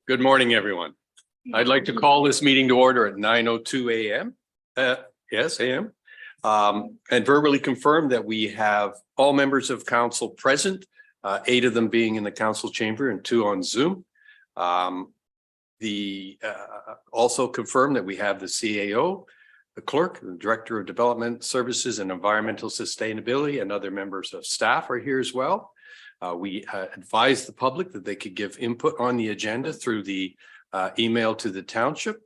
Good morning, everyone. I'd like to call this meeting to order at 9:02 a.m. Yes, a.m. And verbally confirm that we have all members of council present, 8 of them being in the council chamber and 2 on Zoom. Also confirm that we have the CAO, the clerk, the director of development services and environmental sustainability, and other members of staff are here as well. We advise the public that they could give input on the agenda through the email to the township.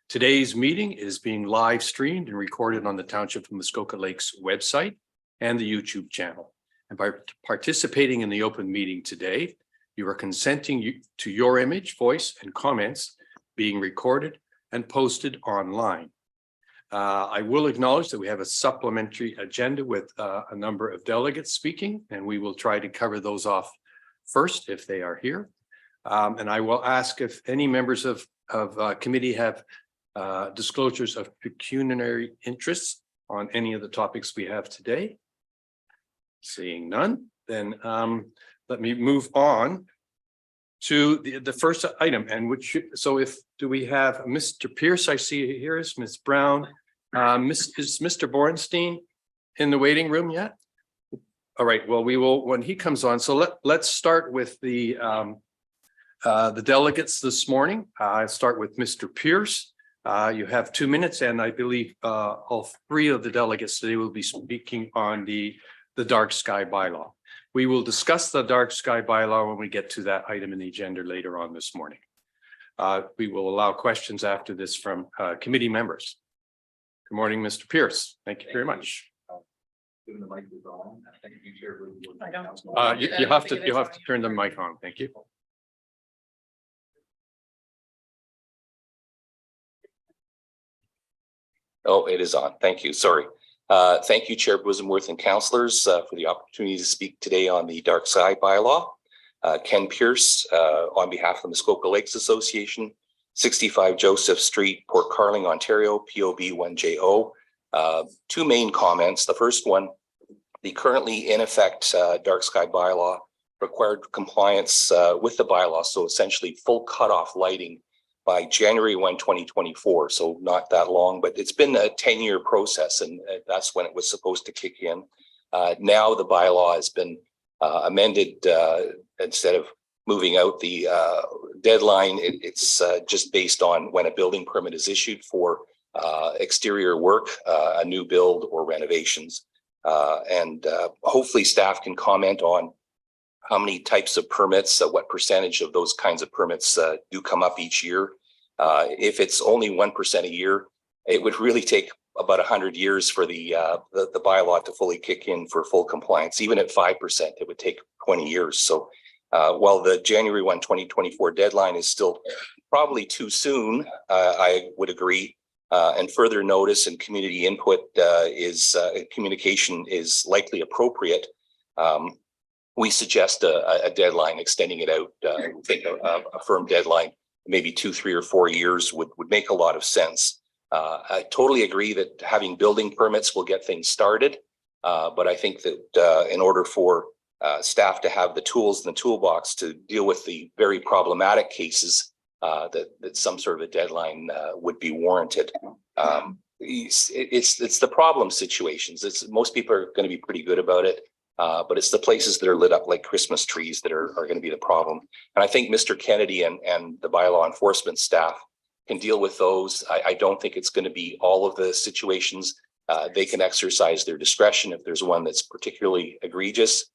Today's meeting is being live streamed and recorded on the Township of Muskoka Lakes website and the YouTube channel. And by participating in the open meeting today, you are consenting to your image, voice, and comments being recorded and posted online. I will acknowledge that we have a supplementary agenda with a number of delegates speaking, and we will try to cover those off first if they are here. And I will ask if any members of committee have disclosures of pecuniary interests on any of the topics we have today. Seeing none, then let me move on to the first item, and do we have Mr. Pierce? I see here is Ms. Brown. Is Mr. Bornstein in the waiting room yet? All right, well, we will when he comes on. So let's start with the delegates this morning. I'll start with Mr. Pierce. You have 2 minutes, and I believe all 3 of the delegates today will be speaking on the dark sky bylaw. We will discuss the dark sky bylaw when we get to that item in the agenda later on this morning. We will allow questions after this from committee members. Good morning, Mr. Pierce. Thank you very much. Given the mic is on, I think you share. You'll have to turn the mic on. Thank you. Oh, it is on. Thank you. Sorry. Thank you, Chair Bosamworth and councillors for the opportunity to speak today on the dark sky bylaw. Ken Pierce on behalf of the Muskoka Lakes Association, 65 Joseph Street, Port Carling, Ontario, POB 1JO. 2 main comments. The first one, the currently in effect dark sky bylaw required compliance with the bylaw, so essentially full cutoff lighting by January 1, 2024. So not that long, but it's been a 10-year process, and that's when it was supposed to kick in. Now the bylaw has been amended. Instead of moving out the deadline, it's just based on when a building permit is issued for exterior work, a new build or renovations. And hopefully staff can comment on how many types of permits, what percentage of those kinds of permits do come up each year. If it's only 1% a year, it would really take about 100 years for the bylaw to fully kick in for full compliance. Even at 5%, it would take 20 years. So while the January 1, 2024 deadline is still probably too soon, I would agree. And further notice and community input communication is likely appropriate. We suggest a deadline, extending it out. I think a firm deadline, maybe 2, 3, or 4 years would make a lot of sense. I totally agree that having building permits will get things started. But I think that in order for staff to have the tools in the toolbox to deal with the very problematic cases, that some sort of a deadline would be warranted. It's the problem situations. Most people are going to be pretty good about it. But it's the places that are lit up like Christmas trees that are going to be the problem. And I think Mr. Kennedy and the bylaw enforcement staff can deal with those. I don't think it's going to be all of the situations. They can exercise their discretion. If there's one that's particularly egregious,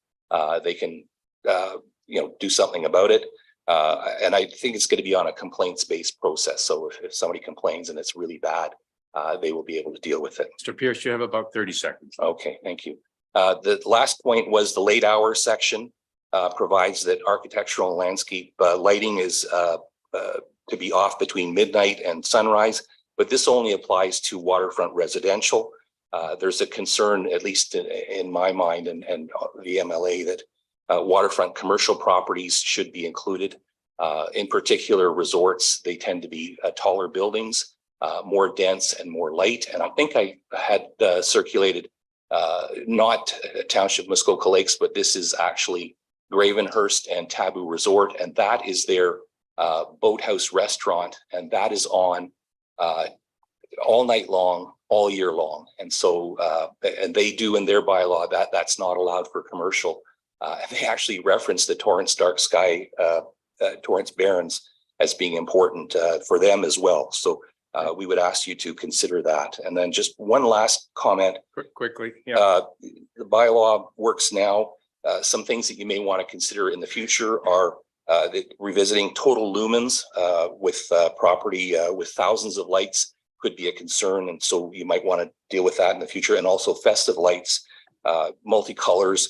they can do something about it. And I think it's going to be on a complaints-based process. So if somebody complains and it's really bad, they will be able to deal with it. Mr. Pierce, you have about 30 seconds. Okay, thank you. The last point was the late hour section provides that architectural and landscape lighting is to be off between midnight and sunrise, but this only applies to waterfront residential. There's a concern, at least in my mind and the MLA, that waterfront commercial properties should be included. In particular, resorts, they tend to be taller buildings, more dense and more light. And I think I had circulated not Township Muskoka Lakes, but this is actually Gravenhurst and Taboo Resort, and that is their boathouse restaurant, and that is on all night long, all year long. And so, and they do in their bylaw that that's not allowed for commercial. They actually reference the Torrance Dark Sky, Torrance Barons as being important for them as well. So we would ask you to consider that. And then just one last comment. Quickly. Yeah. The bylaw works now. Some things that you may want to consider in the future are revisiting total lumens with property with thousands of lights could be a concern. And so you might want to deal with that in the future. And also festive lights, multicolors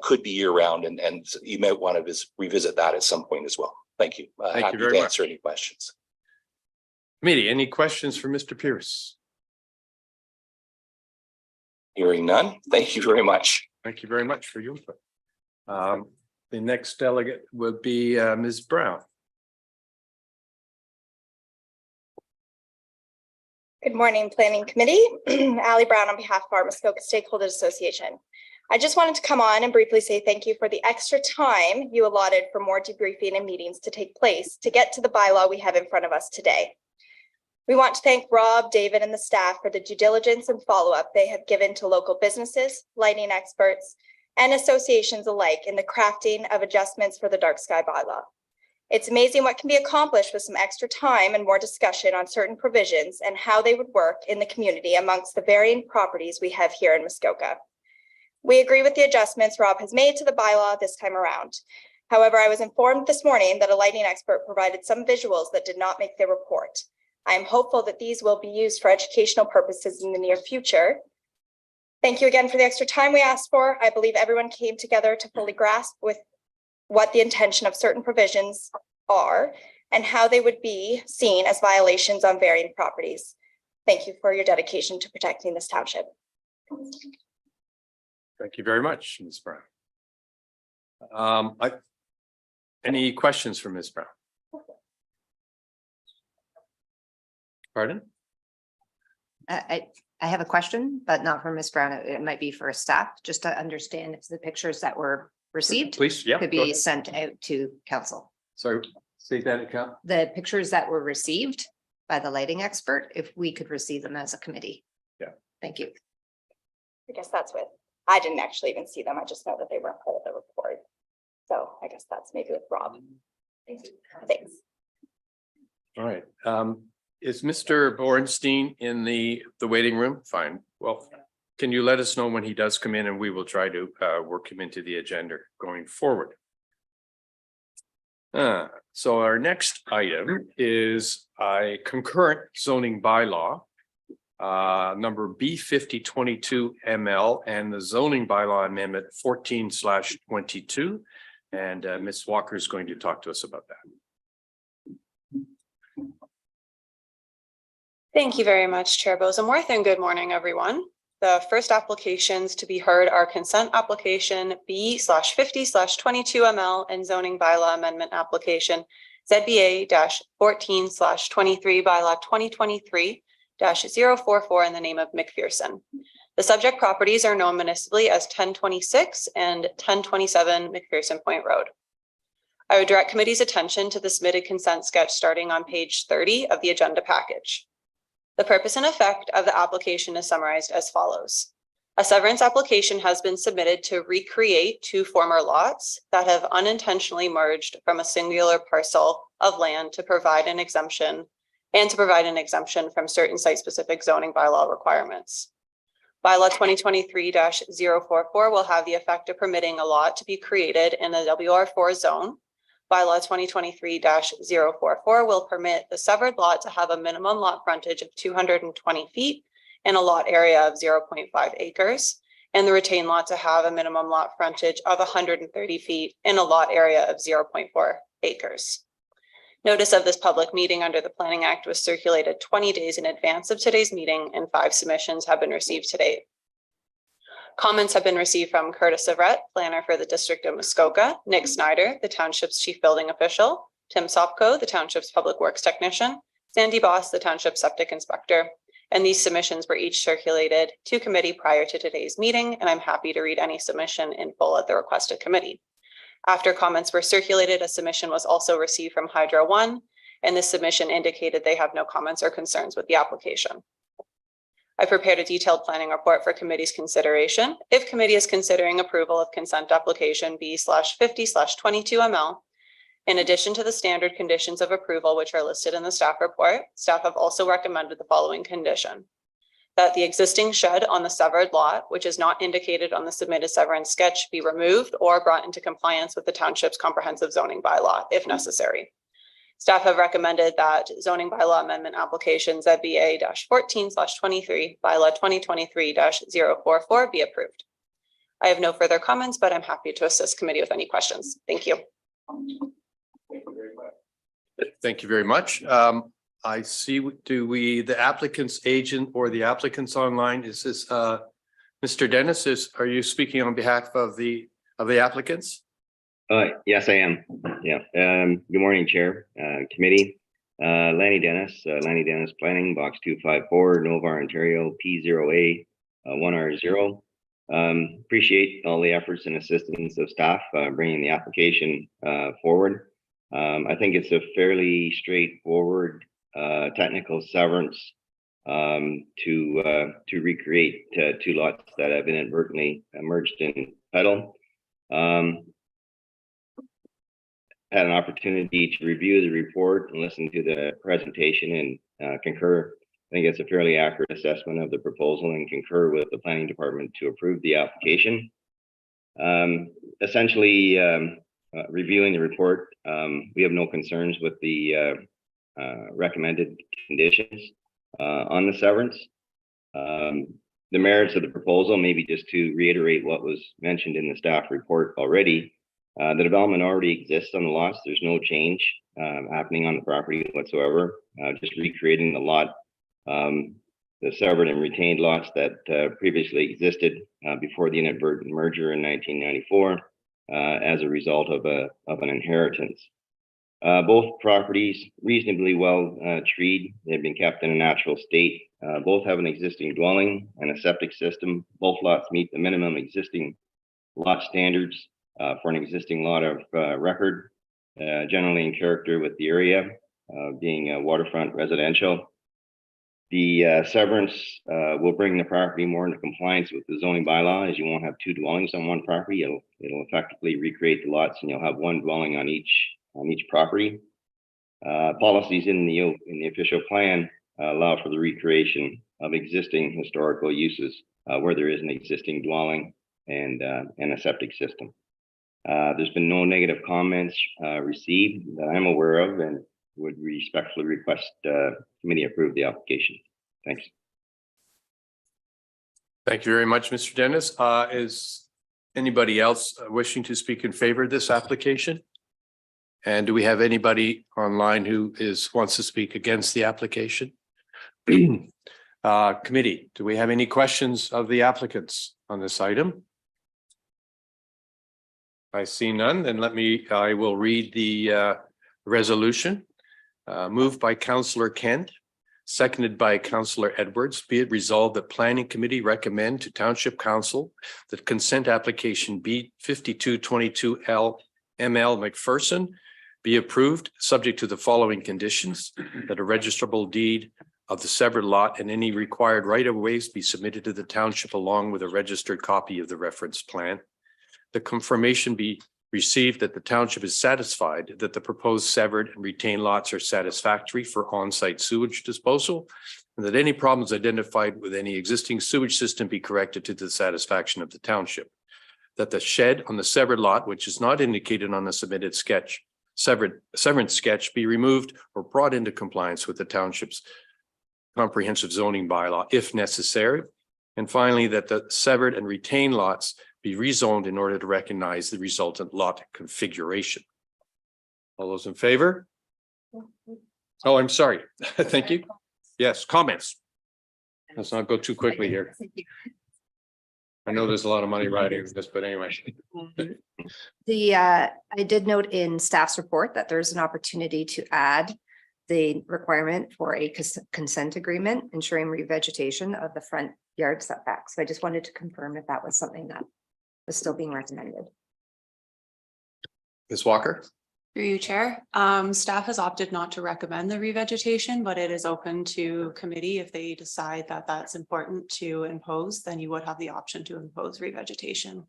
could be year round. And you might want to revisit that at some point as well. Thank you. Thank you very to much. Answer any questions. Committee, any questions for Mr. Pierce? Hearing none. Thank you very much. Thank you very much for your input. The next delegate would be Ms. Brown. Good morning, Planning Committee. Ali Brown on behalf of our Muskoka Stakeholders Association. I just wanted to come on and briefly say thank you for the extra time you allotted for more debriefing and meetings to take place to get to the bylaw we have in front of us today. We want to thank Rob, David, and the staff for the due diligence and follow-up they have given to local businesses, lighting experts, and associations alike in the crafting of adjustments for the dark sky bylaw. It's amazing what can be accomplished with some extra time and more discussion on certain provisions and how they would work in the community amongst the varying properties we have here in Muskoka. We agree with the adjustments Rob has made to the bylaw this time around. However, I was informed this morning that a lighting expert provided some visuals that did not make their report. I am hopeful that these will be used for educational purposes in the near future. Thank you again for the extra time we asked for. I believe everyone came together to fully grasp with what the intention of certain provisions are and how they would be seen as violations on varying properties. Thank you for your dedication to protecting this township. Thank you very much, Ms. Brown. Any questions for Ms. Brown? Pardon? I have a question, but not for Ms. Brown. It might be for staff, just to understand if the pictures that were received Please, yeah. could be sent out to council. Sorry, say that account. The pictures that were received by the lighting expert, if we could receive them as a committee. Yeah. Thank you. I guess that's with, I didn't actually even see them. I just know that they weren't part of the report. So I guess that's maybe with Rob. Thanks. All right. Is Mr. Bornstein in the waiting room? Fine. Well, can you let us know when he does come in and we will try to work him into the agenda going forward. So our next item is a concurrent zoning bylaw, number B5022 ML and the zoning bylaw amendment 14/22. And Ms. Walker is going to talk to us about that. Thank you very much, Chair Bosenworth, and good morning, everyone. The first applications to be heard are consent application B/50/22 ML and zoning bylaw amendment application ZBA-14/23 bylaw 2023-044 in the name of McPherson. The subject properties are known municipally as 1026 and 1027 McPherson Point Road. I would direct committee's attention to the submitted consent sketch starting on page 30 of the agenda package. The purpose and effect of the application is summarized as follows. A severance application has been submitted to recreate two former lots that have unintentionally merged from a singular parcel of land to provide an exemption from certain site-specific zoning bylaw requirements. Bylaw 2023-044 will have the effect of permitting a lot to be created in the WR4 zone. Bylaw 2023-044 will permit the severed lot to have a minimum lot frontage of 220 feet and a lot area of 0.5 acres, and the retained lot to have a minimum lot frontage of 130 feet and a lot area of 0.4 acres. Notice of this public meeting under the Planning Act was circulated 20 days in advance of today's meeting, and 5 submissions have been received to date. Comments have been received from Curtis Everett, planner for the District of Muskoka, Nick Snyder, the Township's chief building official, Tim Sopko, the Township's public works technician, Sandy Boss, the Township septic inspector, And these submissions were each circulated to committee prior to today's meeting, and I'm happy to read any submission in full at the requested committee. After comments were circulated, a submission was also received from Hydro One, and this submission indicated they have no comments or concerns with the application. I prepared a detailed planning report for committee's consideration. If committee is considering approval of consent application B/50/22ML, in addition to the standard conditions of approval, which are listed in the staff report, staff have also recommended the following condition: that the existing shed on the severed lot, which is not indicated on the submitted severance sketch, be removed or brought into compliance with the township's comprehensive zoning bylaw, if necessary. Staff have recommended that zoning bylaw amendment applications at BA-14/23 bylaw 2023-044 be approved. I have no further comments, but I'm happy to assist committee with any questions. Thank you. Thank you very much. I see, the applicant's agent or the applicants online, is this Mr. Dennis, are you speaking on behalf of the applicants? Yes, I am. Yeah. Good morning, Chair, Committee. Lanny Dennis, Planning, Box 254, Novar, Ontario, P0A 1R0. Appreciate all the efforts and assistance of staff bringing the application forward. I think it's a fairly straightforward technical severance to recreate two lots that have inadvertently merged in title. Had an opportunity to review the report and listen to the presentation and concur. I think it's a fairly accurate assessment of the proposal and concur with the planning department to approve the application. Essentially, reviewing the report, we have no concerns with the recommended conditions on the severance. The merits of the proposal, maybe just to reiterate what was mentioned in the staff report already. The development already exists on the lots. There's no change happening on the property whatsoever. Just recreating the lot, the severed and retained lots that previously existed before the inadvertent merger in 1994 as a result of an inheritance. Both properties reasonably well treed. They've been kept in a natural state. Both have an existing dwelling and a septic system. Both lots meet the minimum existing lot standards for an existing lot of record, generally in character with the area, being waterfront residential. The severance will bring the property more into compliance with the zoning bylaw, as you won't have two dwellings on one property. It'll effectively recreate the lots, and you'll have one dwelling on each property. Policies in the official plan allow for the recreation of existing historical uses where there is an existing dwelling and a septic system. There's been no negative comments received that I'm aware of, and would respectfully request committee approve the application. Thanks. Thank you very much, Mr. Dennis. Is anybody else wishing to speak in favor of this application? And do we have anybody online who wants to speak against the application? Committee, do we have any questions of the applicants on this item? I see none. Then I will read the resolution. Moved by Councillor Kent, seconded by Councillor Edwards. Be it resolved that Planning Committee recommend to Township Council that consent application B5222L ML McPherson be approved, subject to the following conditions: that a registrable deed of the severed lot and any required right-of-ways be submitted to the township along with a registered copy of the reference plan. The confirmation be received that the township is satisfied that the proposed severed and retained lots are satisfactory for on-site sewage disposal, and that any problems identified with any existing sewage system be corrected to the satisfaction of the township. That the shed on the severed lot, which is not indicated on the submitted severance sketch, be removed or brought into compliance with the township's comprehensive zoning bylaw if necessary. And finally, that the severed and retained lots be rezoned in order to recognize the resultant lot configuration. All those in favor? Oh, I'm sorry. Thank you. Yes, comments. Let's not go too quickly here. I know there's a lot of money riding in this, but anyway. I did note in staff's report that there's an opportunity to add the requirement for a consent agreement ensuring revegetation of the front yard setbacks. So I just wanted to confirm if that was something that was still being recommended. Ms. Walker? Through you, Chair. Staff has opted not to recommend the revegetation, but it is open to committee. If they decide that that's important to impose, then you would have the option to impose revegetation.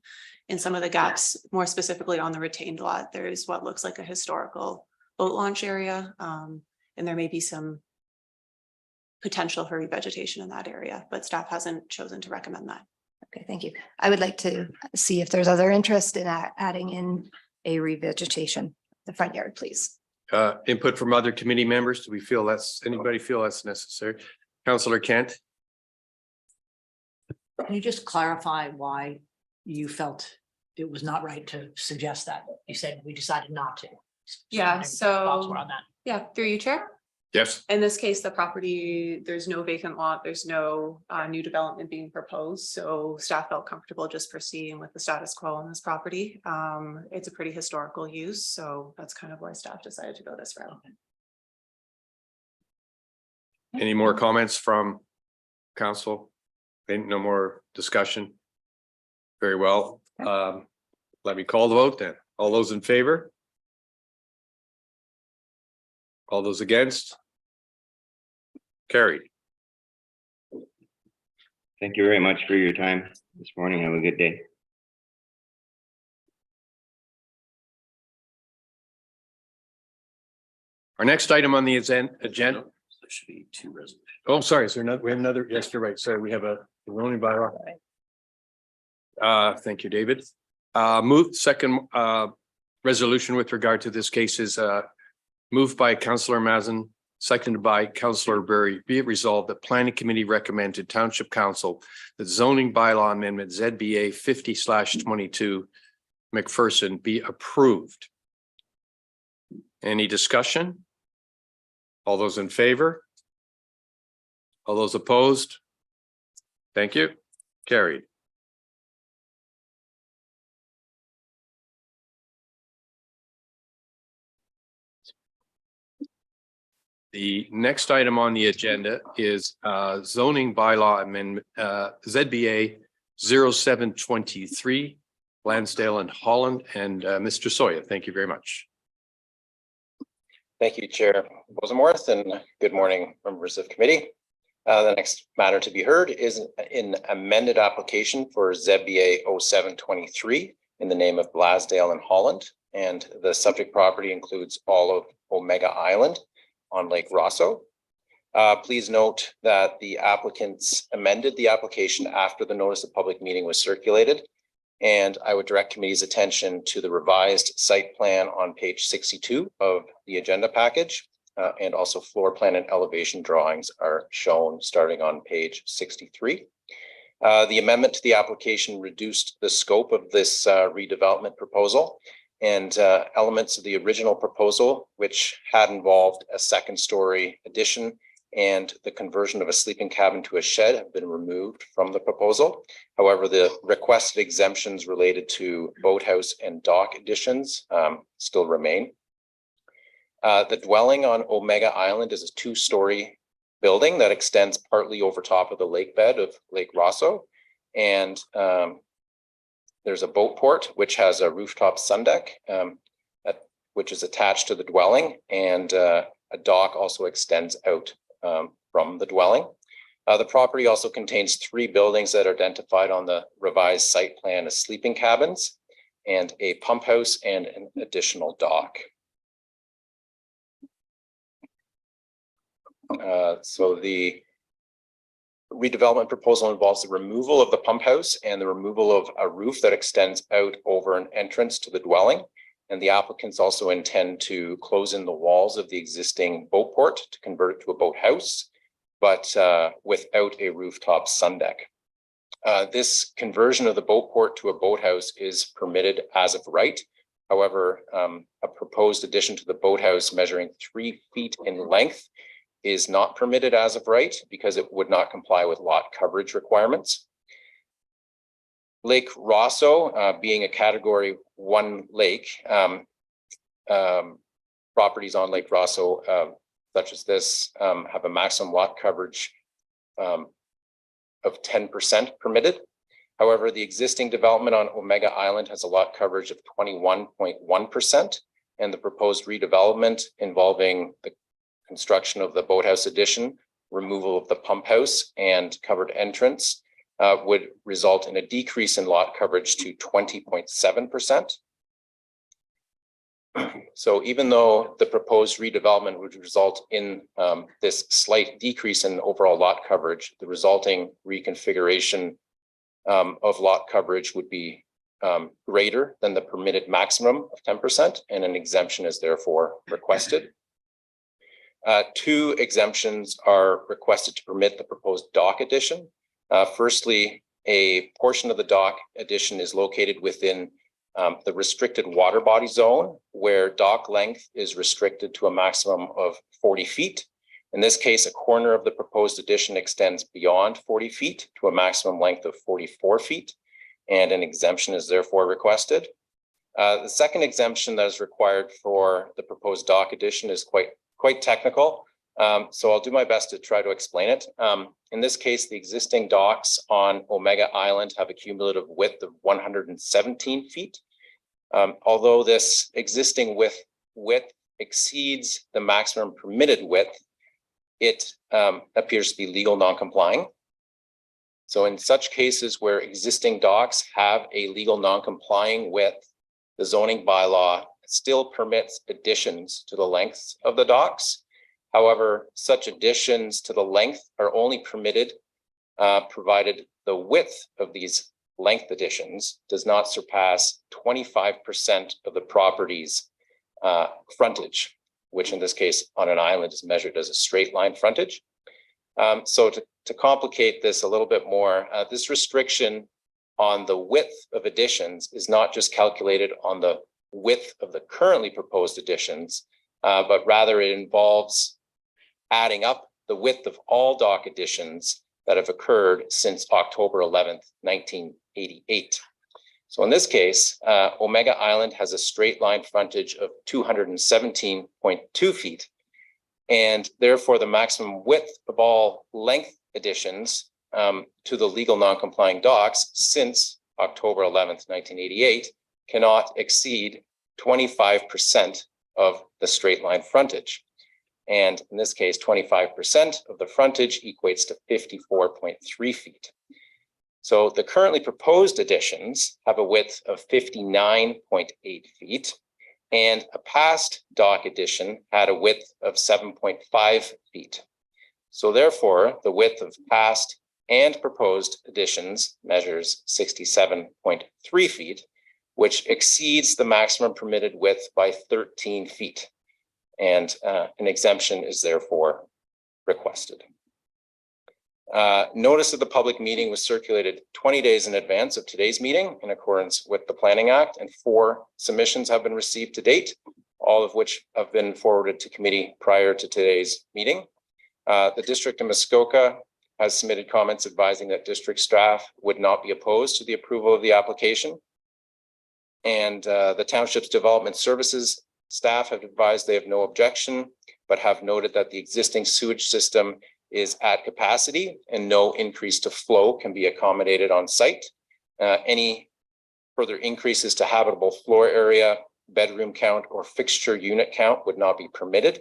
In some of the gaps, more specifically on the retained lot, there is what looks like a historical boat launch area. And there may be some potential for revegetation in that area, but staff hasn't chosen to recommend that. Okay, thank you. I would like to see if there's other interest in adding in a revegetation, the front yard, please. Input from other committee members. Do we feel anybody feel that's necessary? Councillor Kent? Can you just clarify why you felt it was not right to suggest that? You said we decided not to. Yeah, My so- thoughts were on that. Yeah, through you, Chair. Yes. In this case, the property, there's no vacant lot, there's no new development being proposed, so staff felt comfortable just proceeding with the status quo on this property. It's a pretty historical use, so that's kind of why staff decided to go this route. Any more comments from council? No more discussion? Very well. Let me call the vote then. All those in favor? All those against? Carried. Thank you very much for your time this morning. Have a good day. Our next item on the agenda. There should be two resolutions. Oh, sorry. Is there another? We have another. Yes, you're right. Sorry, we have a zoning bylaw. Thank you, David. Second resolution with regard to this case is moved by Councillor Mazin, seconded by Councillor Berry. Be it resolved that Planning Committee recommend to Township Council that zoning bylaw amendment ZBA 50/22 McPherson be approved. Any discussion? All those in favor? All those opposed? Thank you. Carried. The next item on the agenda is zoning bylaw amendment ZBA 0723 Blasdale and Holland, and Mr. Soya. Thank you very much. Thank you, Chair Bosenworth, and good morning, members of committee. The next matter to be heard is an amended application for ZBA 0723 in the name of Blasdale and Holland, and the subject property includes all of Omega Island on Lake Rosso. Please note that the applicants amended the application after the notice of public meeting was circulated. And I would direct committee's attention to the revised site plan on page 62 of the agenda package. And also floor plan and elevation drawings are shown starting on page 63. The amendment to the application reduced the scope of this redevelopment proposal, and elements of the original proposal, which had involved a second-story addition and the conversion of a sleeping cabin to a shed, have been removed from the proposal. However, the requested exemptions related to boathouse and dock additions still remain. The dwelling on Omega Island is a two-story building that extends partly over top of the lake bed of Lake Rosso, and there's a boat port which has a rooftop sun deck, which is attached to the dwelling, and a dock also extends out from the dwelling. The property also contains three buildings that are identified on the revised site plan as sleeping cabins, and a pump house and an additional dock. So the redevelopment proposal involves the removal of the pump house and the removal of a roof that extends out over an entrance to the dwelling. And the applicants also intend to close in the walls of the existing boat port to convert it to a boathouse, but without a rooftop sun deck. This conversion of the boat port to a boathouse is permitted as of right. However, a proposed addition to the boathouse measuring 3 feet in length is not permitted as of right because it would not comply with lot coverage requirements. Lake Rosso, being a category 1 lake, properties on Lake Rosso such as this have a maximum lot coverage of 10% permitted. However, the existing development on Omega Island has a lot coverage of 21.1%, and the proposed redevelopment involving the construction of the boathouse addition, removal of the pump house, and covered entrance would result in a decrease in lot coverage to 20.7%. So even though the proposed redevelopment would result in this slight decrease in overall lot coverage, the resulting reconfiguration of lot coverage would be greater than the permitted maximum of 10%, and an exemption is therefore requested. Two exemptions are requested to permit the proposed dock addition. Firstly, a portion of the dock addition is located within the restricted water body zone, where dock length is restricted to a maximum of 40 feet. In this case, a corner of the proposed addition extends beyond 40 feet to a maximum length of 44 feet, and an exemption is therefore requested. The second exemption that is required for the proposed dock addition is quite technical, so I'll do my best to try to explain it. In this case, the existing docks on Omega Island have a cumulative width of 117 feet. Although this existing width exceeds the maximum permitted width, it appears to be legal non-complying. So in such cases where existing docks have a legal non-complying width, the zoning bylaw still permits additions to the lengths of the docks. However, such additions to the length are only permitted provided the width of these length additions does not surpass 25% of the property's frontage, which in this case on an island is measured as a straight line frontage. So to complicate this a little bit more, this restriction on the width of additions is not just calculated on the width of the currently proposed additions, but rather it involves adding up the width of all dock additions that have occurred since October 11th, 1988. So in this case, Omega Island has a straight line frontage of 217.2 feet, and therefore the maximum width of all length additions to the legal non-complying docks since October 11th, 1988 cannot exceed 25% of the straight line frontage. And in this case, 25% of the frontage equates to 54.3 feet. So the currently proposed additions have a width of 59.8 feet, and a past dock addition had a width of 7.5 feet. So therefore, the width of past and proposed additions measures 67.3 feet, which exceeds the maximum permitted width by 13 feet. And an exemption is therefore requested. Notice of the public meeting was circulated 20 days in advance of today's meeting in accordance with the Planning Act, and 4 submissions have been received to date, all of which have been forwarded to committee prior to today's meeting. The District of Muskoka has submitted comments advising that district staff would not be opposed to the approval of the application. And the Township's Development Services staff have advised they have no objection, but have noted that the existing sewage system is at capacity and no increase to flow can be accommodated on site. Any further increases to habitable floor area, bedroom count, or fixture unit count would not be permitted.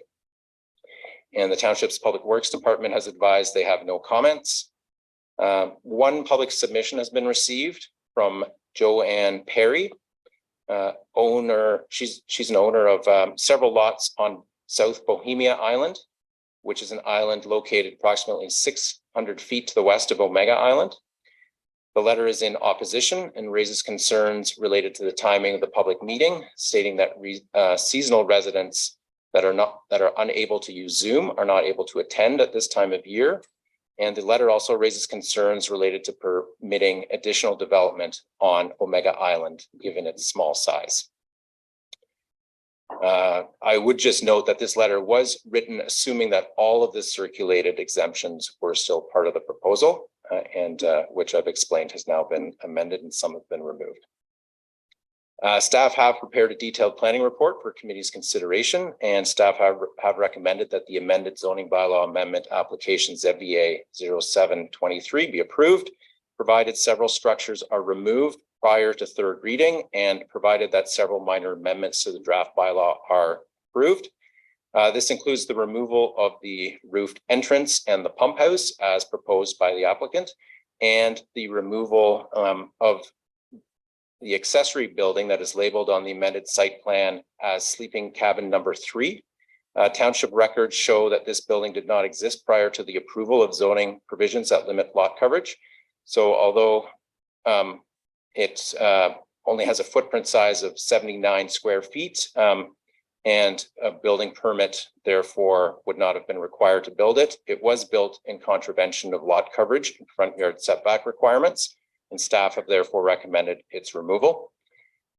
And the Township's Public Works Department has advised they have no comments. One public submission has been received from Joanne Perry, she's an owner of several lots on South Bohemia Island, which is an island located approximately 600 feet to the west of Omega Island. The letter is in opposition and raises concerns related to the timing of the public meeting, stating that seasonal residents that are unable to use Zoom are not able to attend at this time of year. And the letter also raises concerns related to permitting additional development on Omega Island, given its small size. I would just note that this letter was written assuming that all of the circulated exemptions were still part of the proposal, and which I've explained has now been amended and some have been removed. Staff have prepared a detailed planning report for committee's consideration, and staff have recommended that the amended zoning bylaw amendment application ZBA 0723 be approved, provided several structures are removed prior to third reading, and provided that several minor amendments to the draft bylaw are approved. This includes the removal of the roofed entrance and the pump house as proposed by the applicant, and the removal of the accessory building that is labeled on the amended site plan as sleeping cabin number 3. Township records show that this building did not exist prior to the approval of zoning provisions that limit lot coverage. So although it only has a footprint size of 79 square feet, and a building permit therefore would not have been required to build it, it was built in contravention of lot coverage and front yard setback requirements, and staff have therefore recommended its removal.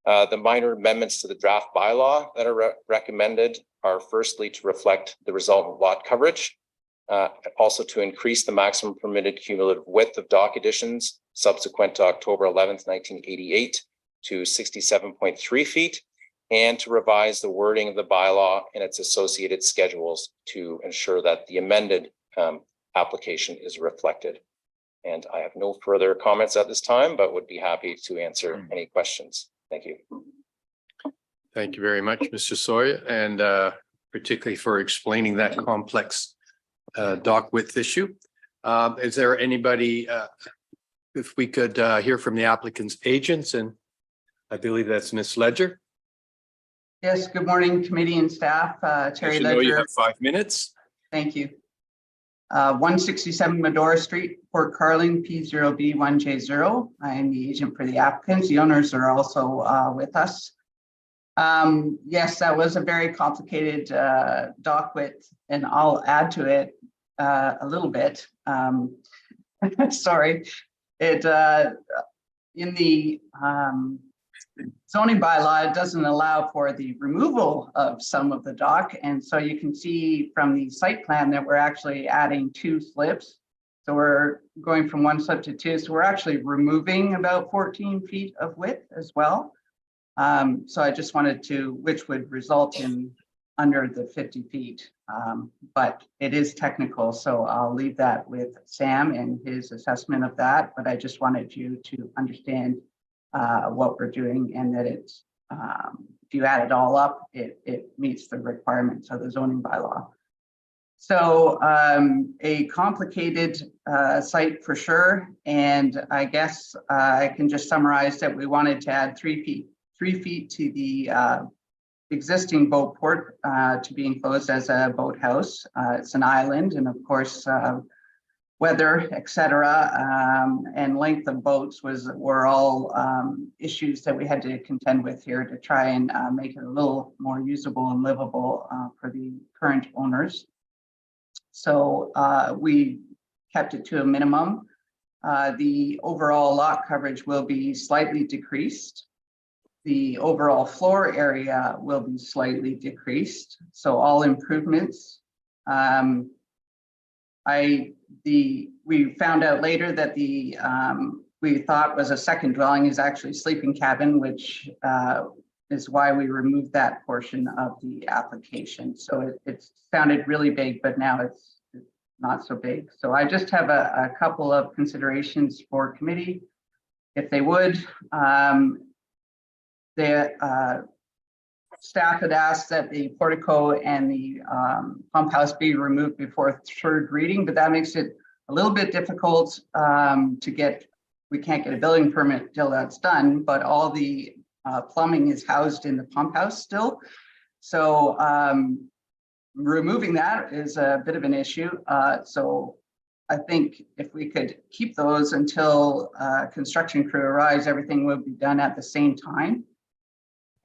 The minor amendments to the draft bylaw that are recommended are firstly to reflect the resultant lot coverage, also to increase the maximum permitted cumulative width of dock additions subsequent to October 11th, 1988 to 67.3 feet, and to revise the wording of the bylaw and its associated schedules to ensure that the amended application is reflected. And I have no further comments at this time, but would be happy to answer any questions. Thank you. Thank you very much, Mr. Sawyer, and particularly for explaining that complex dock width issue. Is there anybody, if we could hear from the applicant's agents, and I believe that's Ms. Ledger. Yes, good morning, committee and staff. Terry You know you Ledger. have 5 minutes. Thank you. 167 Medora Street, Port Carling, P0B1J0. I am the agent for the applicants. The owners are also with us. Yes, that was a very complicated dock width, and I'll add to it a little bit. Sorry. It in the zoning bylaw, it doesn't allow for the removal of some of the dock. And so you can see from the site plan that we're actually adding 2 slips. So we're going from 1 slip to 2. So we're actually removing about 14 feet of width as well. So I just wanted to, which would result in under the 50 feet. But it is technical. So I'll leave that with Sam and his assessment of that. But I just wanted you to understand what we're doing, and that it's if you add it all up, it meets the requirements of the zoning bylaw. So a complicated site for sure, and I guess I can just summarize that we wanted to add 3 feet to the existing boat port to be enclosed as a boathouse. It's an island, and of course weather, etc., and length of boats were all issues that we had to contend with here to try and make it a little more usable and livable for the current owners. So we kept it to a minimum. The overall lot coverage will be slightly decreased. The overall floor area will be slightly decreased. So all improvements. We found out later that the we thought was a second dwelling is actually sleeping cabin, which is why we removed that portion of the application. So it sounded really big, but now it's not so big. So I just have a couple of considerations for committee, if they would. The staff had asked that the portico and the pump house be removed before third reading, but that makes it a little bit difficult to get. We can't get a building permit till that's done, but all the plumbing is housed in the pump house still. So removing that is a bit of an issue. So I think if we could keep those until construction crew arrives, everything will be done at the same time.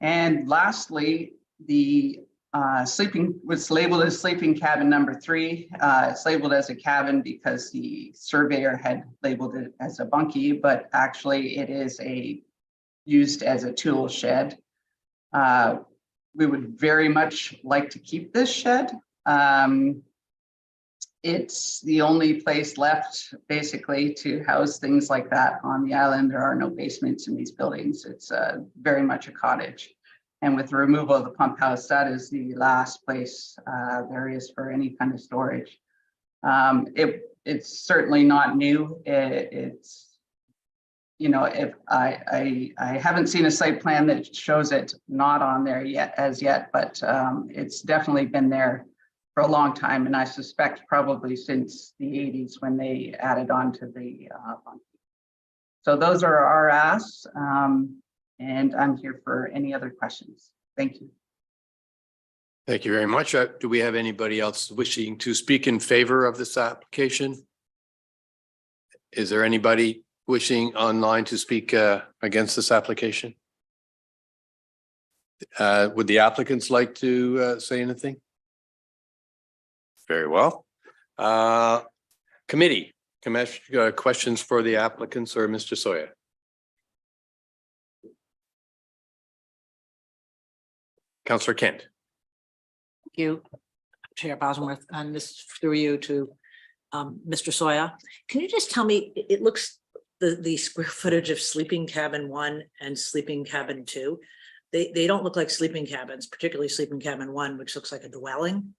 And lastly, the sleeping was labeled as sleeping cabin number 3. It's labeled as a cabin because the surveyor had labeled it as a bunkie, but actually it is used as a tool shed. We would very much like to keep this shed. it's the only place left basically to house things like that on the island. There are no basements in these buildings. It's very much a cottage. And with the removal of the pump house, that is the last place there is for any kind of storage. It's certainly not new. It's, you know, if I haven't seen a site plan that shows it not on there yet as yet, but it's definitely been there for a long time, and I suspect probably since the 80s when they added on to the so those are our asks, and I'm here for any other questions. Thank you. Thank you very much. Do we have anybody else wishing to speak in favor of this application? Is there anybody wishing online to speak against this application? Would the applicants like to say anything? Very well. Committee, questions for the applicants or Mr. Soya? Councillor Kent. Thank you, Chair Bosworth, and this through you to Mr. Soya. Can you just tell me, it looks, the square footage of sleeping cabin 1 and sleeping cabin 2, they don't look like sleeping cabins, particularly sleeping cabin 1, which looks like a dwelling.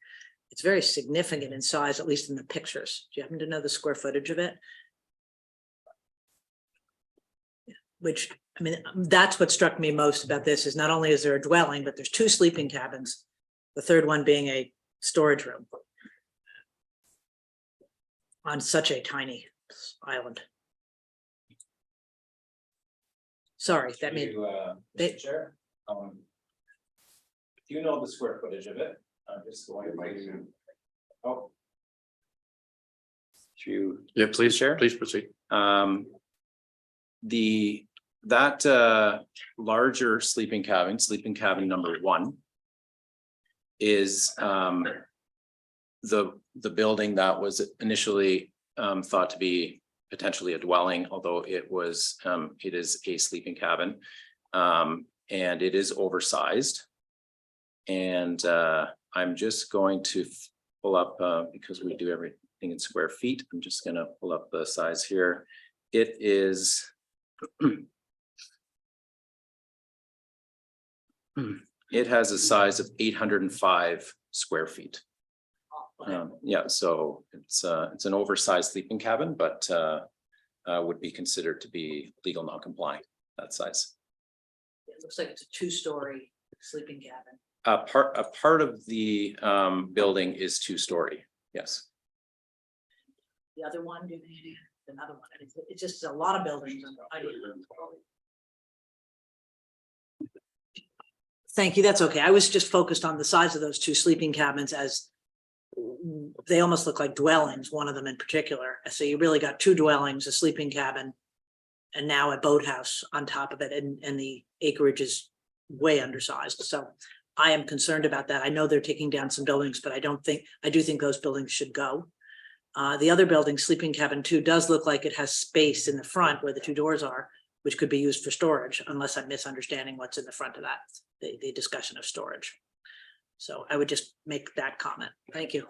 It's very significant in size, at least in the pictures. Do you happen to know the square footage of it? Which, I mean, that's what struck me most about this, is not only is there a dwelling, but there's 2 sleeping cabins, the third one being a storage room on such a tiny island. Sorry, that made. Mr. Chair, do you know the square footage of it? I'm just going to. Oh. Yeah, please, Chair? please proceed. That larger sleeping cabin number 1, is the building that was initially thought to be potentially a dwelling, although it is a sleeping cabin, and it is oversized. And I'm just going to pull up because we do everything in square feet. I'm just going to pull up the size here. It is. It has a size of 805 square feet. Yeah, so it's an oversized sleeping cabin, but would be considered to be legal non-compliant, that size. It looks like it's a 2-story sleeping cabin. A part of the building is 2-story. Yes. The other one, another one. It's just a lot of buildings. Thank you. That's okay. I was just focused on the size of those 2 sleeping cabins, as they almost look like dwellings, one of them in particular. So you really got 2 dwellings, a sleeping cabin, and now a boathouse on top of it. And the acreage is way undersized. So I am concerned about that. I know they're taking down some buildings, but I do think those buildings should go. The other building, sleeping cabin 2, does look like it has space in the front where the 2 doors are, which could be used for storage, unless I'm misunderstanding what's in the front of that, the discussion of storage. So I would just make that comment. Thank you.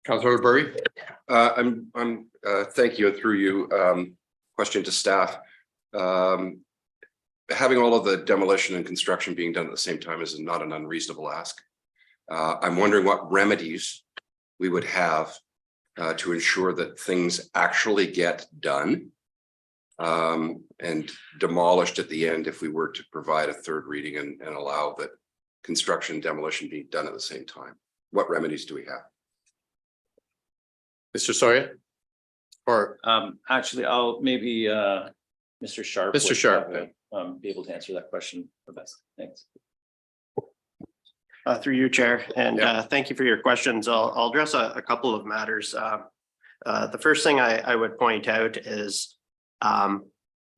Councillor Burry. Thank you, and through you, question to staff. Having all of the demolition and construction being done at the same time is not an unreasonable ask. I'm wondering what remedies we would have to ensure that things actually get done and demolished at the end if we were to provide a third reading and allow that construction and demolition be done at the same time. What remedies do we have? Mr. Soya? Or Actually, I'll maybe Mr. Sharp. Mr. Sharp. Be able to answer that question the best. Thanks. Through you, Chair, and thank you for your questions. I'll address a couple of matters. The first thing I would point out is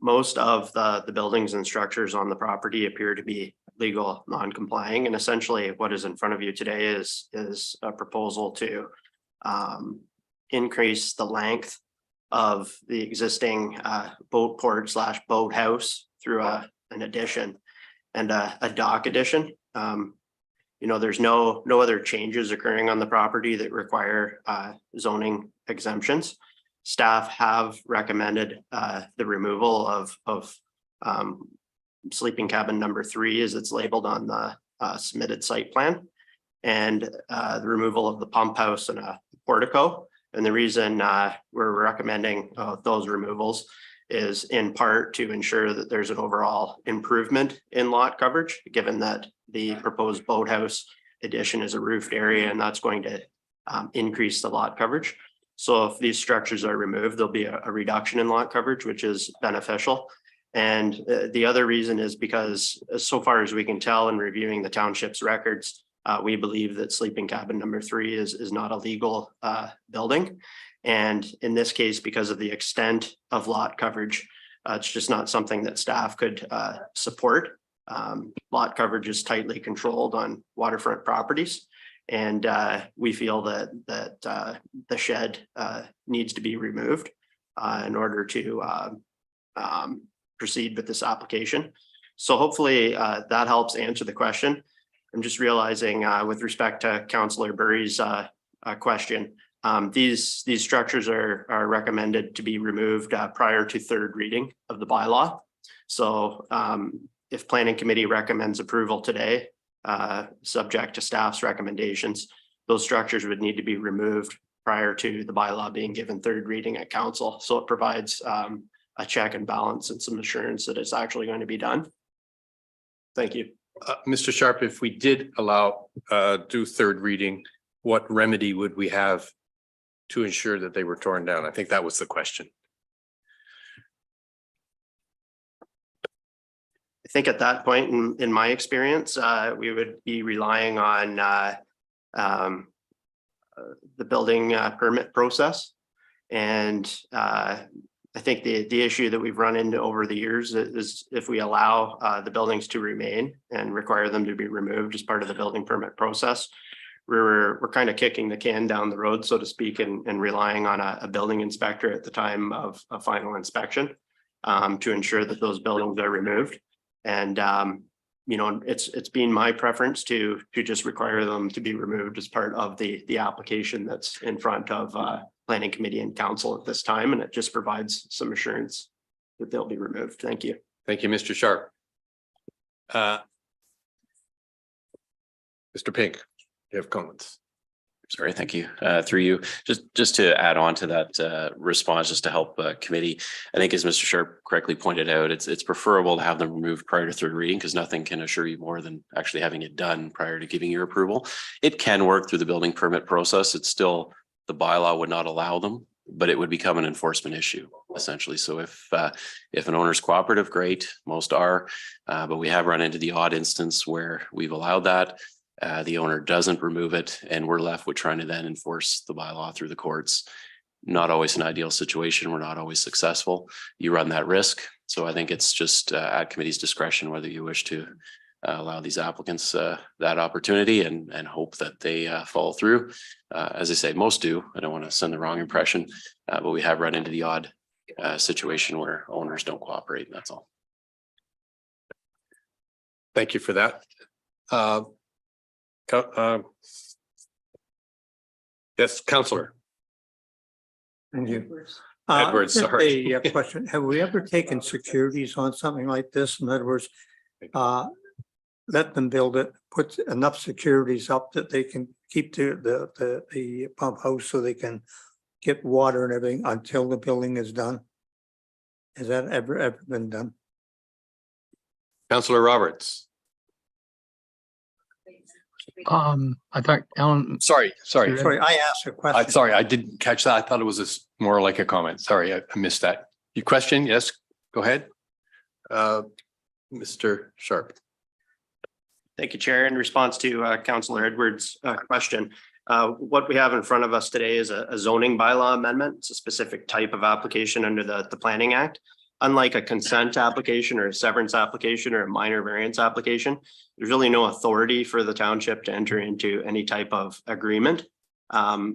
most of the buildings and structures on the property appear to be legal non-complying, and essentially what is in front of you today is a proposal to increase the length of the existing boat port / boathouse through an addition and a dock addition. there's no other changes occurring on the property that require zoning exemptions. Staff have recommended the removal of sleeping cabin number 3 as it's labeled on the submitted site plan, and the removal of the pump house and a portico. And the reason we're recommending those removals is in part to ensure that there's an overall improvement in lot coverage, given that the proposed boathouse addition is a roofed area, and that's going to increase the lot coverage. So if these structures are removed, there'll be a reduction in lot coverage, which is beneficial. And the other reason is because so far as we can tell in reviewing the township's records, we believe that sleeping cabin number 3 is not a legal building. And in this case, because of the extent of lot coverage, it's just not something that staff could support. Lot coverage is tightly controlled on waterfront properties. And we feel that the shed needs to be removed in order to proceed with this application. So hopefully that helps answer the question. I'm just realizing with respect to Councillor Burry's question, these structures are recommended to be removed prior to 3rd reading of the bylaw. So if Planning Committee recommends approval today, subject to staff's recommendations, those structures would need to be removed prior to the bylaw being given 3rd reading at council. So it provides a check and balance and some assurance that it's actually going to be done. Thank you. Mr. Sharp, if we did allow do 3rd reading, what remedy would we have to ensure that they were torn down? I think that was the question. I think at that point, in my experience, we would be relying on the building permit process. And I think the issue that we've run into over the years is if we allow the buildings to remain and require them to be removed as part of the building permit process, we're kind of kicking the can down the road, so to speak, and relying on a building inspector at the time of a final inspection to ensure that those buildings are removed. And it's been my preference to just require them to be removed as part of the application that's in front of Planning Committee and Council at this time, and it just provides some assurance that they'll be removed. Thank you. Thank you, Mr. Sharp. Mr. Pink, you have comments? Sorry, thank you. Through you, just to add on to that response, just to help committee. I think as Mr. Sharp correctly pointed out, it's preferable to have them removed prior to 3rd reading, because nothing can assure you more than actually having it done prior to giving your approval. It can work through the building permit process. It's still, the bylaw would not allow them, but it would become an enforcement issue essentially. So if an owner's cooperative, great, most are, but we have run into the odd instance where we've allowed that. The owner doesn't remove it, and we're left with trying to then enforce the bylaw through the courts. Not always an ideal situation. We're not always successful. You run that risk. So I think it's just at committee's discretion whether you wish to allow these applicants that opportunity and hope that they follow through. As I say, most do. I don't want to send the wrong impression, but we have run into the odd situation where owners don't cooperate, and that's all. Thank you for that. Yes, Councillor. Thank you. Edwards, just sorry. a question. Have we ever taken securities on something like this? In other words, let them build it, put enough securities up that they can keep the pump house so they can get water and everything until the building is done? Has that ever been done? Councillor Roberts. I thought Ellen. Sorry. Sorry, I asked a question. Sorry, I didn't catch that. I thought it was more like a comment. Sorry, I missed that. Your question? Yes, go ahead. Mr. Sharp. Thank you, Chair. In response to Councillor Edwards' question, what we have in front of us today is a zoning bylaw amendment. It's a specific type of application under the Planning Act. Unlike a consent application or a severance application or a minor variance application, there's really no authority for the township to enter into any type of agreement.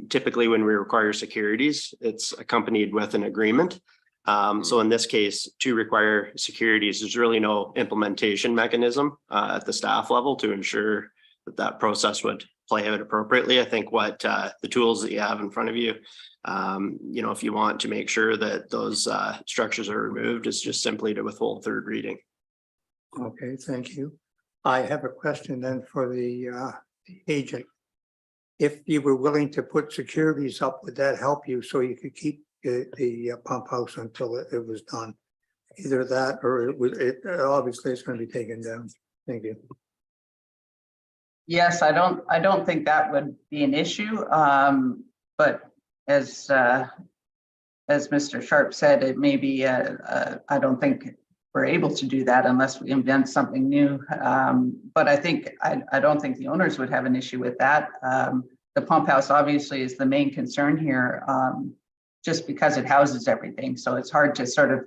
Typically, when we require securities, it's accompanied with an agreement. So in this case, to require securities, there's really no implementation mechanism at the staff level to ensure that process would play out appropriately. I think what the tools that you have in front of you, if you want to make sure that those structures are removed, is just simply to withhold third reading. Okay, thank you. I have a question then for the agent. If you were willing to put securities up, would that help you so you could keep the pump house until it was done? Either that or obviously it's going to be taken down. Thank you. Yes, I don't think that would be an issue. But as Mr. Sharp said, it may be, I don't think we're able to do that unless we invent something new. But I don't think the owners would have an issue with that. The pump house obviously is the main concern here, just because it houses everything. So it's hard to sort of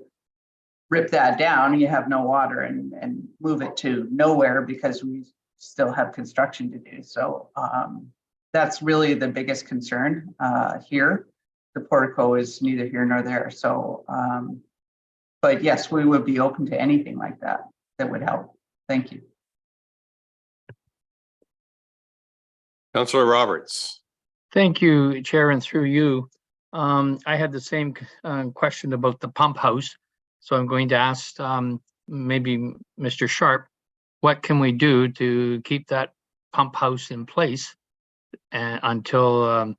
rip that down. You have no water and move it to nowhere because we still have construction to do. So that's really the biggest concern here. The portico is neither here nor there. So, but yes, we would be open to anything like that would help. Thank you. Councillor Roberts. Thank you, Chair, and through you. I had the same question about the pump house. So I'm going to ask maybe Mr. Sharp, what can we do to keep that pump house in place until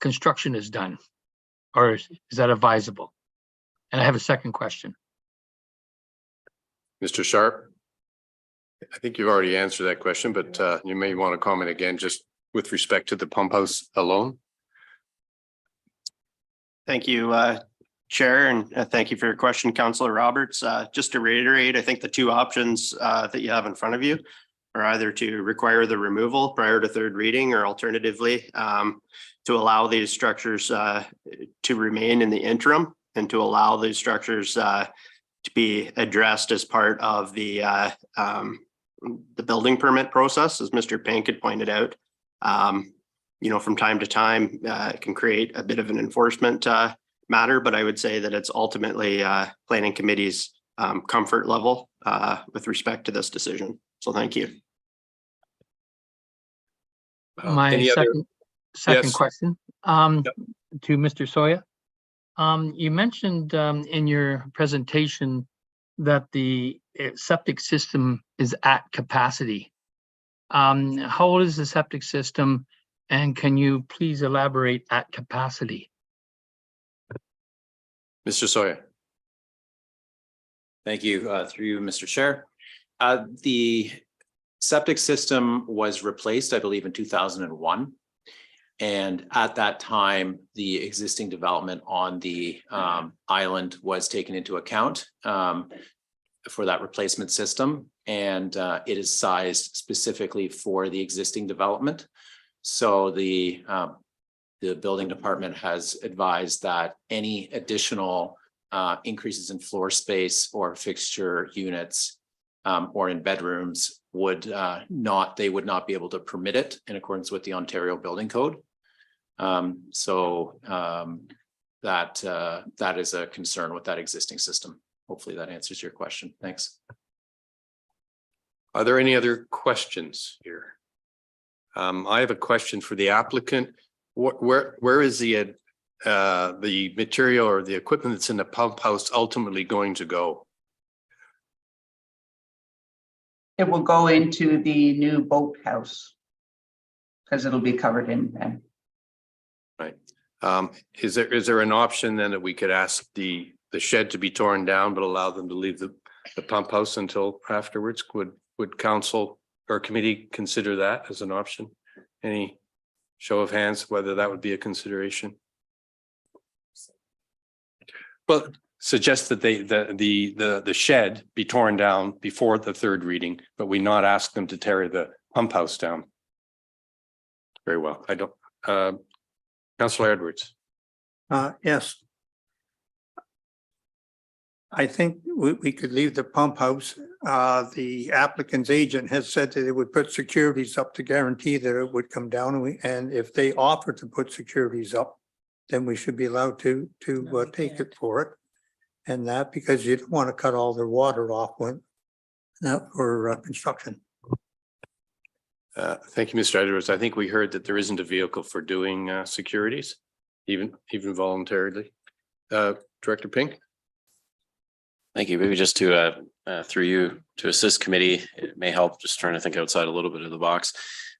construction is done? Or is that advisable? And I have a second question. Mr. Sharp. I think you've already answered that question, but you may want to comment again just with respect to the pump house alone. Thank you, Chair, and thank you for your question, Councillor Roberts. Just to reiterate, I think the two options that you have in front of you are either to require the removal prior to third reading, or alternatively to allow these structures to remain in the interim and to allow these structures to be addressed as part of the building permit process, as Mr. Pink had pointed out. From time to time, it can create a bit of an enforcement matter, but I would say that it's ultimately planning committee's comfort level with respect to this decision. So thank you. My second question to Mr. Soya. You mentioned in your presentation that the septic system is at capacity. How old is the septic system, and can you please elaborate at capacity? Mr. Sawyer. Thank you. Through you, Mr. Chair. The septic system was replaced, I believe, in 2001. And at that time, the existing development on the island was taken into account for that replacement system. And it is sized specifically for the existing development. So the building department has advised that any additional increases in floor space or fixture units or in bedrooms would not be able to permit it in accordance with the Ontario Building Code. That is a concern with that existing system. Hopefully that answers your question. Thanks. Are there any other questions here? I have a question for the applicant. Where is the material or the equipment that's in the pump house ultimately going to go? It will go into the new boat house because it'll be covered in then. Right. Is there an option then that we could ask the shed to be torn down, but allow them to leave the pump house until afterwards? Would council or committee consider that as an option? Any show of hands whether that would be a consideration? Well, suggest that the shed be torn down before the third reading, but we not ask them to tear the pump house down. Very well. I don't. Councillor Edwards. Yes. I think we could leave the pump house. The applicant's agent has said that it would put securities up to guarantee that it would come down. And if they offer to put securities up, then we should be allowed to take it for it. And that because you don't want to cut all their water off for construction. Thank you, Mr. Edwards. I think we heard that there isn't a vehicle for doing securities, even voluntarily. Director Pink? Thank you. Maybe just to, through you, to assist committee, it may help just trying to think outside a little bit of the box.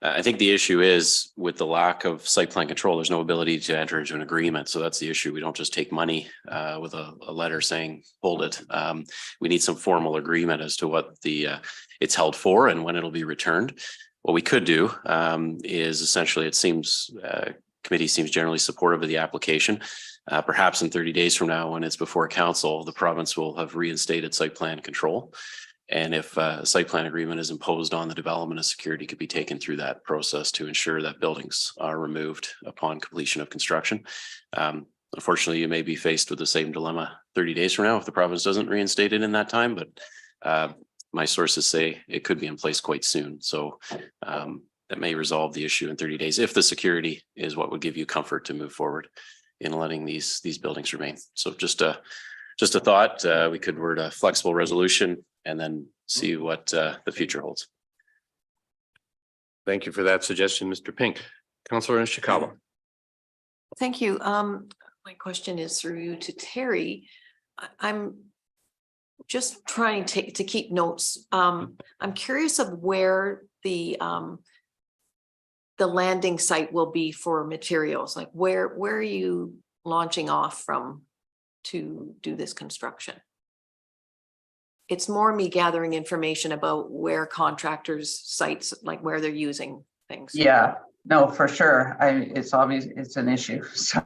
I think the issue is with the lack of site plan control, there's no ability to enter into an agreement. So that's the issue. We don't just take money with a letter saying, hold it. We need some formal agreement as to what the it's held for and when it'll be returned. What we could do is essentially, it seems, committee seems generally supportive of the application. Perhaps in 30 days from now, when it's before council, the province will have reinstated site plan control. And if a site plan agreement is imposed on the development of security, could be taken through that process to ensure that buildings are removed upon completion of construction. Unfortunately, you may be faced with the same dilemma 30 days from now if the province doesn't reinstate it in that time, but my sources say it could be in place quite soon. So that may resolve the issue in 30 days if the security is what would give you comfort to move forward in letting these buildings remain. So just a thought, we could word a flexible resolution and then see what the future holds. Thank you for that suggestion, Mr. Pink. Councillor Nishikawa. Thank you. My question is through you to Terry. I'm just trying to keep notes. I'm curious of where the landing site will be for materials. Like where are you launching off from to do this construction? It's more me gathering information about where contractors' sites, like where they're using things. Yeah, no, for sure. It's obvious it's an issue. So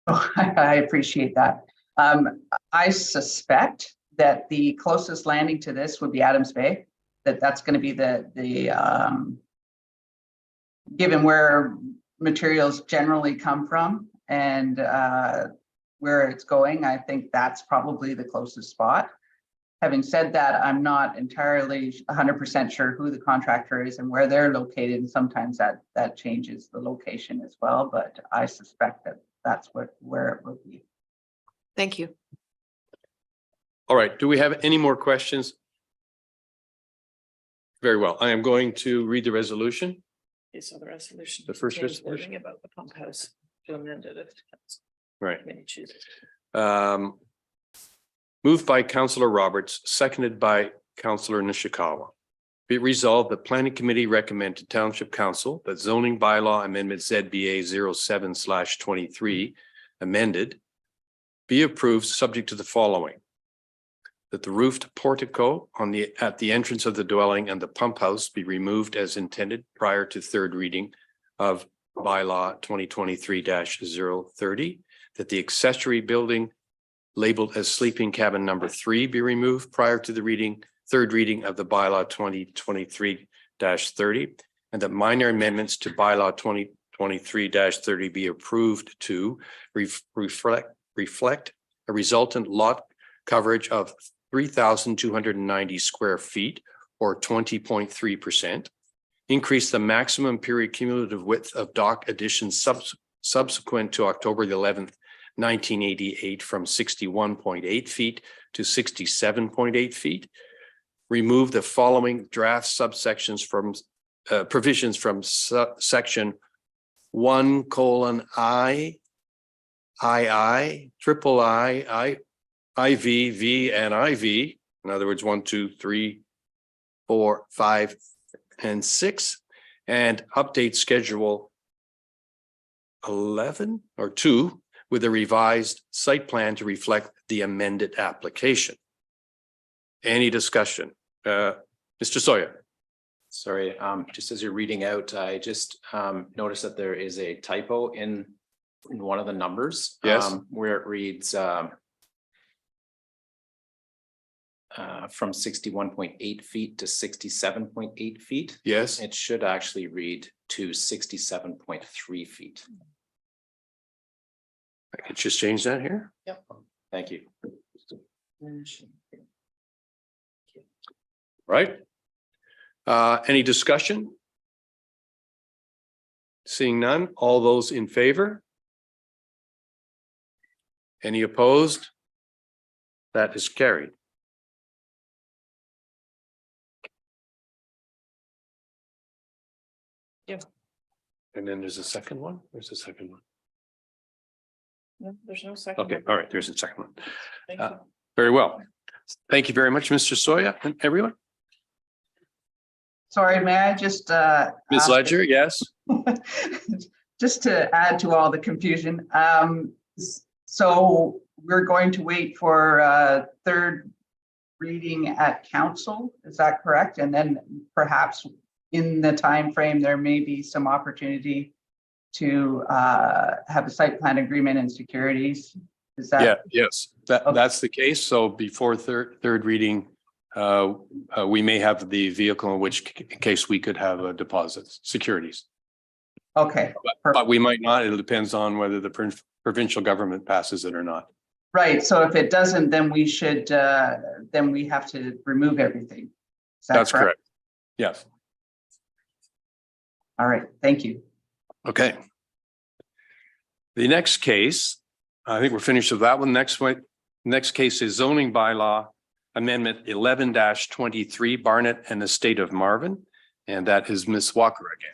I appreciate that. I suspect that the closest landing to this would be Adams Bay. That's going to be the given where materials generally come from and where it's going, I think that's probably the closest spot. Having said that, I'm not entirely 100% sure who the contractor is and where they're located. And sometimes that changes the location as well, but I suspect that that's where it will be. Thank you. All right. Do we have any more questions? Very well. I am going to read the resolution. Okay, so the resolution. The first contains resolution. wording about the pump house to amend it if council Right. committee chooses. Moved by Councillor Roberts, seconded by Councillor Nishikawa. Be it resolved, the Planning Committee recommend to Township Council that zoning bylaw amendment ZBA 07/23 amended be approved subject to the following. That the roofed portico at the entrance of the dwelling and the pump house be removed as intended prior to third reading of bylaw 2023-030. That the accessory building labeled as sleeping cabin number 3 be removed prior to the third reading of the bylaw 2023-30. And that minor amendments to bylaw 2023-30 be approved to reflect a resultant lot coverage of 3,290 square feet or 20.3%. Increase the maximum period cumulative width of dock additions subsequent to October the 11th, 1988 from 61.8 feet to 67.8 feet. Remove the following draft subsections from provisions from section 1:I, IV, V, and IV. In other words, 1, 2, 3, 4, 5, and 6, and update schedule 11 or 2 with a revised site plan to reflect the amended application. Any discussion? Mr. Sawyer. Sorry, just as you're reading out, I just noticed that there is a typo in one of the numbers. Yes. Where it reads from 61.8 feet to 67.8 feet. Yes. It should actually read to 67.3 feet. I could just change that here. Yep. Thank you. Right. Any discussion? Seeing none, all those in favor? Any opposed? That is carried. And then there's a second one. There's a second one. No, there's no second. Okay, all right, there's a second one. Thank you. Very well. Thank you very much, Mr. Soya and everyone. Sorry, may I just Ms. ask- Ledger, yes. just to add to all the confusion, so we're going to wait for third reading at council, is that correct? And then perhaps in the time frame there may be some opportunity to have a site plan agreement and securities. Is that? Yeah, yes, that's the case. So before third reading, we may have the vehicle, in which case we could have a deposit securities. Okay. But we might not. It depends on whether the provincial government passes it or not. Right. So if it doesn't, then we should, then we have to remove everything. Is that That's correct. Yes. All right. Thank you. Okay. The next case, I think we're finished with that one. Next case is zoning bylaw amendment 11-23 Barnett and the state of Marvin. And that is Ms. Walker again.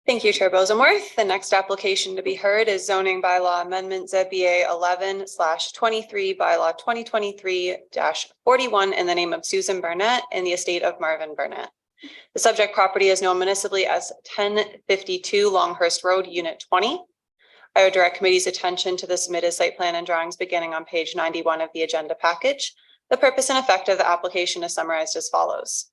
Thank you, Chair Bosenworth. The next application to be heard is zoning bylaw amendment ZBA 11/23 bylaw 2023-41 in the name of Susan Barnett and the estate of Marvin Barnett. The subject property is known municipally as 1052 Longhurst Road, Unit 20. I would direct committee's attention to the submitted site plan and drawings beginning on page 91 of the agenda package. The purpose and effect of the application is summarized as follows.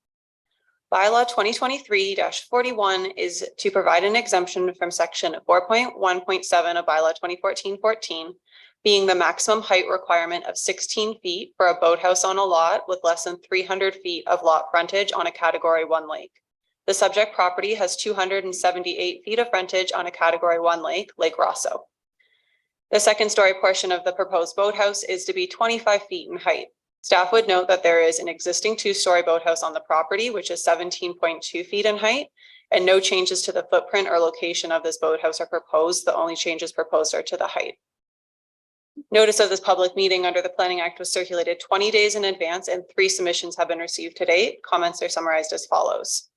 Bylaw 2023-41 is to provide an exemption from section 4.1.7 of bylaw 2014-14, being the maximum height requirement of 16 feet for a boathouse on a lot with less than 300 feet of lot frontage on a category 1 lake. The subject property has 278 feet of frontage on a category 1 lake, Lake Rosso. The second story portion of the proposed boathouse is to be 25 feet in height. Staff would note that there is an existing 2-story boathouse on the property, which is 17.2 feet in height, and no changes to the footprint or location of this boathouse are proposed. The only changes proposed are to the height. Notice of this public meeting under the Planning Act was circulated 20 days in advance, and 3 submissions have been received to date. Comments are summarized as follows.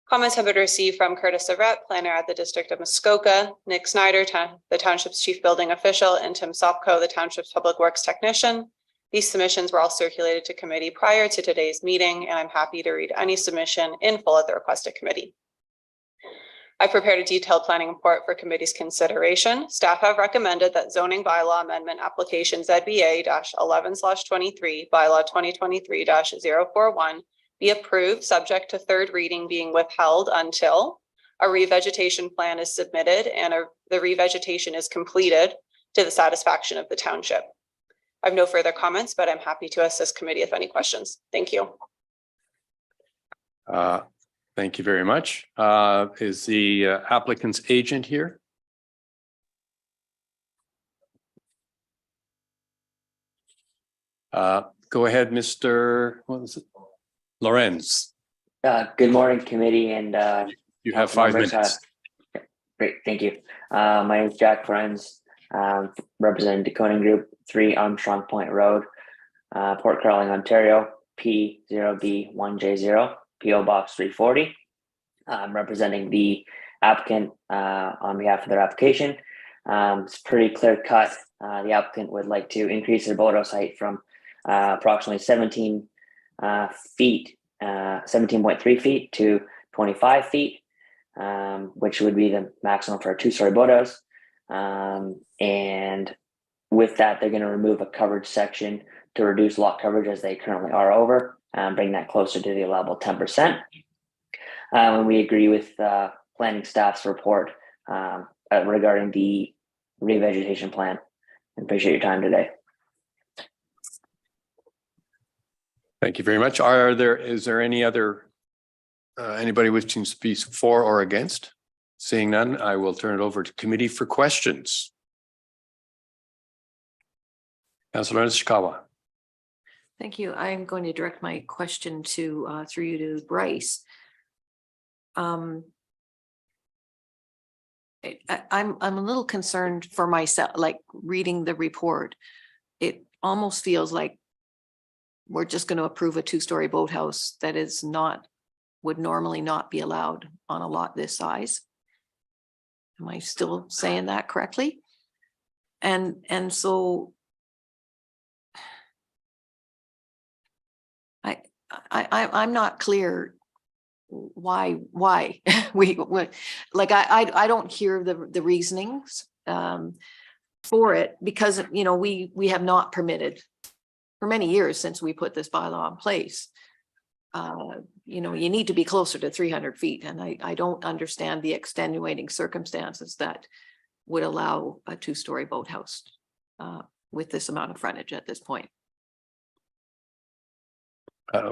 Comments have been received from Curtis Savret, planner at the District of Muskoka, Nick Snyder, the Township's chief building official, and Tim Sopko, the Township's public works technician. These submissions were all circulated to committee prior to today's meeting, and I'm happy to read any submission in full at the request of committee. I prepared a detailed planning report for committee's consideration. Staff have recommended that zoning bylaw amendment application ZBA-11/23 bylaw 2023-041 be approved, subject to third reading being withheld until a revegetation plan is submitted and the revegetation is completed to the satisfaction of the township. I have no further comments, but I'm happy to assist committee if any questions. Thank you. Thank you very much. Is the applicant's agent here? Go ahead, Mr. What was it? Lorenz. Good morning, committee, and you have 5 minutes. Great, thank you. My name is Jack Friends, representing Decoding Group 3 Armstrong Point Road, Port Carling, Ontario, P0B1J0, PO Box 340. I'm representing the applicant on behalf of their application. It's pretty clear cut. The applicant would like to increase their boathouse height from approximately 17.3 feet to 25 feet, which would be the maximum for a 2-story boathouse. And with that, they're going to remove a coverage section to reduce lot coverage as they currently are over, bring that closer to the allowable 10%. And we agree with planning staff's report regarding the revegetation plan. I appreciate your time today. Thank you very much. Is there any other anybody wishing to speak for or against? Seeing none, I will turn it over to committee for questions. Councilor Nishikawa. Thank you. I'm going to direct my question to through you to Bryce. I'm a little concerned for myself, like reading the report. it almost feels like we're just going to approve a two-story boathouse that is not, would normally not be allowed on a lot this size. Am I still saying that correctly? And so I'm not clear why we like I don't hear the reasonings for it, because you know we have not permitted for many years since we put this bylaw in place. You know, you need to be closer to 300 feet, and I don't understand the extenuating circumstances that would allow a two-story boathouse with this amount of frontage at this point.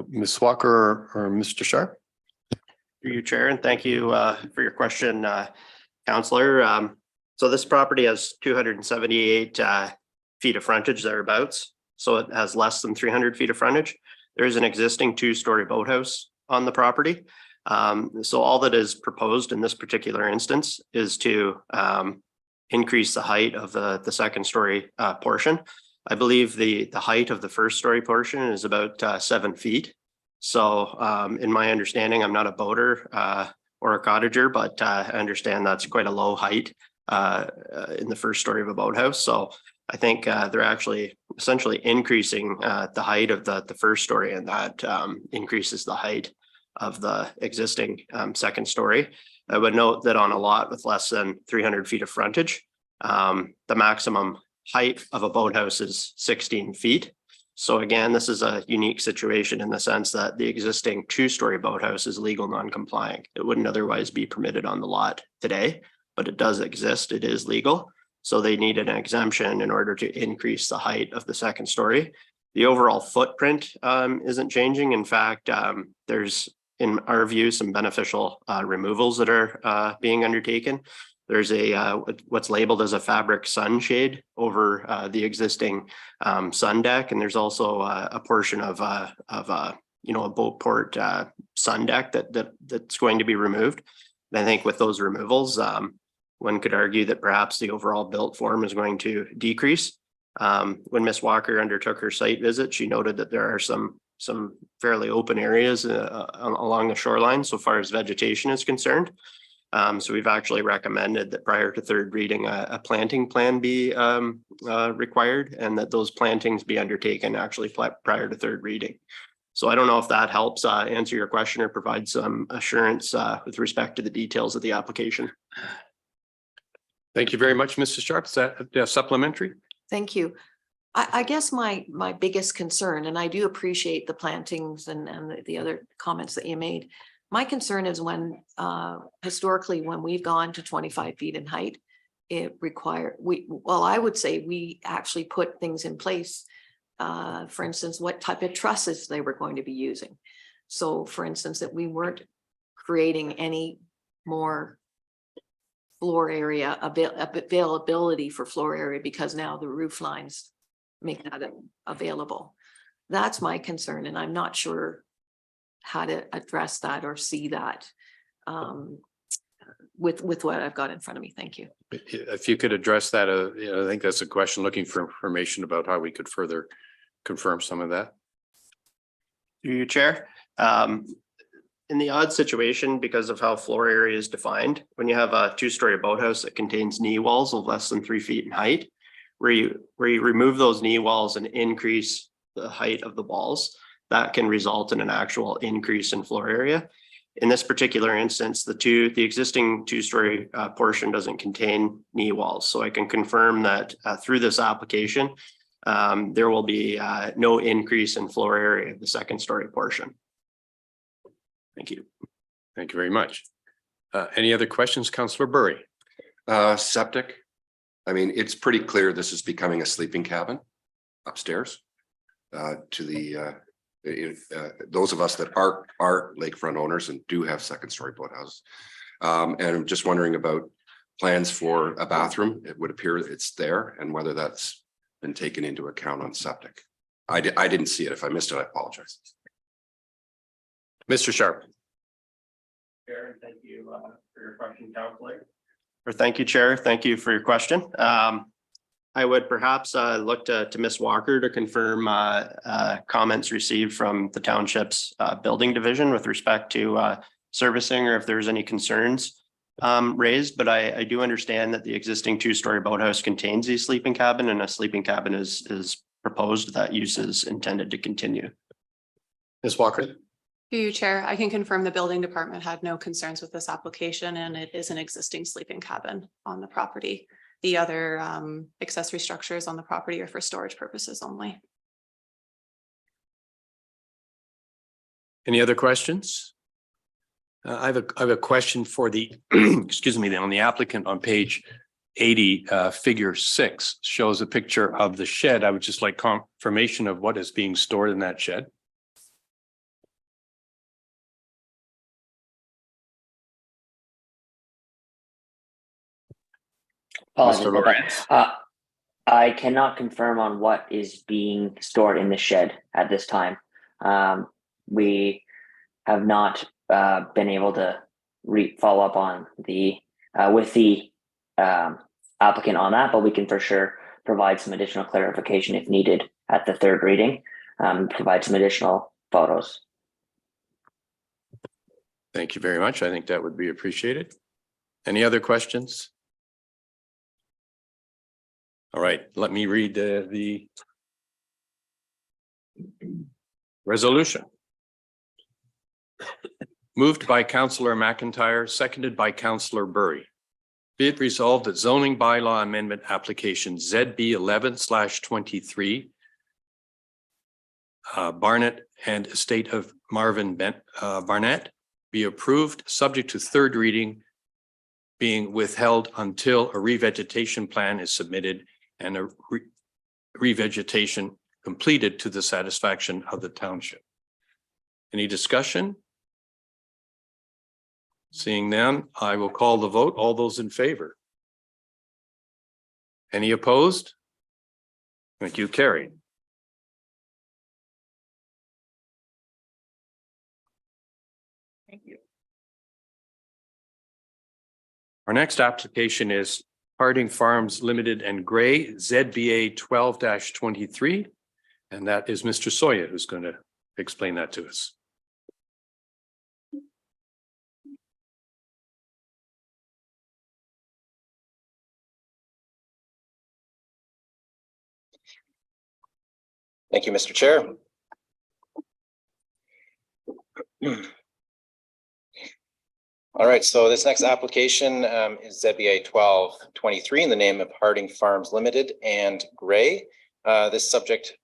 Ms. Walker or Mr. Sharp? Through you, Chair, and thank you for your question, Councillor. So this property has 278 feet of frontage thereabouts, so it has less than 300 feet of frontage. There is an existing two-story boathouse on the property. So all that is proposed in this particular instance is to increase the height of the second story portion. I believe the height of the first story portion is about 7 feet. So in my understanding, I'm not a boater or a cottager, but I understand that's quite a low height in the first story of a boathouse. So I think they're actually essentially increasing the height of the first story, and that increases the height of the existing second story. I would note that on a lot with less than 300 feet of frontage, the maximum height of a boathouse is 16 feet. So again, this is a unique situation in the sense that the existing two-story boathouse is legal non-compliant. It wouldn't otherwise be permitted on the lot today, but it does exist. It is legal. So they needed an exemption in order to increase the height of the second story. The overall footprint isn't changing. In fact, there's, in our view, some beneficial removals that are being undertaken. There's a what's labeled as a fabric sunshade over the existing sun deck, and there's also a portion of you know, a boat port sun deck that's going to be removed. And I think with those removals, one could argue that perhaps the overall built form is going to decrease. When Ms. Walker undertook her site visit, she noted that there are some fairly open areas along the shoreline so far as vegetation is concerned. So we've actually recommended that prior to third reading, a planting plan be required, and that those plantings be undertaken actually prior to third reading. So I don't know if that helps answer your question or provide some assurance with respect to the details of the application. Thank you very much, Mr. Sharp. Is that supplementary? Thank you. I guess my biggest concern, and I do appreciate the plantings and the other comments that you made. My concern is when historically, when we've gone to 25 feet in height, it required, I would say we actually put things in place. For instance, what type of trusses they were going to be using. So for instance, that we weren't creating any more floor area availability for floor area because now the roof lines make that available. That's my concern, and I'm not sure how to address that or see that with what I've got in front of me. Thank you. If you could address that, I think that's a question looking for information about how we could further confirm some of that. Through you, Chair. In the odd situation, because of how floor area is defined, when you have a two-story boathouse that contains knee walls of less than 3 feet in height, where you remove those knee walls and increase the height of the walls, that can result in an actual increase in floor area. In this particular instance, the existing two-story portion doesn't contain knee walls. So I can confirm that through this application, there will be no increase in floor area of the second story portion. Thank you. Thank you very much. Any other questions, Councillor Burry? Septic. I mean, it's pretty clear this is becoming a sleeping cabin upstairs to the those of us that are lakefront owners and do have second story boathouses. And I'm just wondering about plans for a bathroom. It would appear it's there, and whether that's been taken into account on septic. I didn't see it. If I missed it, I apologize. Mr. Sharp. Chair, thank you for your question, Councillor. Or thank you, Chair. Thank you for your question. I would perhaps look to Ms. Walker to confirm comments received from the township's building division with respect to servicing, or if there's any concerns raised. But I do understand that the existing two-story boathouse contains a sleeping cabin, and a sleeping cabin is proposed. That use is intended to continue. Ms. Walker? To you, Chair, I can confirm the building department had no concerns with this application, and it is an existing sleeping cabin on the property. The other accessory structures on the property are for storage purposes only. Any other questions? I have a question for the, excuse me, on the applicant on page 80, figure 6 shows a picture of the shed. I would just like confirmation of what is being stored in that shed. Apologies Mr. about that. I cannot confirm on what is being stored in the shed at this time. We have not been able to follow up on the with the applicant on that, but we can for sure provide some additional clarification if needed at the third reading. Provide some additional photos. Thank you very much. I think that would be appreciated. Any other questions? All right, let me read the resolution. Moved by Councillor McIntyre, seconded by Councillor Burry. Be it resolved that zoning bylaw amendment application ZB 11/23 Barnett and estate of Marvin Barnett be approved, subject to third reading being withheld until a revegetation plan is submitted and a revegetation completed to the satisfaction of the township. Any discussion? Seeing none, I will call the vote. All those in favor? Any opposed? Thank you, carried. Thank you. Our next application is Harding Farms Limited and Gray, ZBA 12-23. And that is Mr. Soya who's going to explain that to us. Thank you, Mr. Chair. All right, so this next application is ZBA 12-23 in the name of Harding Farms Limited and Gray. This subject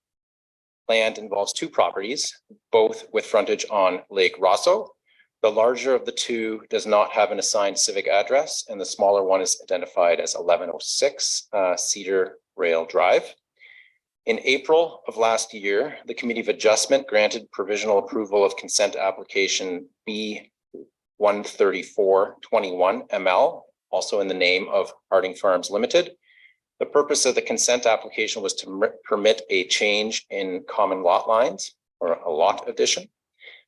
land involves two properties, both with frontage on Lake Rosso. The larger of the two does not have an assigned civic address, and the smaller one is identified as 1106 Cedar Rail Drive. In April of last year, the Committee of Adjustment granted provisional approval of consent application B13421 ML, also in the name of Harding Farms Limited. The purpose of the consent application was to permit a change in common lot lines or a lot addition.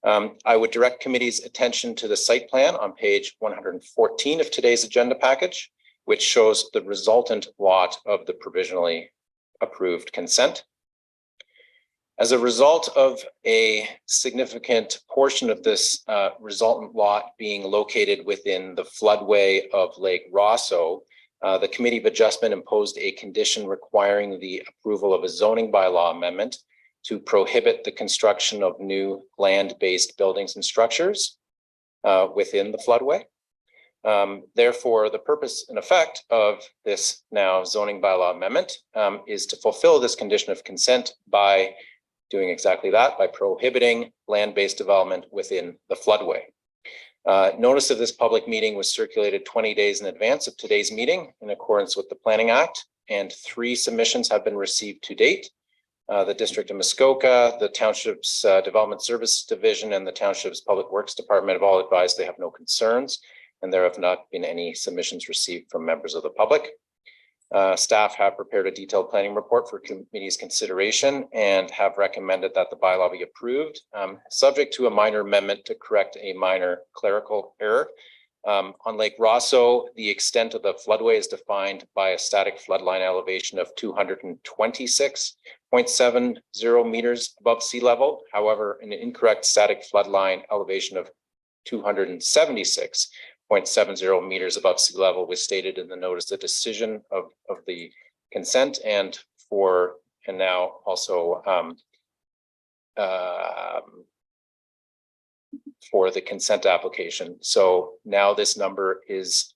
I would direct committee's attention to the site plan on page 114 of today's agenda package, which shows the resultant lot of the provisionally approved consent. As a result of a significant portion of this resultant lot being located within the floodway of Lake Rosso, the Committee of Adjustment imposed a condition requiring the approval of a zoning bylaw amendment to prohibit the construction of new land-based buildings and structures within the floodway. Therefore, the purpose and effect of this now zoning bylaw amendment is to fulfill this condition of consent by doing exactly that, by prohibiting land-based development within the floodway. Notice of this public meeting was circulated 20 days in advance of today's meeting in accordance with the Planning Act, and 3 submissions have been received to date. The District of Muskoka, the Township's Development Services Division, and the Township's Public Works Department have all advised they have no concerns, and there have not been any submissions received from members of the public. Staff have prepared a detailed planning report for committee's consideration and have recommended that the bylaw be approved, subject to a minor amendment to correct a minor clerical error On Lake Rosso, the extent of the floodway is defined by a static floodline elevation of 226.70 meters above sea level. However, an incorrect static floodline elevation of 276.70 meters above sea level was stated in the notice of decision of the consent and now also for the consent application. So now this number is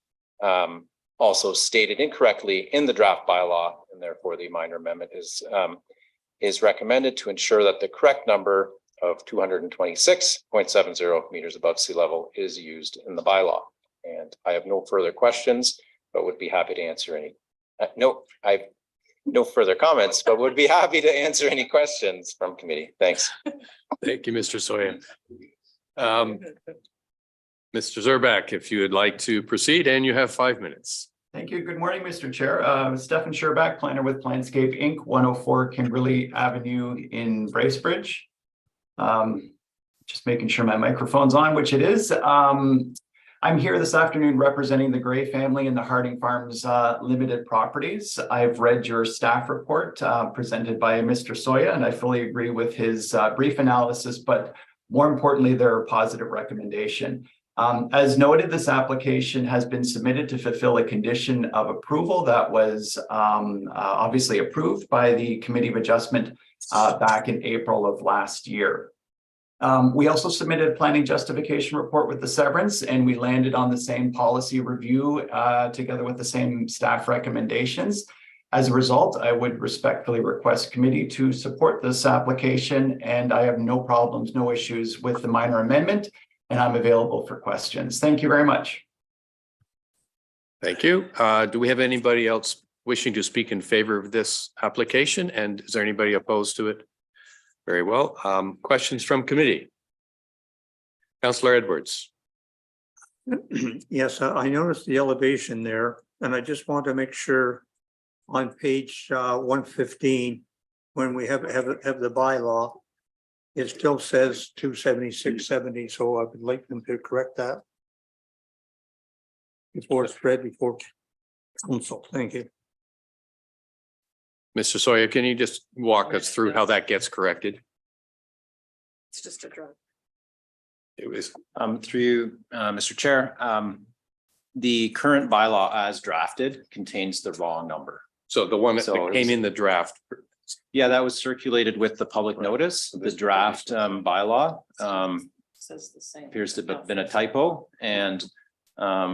also stated incorrectly in the draft bylaw, and therefore the minor amendment is recommended to ensure that the correct number of 226.70 meters above sea level is used in the bylaw. And I have no further questions, but would be happy to answer any. I have no further comments, but would be happy to answer any questions from committee. Thanks. Thank you, Mr. Soya. Mr. Zerback, if you would like to proceed, and you have 5 minutes. Thank you. Good morning, Mr. Chair. Stefan Sherbach, planner with Planscape Inc., 104 Kimberley Avenue in Bracebridge. Just making sure my microphone's on, which it is. I'm here this afternoon representing the Gray family and the Harding Farms Limited Properties. I've read your staff report presented by Mr. Soya, and I fully agree with his brief analysis, but more importantly, their positive recommendation. As noted, this application has been submitted to fulfill a condition of approval that was obviously approved by the Committee of Adjustment back in April of last year. We also submitted a planning justification report with the severance, and we landed on the same policy review together with the same staff recommendations. As a result, I would respectfully request committee to support this application, and I have no problems, no issues with the minor amendment, and I'm available for questions. Thank you very much. Thank you. Do we have anybody else wishing to speak in favor of this application? And is there anybody opposed to it? Very well. Questions from committee? Councillor Edwards. Yes, I noticed the elevation there, and I just want to make sure on page 115, when we have the bylaw, it still says 276.70, so I would like them to correct that before it's read before council. Thank you. Mr. Soya, can you just walk us through how that gets corrected? It's just a drug. It was Through you, Mr. Chair, the current bylaw as drafted contains the wrong number. so the one that came in the draft. Yeah, that was circulated with the public notice, the draft bylaw. Says the same. Appears to have been a typo, and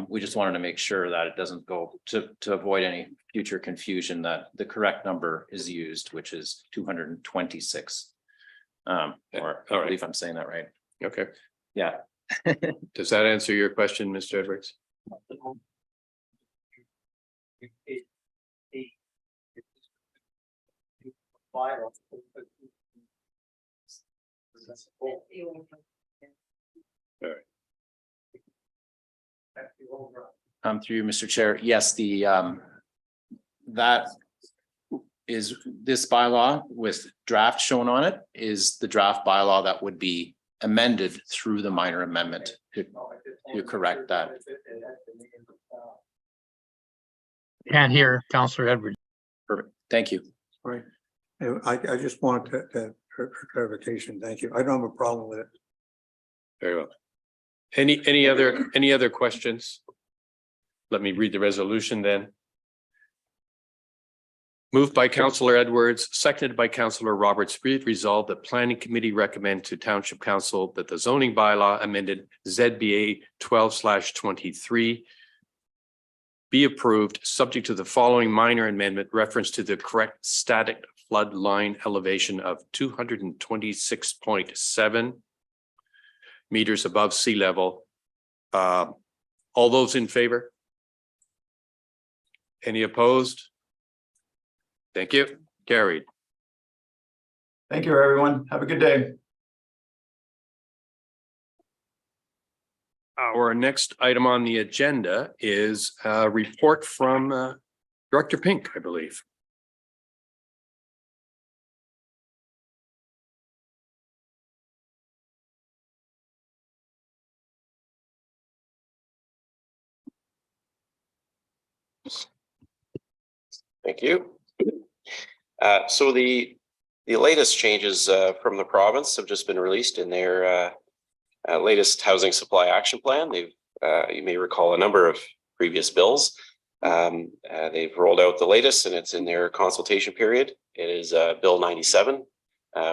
we just wanted to make sure that it doesn't go to avoid any future confusion, that the correct number is used, which is 226. Or I believe I'm saying that right. Okay. Yeah. Does that answer your question, Mr. Edwards? Through you, Mr. Chair. Yes, the that is this bylaw with draft shown on it is the draft bylaw that would be amended through the minor amendment to correct that. Can't hear Councillor Edwards. Perfect. Thank you. Right. I just wanted to for clarification. Thank you. I don't have a problem with it. Very well. Any other questions? Let me read the resolution then. Moved by Councillor Edwards, seconded by Councillor Roberts. Resolved that Planning Committee recommend to Township Council that the zoning bylaw amended ZBA 12/23 be approved, subject to the following minor amendment: reference to the correct static flood line elevation of 226.7 meters above sea level. All those in favor? Any opposed? Thank you. Carried. Thank you, everyone. Have a good day. Our next item on the agenda is a report from Director Pink, I believe. Thank you. So the latest changes from the province have just been released in their latest housing supply action plan. They've you may recall a number of previous bills. They've rolled out the latest, and it's in their consultation period. It is Bill 97,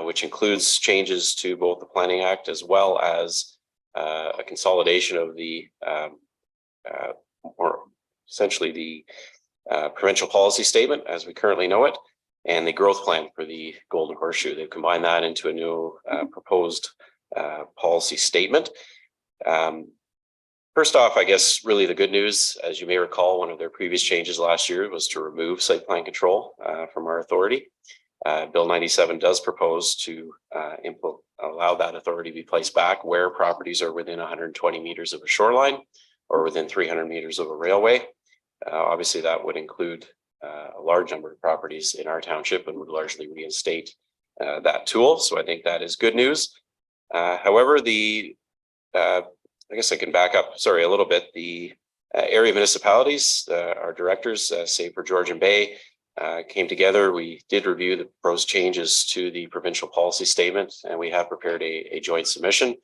which includes changes to both the Planning Act as well as a consolidation of the or essentially the provincial policy statement as we currently know it, and the growth plan for the Golden Horseshoe. They've combined that into a new proposed policy statement. First off, I guess really the good news, as you may recall, one of their previous changes last year was to remove site plan control from our authority. Bill 97 does propose to allow that authority to be placed back where properties are within 120 meters of a shoreline or within 300 meters of a railway. Obviously, that would include a large number of properties in our township and would largely reinstate that tool. So I think that is good news. However, I guess I can back up, sorry, a little bit. The area municipalities, our directors, save for Georgian Bay, came together. We did review the proposed changes to the provincial policy statement, and we have prepared a joint submission.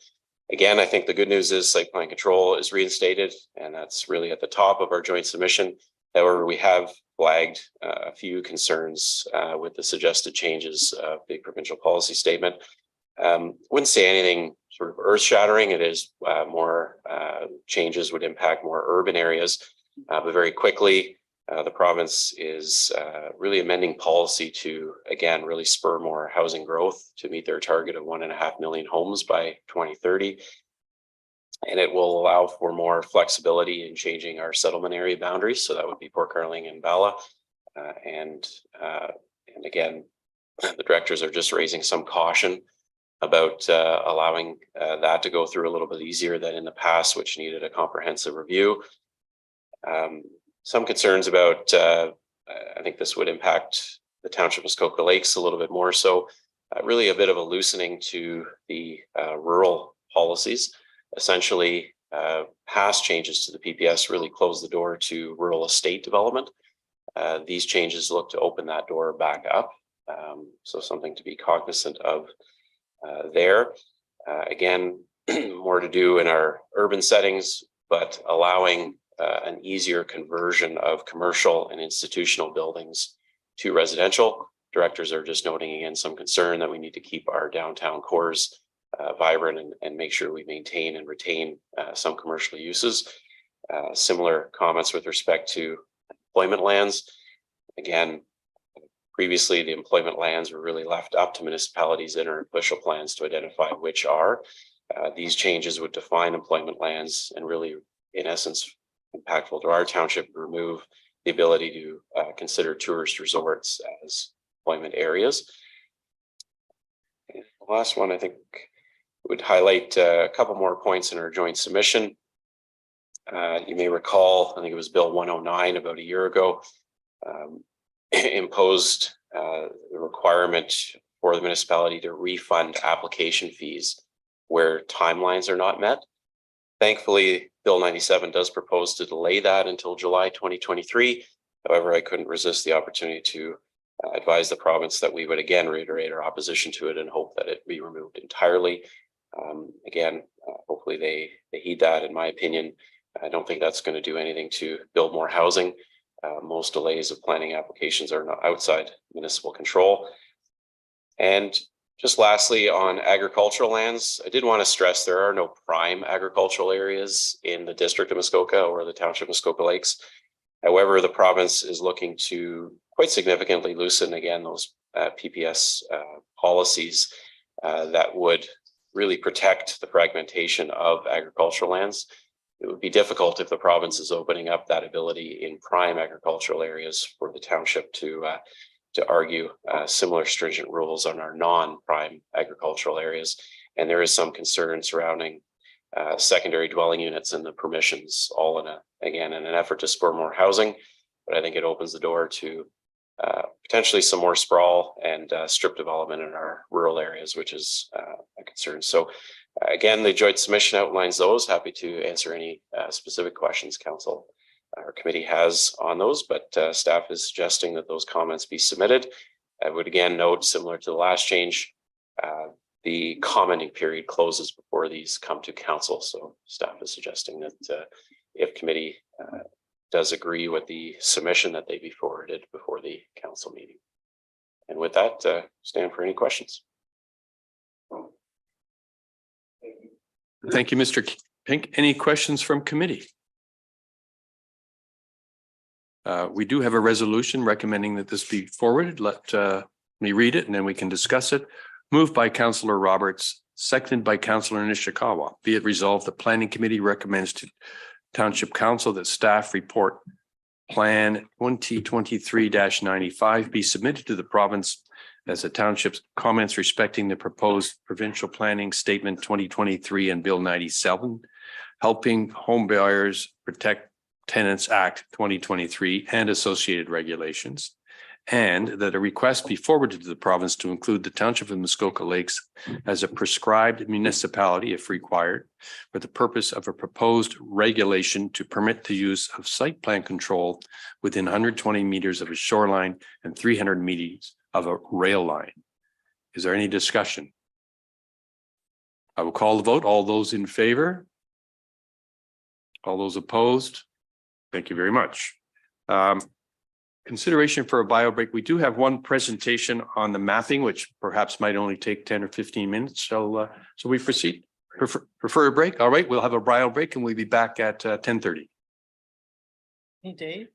Again, I think the good news is site plan control is reinstated, and that's really at the top of our joint submission. However, we have flagged a few concerns with the suggested changes of the provincial policy statement. Wouldn't say anything sort of earth shattering. It is more changes would impact more urban areas, but very quickly the province is really amending policy to, again, really spur more housing growth to meet their target of 1.5 million homes by 2030. And it will allow for more flexibility in changing our settlement area boundaries. So that would be Port Carling and Bala. And again, the directors are just raising some caution about allowing that to go through a little bit easier than in the past, which needed a comprehensive review. Some concerns about, I think this would impact the township of Muskoka Lakes a little bit more. So really a bit of a loosening to the rural policies. Essentially, past changes to the PPS really closed the door to rural estate development. These changes look to open that door back up. So something to be cognizant of there. Again, more to do in our urban settings, but allowing an easier conversion of commercial and institutional buildings to residential. Directors are just noting again some concern that we need to keep our downtown cores vibrant and make sure we maintain and retain some commercial uses. Similar comments with respect to employment lands. Again, previously the employment lands were really left up to municipalities in our official plans to identify which are. These changes would define employment lands and really, in essence, impactful to our township, remove the ability to consider tourist resorts as employment areas. And the last one, I think, would highlight a couple more points in our joint submission. You may recall, I think it was Bill 109 about a year ago, imposed the requirement for the municipality to refund application fees where timelines are not met. Thankfully, Bill 97 does propose to delay that until July 2023. However, I couldn't resist the opportunity to advise the province that we would again reiterate our opposition to it and hope that it be removed entirely. Again, hopefully they heed that. In my opinion, I don't think that's going to do anything to build more housing. Most delays of planning applications are not outside municipal control. And just lastly, on agricultural lands, I did want to stress there are no prime agricultural areas in the district of Muskoka or the township of Muskoka Lakes. However, the province is looking to quite significantly loosen again those PPS policies that would really protect the fragmentation of agricultural lands. It would be difficult if the province is opening up that ability in prime agricultural areas for the township to argue similar stringent rules on our non-prime agricultural areas. And there is some concern surrounding secondary dwelling units and the permissions, all in an effort to spur more housing. But I think it opens the door to potentially some more sprawl and strip development in our rural areas, which is a concern. So again, the joint submission outlines those. Happy to answer any specific questions council our committee has on those, but staff is suggesting that those comments be submitted. I would again note, similar to the last change, the commenting period closes before these come to council. So staff is suggesting that if committee does agree with the submission, that they be forwarded before the council meeting. And with that, stand for any questions. Thank you, Mr. Pink. Any questions from committee? We do have a resolution recommending that this be forwarded. Let me read it and then we can discuss it. Moved by Councillor Roberts, seconded by Councillor Nishikawa. Be it resolved, the Planning Committee recommends to Township Council that staff report Plan 2023-95 be submitted to the province as the township's comments respecting the proposed provincial planning statement 2023 and Bill 97, Helping Home Buyers Protect Tenants Act 2023 and associated regulations, and that a request be forwarded to the province to include the township of Muskoka Lakes as a prescribed municipality if required for the purpose of a proposed regulation to permit the use of site plan control within 120 meters of a shoreline and 300 meters of a rail line. Is there any discussion? I will call the vote. All those in favor? All those opposed? Thank you very much. Consideration for a bio break. We do have one presentation on the mapping, which perhaps might only take 10 or 15 minutes. So we proceed. Prefer a break? All right, we'll have a bio break and we'll be back at 10:30. Hey, Dave.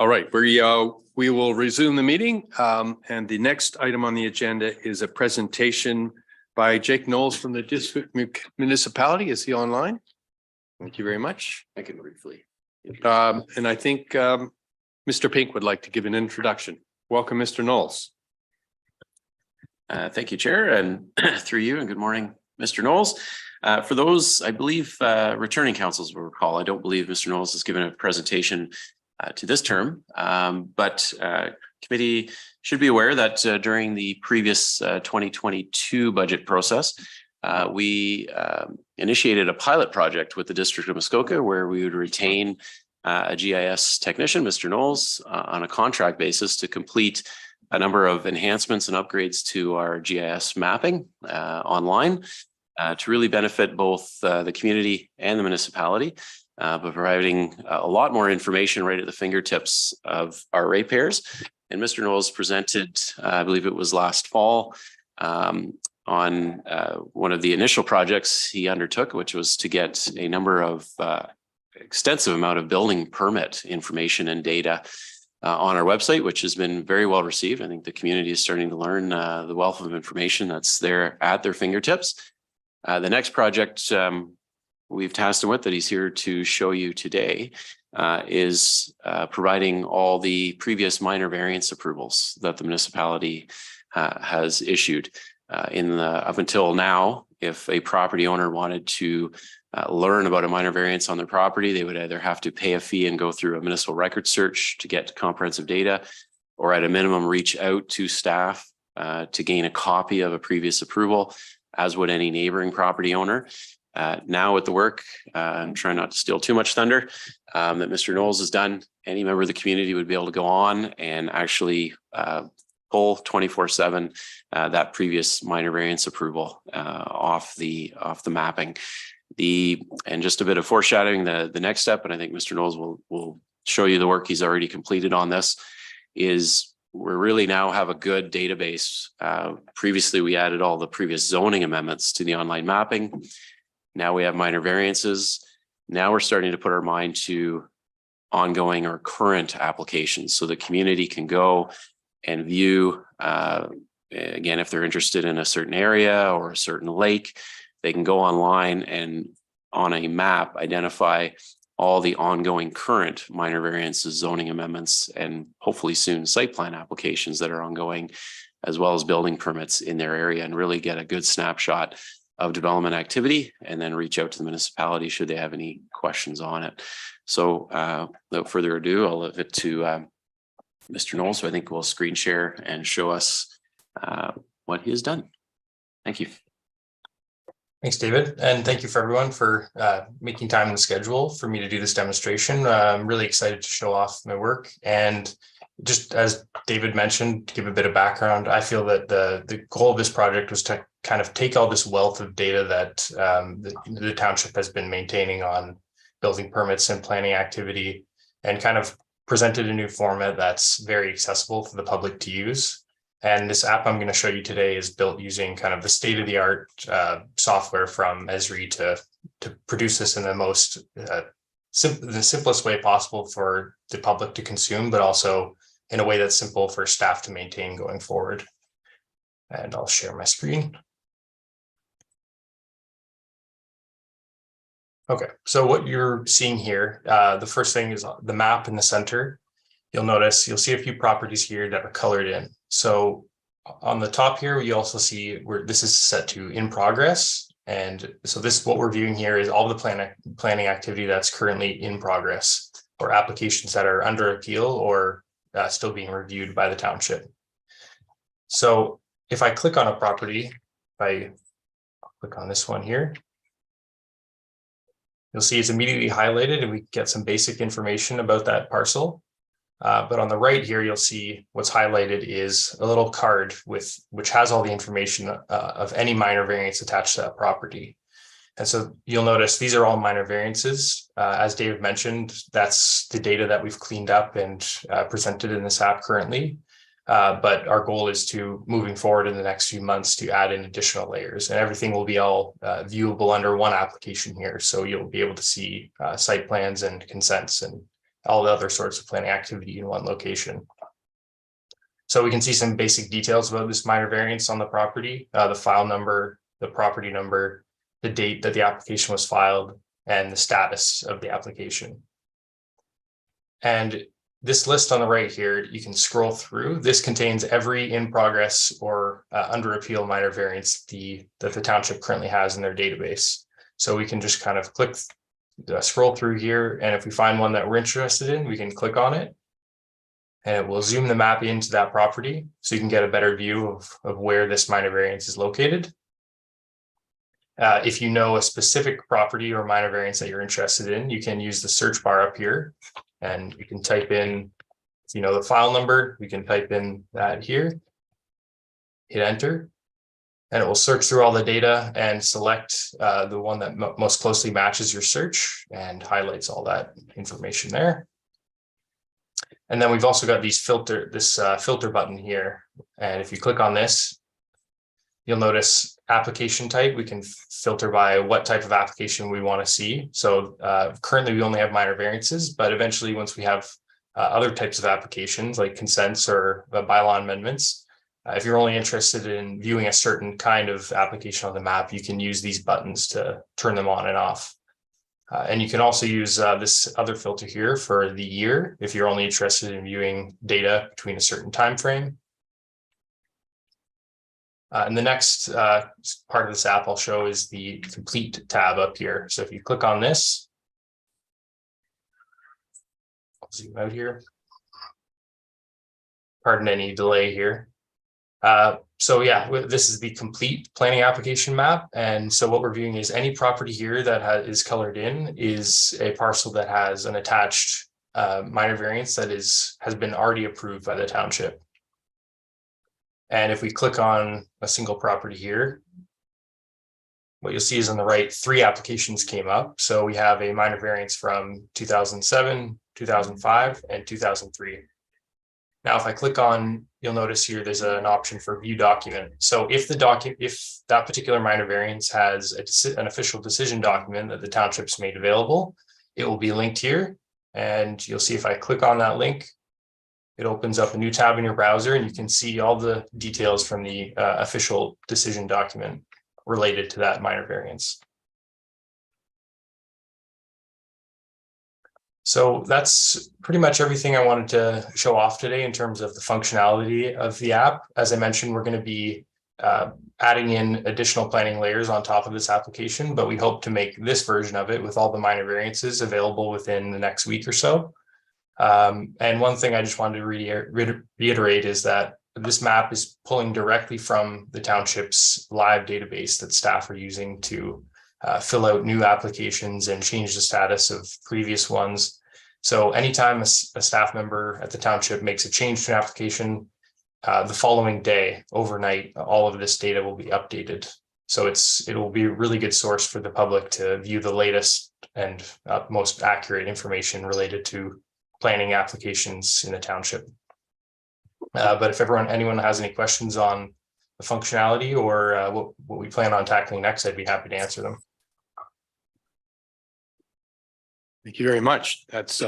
All right, we will resume the meeting. And the next item on the agenda is a presentation by Jake Knowles from the district municipality. Is he online? Thank you very much. I can briefly. And I think Mr. Pink would like to give an introduction. Welcome, Mr. Knowles. Thank you, Chair, and through you, and good morning, Mr. Knowles. For those, I believe, returning councils will recall, I don't believe Mr. Knowles has given a presentation to this term, but committee should be aware that during the previous 2022 budget process, we initiated a pilot project with the District of Muskoka where we would retain a GIS technician, Mr. Knowles, on a contract basis to complete a number of enhancements and upgrades to our GIS mapping online to really benefit both the community and the municipality, but providing a lot more information right at the fingertips of our ratepayers. And Mr. Knowles presented, I believe it was last fall, on one of the initial projects he undertook, which was to get a number of extensive amount of building permit information and data on our website, which has been very well received. I think the community is starting to learn the wealth of information that's there at their fingertips. The next project we've tasked him with that he's here to show you today is providing all the previous minor variance approvals that the municipality has issued. Up until now, if a property owner wanted to learn about a minor variance on their property, they would either have to pay a fee and go through a municipal record search to get comprehensive data, or at a minimum reach out to staff to gain a copy of a previous approval, as would any neighboring property owner. Now with the work, I'm trying not to steal too much thunder, that Mr. Knowles has done, any member of the community would be able to go on and actually pull 24/7 that previous minor variance approval off the mapping. And just a bit of foreshadowing, the next step, and I think Mr. Knowles will show you the work he's already completed on this, is we really now have a good database. Previously, we added all the previous zoning amendments to the online mapping. Now we have minor variances. Now we're starting to put our mind to ongoing or current applications, so the community can go and view, again, if they're interested in a certain area or a certain lake, they can go online and on a map identify all the ongoing current minor variances, zoning amendments, and hopefully soon site plan applications that are ongoing, as well as building permits in their area, and really get a good snapshot of development activity, and then reach out to the municipality should they have any questions on it. So without further ado, I'll leave it to Mr. Knowles, who I think will screen share and show us what he has done. Thank you. Thanks, David. And thank you for everyone for making time in the schedule for me to do this demonstration. I'm really excited to show off my work. And just as David mentioned, to give a bit of background, I feel that the goal of this project was to kind of take all this wealth of data that the township has been maintaining on building permits and planning activity, and kind of presented a new format that's very accessible for the public to use. And this app I'm going to show you today is built using kind of the state-of-the-art software from Esri to produce this in the most the simplest way possible for the public to consume, but also in a way that's simple for staff to maintain going forward. And I'll share my screen. Okay, so what you're seeing here, the first thing is the map in the center. You'll see a few properties here that are colored in. So on the top here, you also see where this is set to in progress. And so what we're viewing here is all the planning activity that's currently in progress, or applications that are under appeal or still being reviewed by the township. So if I click on a property, I'll click on this one here, you'll see it's immediately highlighted and we get some basic information about that parcel. But on the right here, you'll see what's highlighted is a little card which has all the information of any minor variance attached to that property. And so you'll notice these are all minor variances. As David mentioned, that's the data that we've cleaned up and presented in this app currently. But our goal is to, moving forward in the next few months, to add in additional layers, and everything will be all viewable under one application here. So you'll be able to see site plans and consents and all the other sorts of planning activity in one location. So we can see some basic details about this minor variance on the property, the file number, the property number, the date that the application was filed, and the status of the application. And this list on the right here, you can scroll through. This contains every in progress or under appeal minor variance that the township currently has in their database. So we can just kind of click, scroll through here, and if we find one that we're interested in, we can click on it. And it will zoom the map into that property so you can get a better view of where this minor variance is located. If you know a specific property or minor variance that you're interested in, you can use the search bar up here and you can type in, if you know the file number, we can type in that here, hit enter, and it will search through all the data and select the one that most closely matches your search and highlights all that information there. And then we've also got this filter button here. And if you click on this, you'll notice application type. We can filter by what type of application we want to see. So currently we only have minor variances, but eventually once we have other types of applications like consents or bylaw amendments, if you're only interested in viewing a certain kind of application on the map, you can use these buttons to turn them on and off. And you can also use this other filter here for the year if you're only interested in viewing data between a certain time frame. And the next part of this app I'll show is the complete tab up here. So if you click on this, I'll zoom out here. Pardon any delay here. So yeah, this is the complete planning application map. And so what we're viewing is any property here that is colored in is a parcel that has an attached minor variance that has been already approved by the township. And if we click on a single property here, what you'll see is on the right, 3 applications came up. So we have a minor variance from 2007, 2005, and 2003. Now, if I click on, you'll notice here there's an option for view document. So if that particular minor variance has an official decision document that the township's made available, it will be linked here. And you'll see if I click on that link, it opens up a new tab in your browser and you can see all the details from the official decision document related to that minor variance. So that's pretty much everything I wanted to show off today in terms of the functionality of the app. As I mentioned, we're going to be adding in additional planning layers on top of this application, but we hope to make this version of it with all the minor variances available within the next week or so. And one thing I just wanted to reiterate is that this map is pulling directly from the township's live database that staff are using to fill out new applications and change the status of previous ones. So anytime a staff member at the township makes a change to an application, the following day, overnight, all of this data will be updated. So it will be a really good source for the public to view the latest and most accurate information related to planning applications in the township. But if anyone has any questions on the functionality or what we plan on tackling next, I'd be happy to answer them. Thank you very much. That's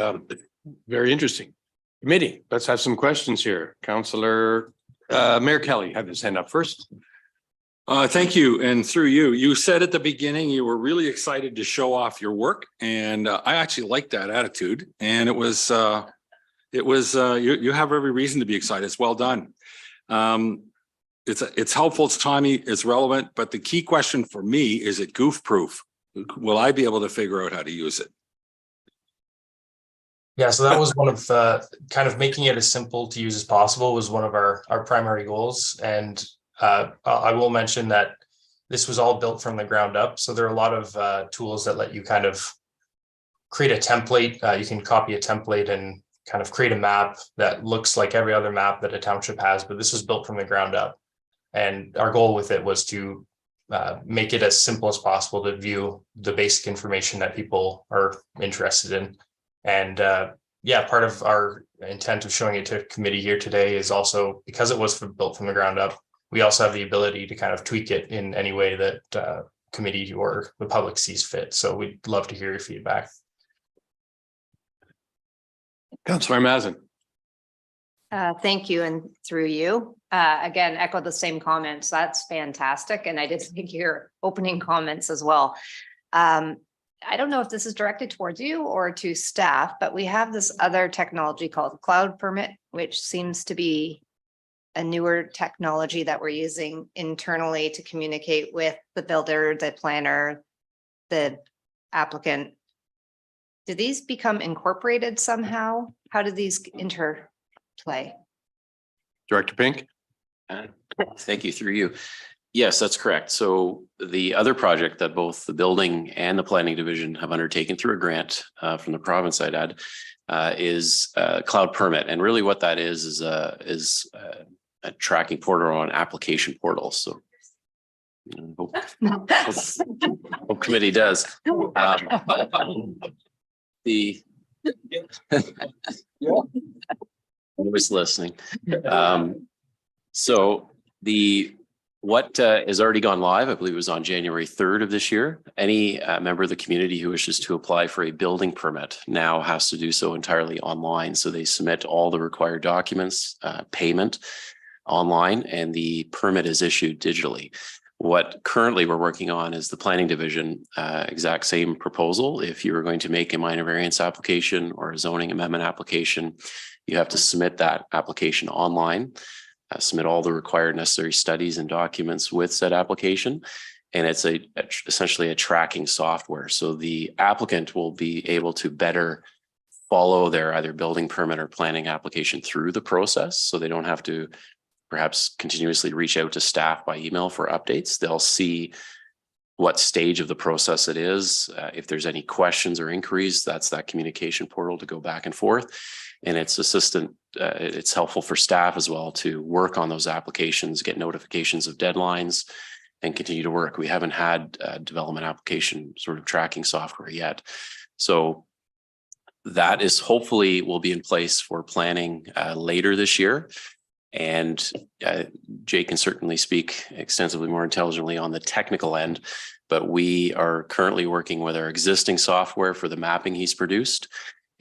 very interesting. Committee, let's have some questions here. Councillor Mayor Kelly had his hand up first. Thank you. And through you, you said at the beginning you were really excited to show off your work, and I actually liked that attitude. And you have every reason to be excited. It's well done. It's helpful, it's timely, it's relevant. But the key question for me is it goof proof? Will I be able to figure out how to use it? Yeah, so that was one of kind of making it as simple to use as possible was one of our primary goals. And I will mention that this was all built from the ground up. So there are a lot of tools that let you kind of create a template. You can copy a template and kind of create a map that looks like every other map that a township has, but this was built from the ground up. And our goal with it was to make it as simple as possible to view the basic information that people are interested in. And yeah, part of our intent of showing it to committee here today is also because it was built from the ground up, we also have the ability to kind of tweak it in any way that committee or the public sees fit. So we'd love to hear your feedback. Councillor Mazin. Thank you, and through you, again, echo the same comments. That's fantastic, and I did think your opening comments as well. I don't know if this is directed towards you or to staff, but we have this other technology called Cloud Permit, which seems to be a newer technology that we're using internally to communicate with the builder, the planner, the applicant. Do these become incorporated somehow? How do these interplay? Director Pink. Thank you, through you. Yes, that's correct. So the other project that both the building and the planning division have undertaken through a grant from the province, I'd add, is Cloud Permit. And really what that is a tracking portal on application portal. So hope committee does. The I was listening. So what has already gone live, I believe it was on January 3rd of this year. Any member of the community who wishes to apply for a building permit now has to do so entirely online. So they submit all the required documents, payment online, and the permit is issued digitally. What currently we're working on is the planning division, exact same proposal. If you were going to make a minor variance application or a zoning amendment application, you have to submit that application online. Submit all the required necessary studies and documents with said application. And it's essentially a tracking software. So the applicant will be able to better follow their either building permit or planning application through the process. So they don't have to perhaps continuously reach out to staff by email for updates. They'll see what stage of the process it is. If there's any questions or inquiries, that's that communication portal to go back and forth. And it's it's helpful for staff as well to work on those applications, get notifications of deadlines, and continue to work. We haven't had development application sort of tracking software yet. So that is hopefully will be in place for planning later this year. And Jay can certainly speak extensively more intelligently on the technical end, but we are currently working with our existing software for the mapping he's produced.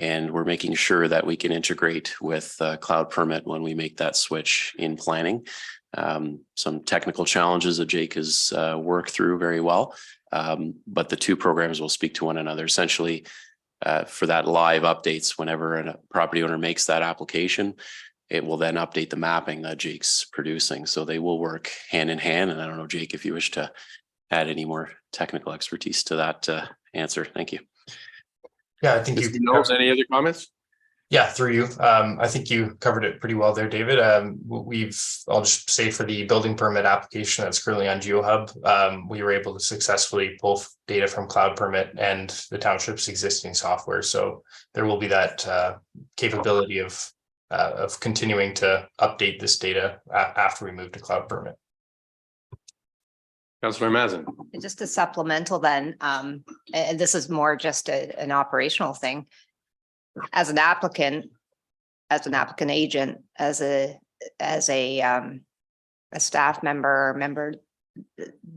And we're making sure that we can integrate with Cloud Permit when we make that switch in planning. Some technical challenges that Jake has worked through very well, but the two programs will speak to one another. Essentially, for that live updates, whenever a property owner makes that application, it will then update the mapping that Jake's producing. So they will work hand in hand. And I don't know, Jake, if you wish to add any more technical expertise to that answer. Thank you. Yeah, I think you knows any other comments? Yeah, through you. I think you covered it pretty well there, David. I'll just say for the building permit application that's currently on GeoHub, we were able to successfully pull data from Cloud Permit and the township's existing software. So there will be that capability of continuing to update this data after we move to Cloud Permit. Councillor Mazin. Just a supplemental then, and this is more just an operational thing. As an applicant agent, as a staff member,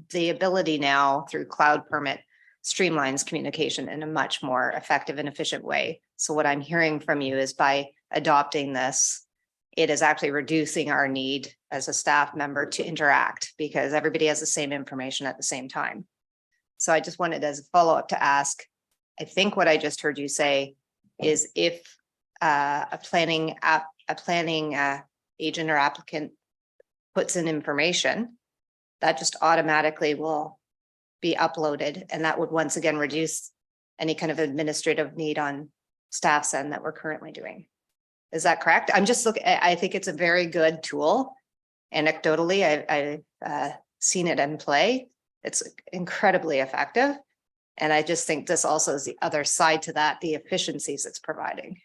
the ability now through Cloud Permit streamlines communication in a much more effective and efficient way. So what I'm hearing from you is by adopting this, it is actually reducing our need as a staff member to interact because everybody has the same information at the same time. So I just wanted as a follow-up to ask, I think what I just heard you say is if a planning agent or applicant puts in information, that just automatically will be uploaded. And that would once again reduce any kind of administrative need on staff's end that we're currently doing. Is that correct? I'm just looking, I think it's a very good tool. Anecdotally, I've seen it in play. It's incredibly effective. And I just think this also is the other side to that, the efficiencies it's providing.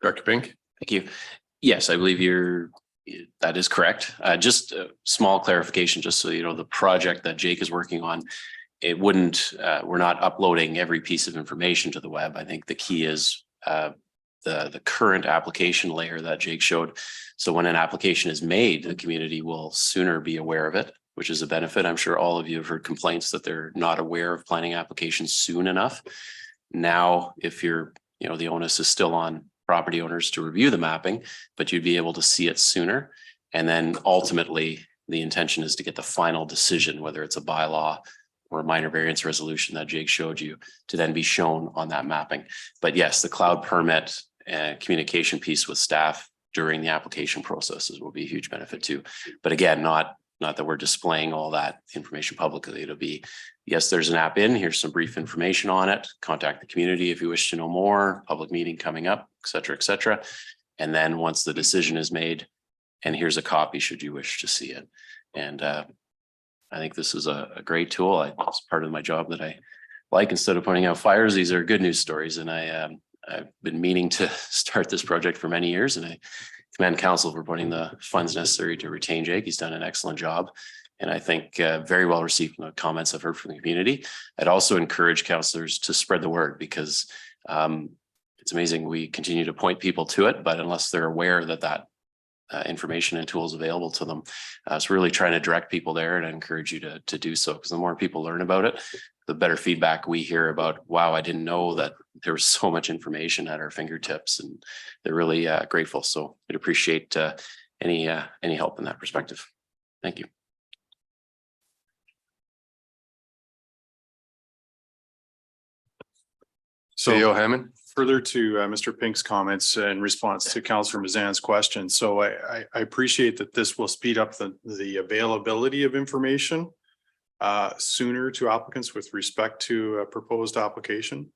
Dr. Pink. Thank you. Yes, I believe that is correct. Just a small clarification, just so you know, the project that Jake is working on, it wouldn't, we're not uploading every piece of information to the web. I think the key is the current application layer that Jake showed. So when an application is made, the community will sooner be aware of it, which is a benefit. I'm sure all of you have heard complaints that they're not aware of planning applications soon enough. Now, if you're, the onus is still on property owners to review the mapping, but you'd be able to see it sooner. And then ultimately, the intention is to get the final decision, whether it's a bylaw or a minor variance resolution that Jake showed you, to then be shown on that mapping. But yes, the cloud permit and communication piece with staff during the application processes will be a huge benefit too. But again, not that we're displaying all that information publicly. It'll be, yes, there's an app in, here's some brief information on it. Contact the community if you wish to know more, public meeting coming up, et cetera, et cetera. And then once the decision is made, and here's a copy should you wish to see it. And I think this is a great tool. It's part of my job that I like. Instead of pointing out fires, these are good news stories. And I've been meaning to start this project for many years, and I commend council for putting the funds necessary to retain Jake. He's done an excellent job. And I think very well received from the comments I've heard from the community. I'd also encourage councillors to spread the word, because it's amazing we continue to point people to it, but unless they're aware that information and tools available to them. So really trying to direct people there, and I encourage you to do so, because the more people learn about it, the better feedback we hear about, wow, I didn't know that there was so much information at our fingertips, and they're really grateful. So I'd appreciate any help in that perspective. Thank you. CEO Hammond. Further to Mr. Pink's comments in response to Councillor Mazan's question. So I appreciate that this will speed up the availability of information sooner to applicants with respect to a proposed application.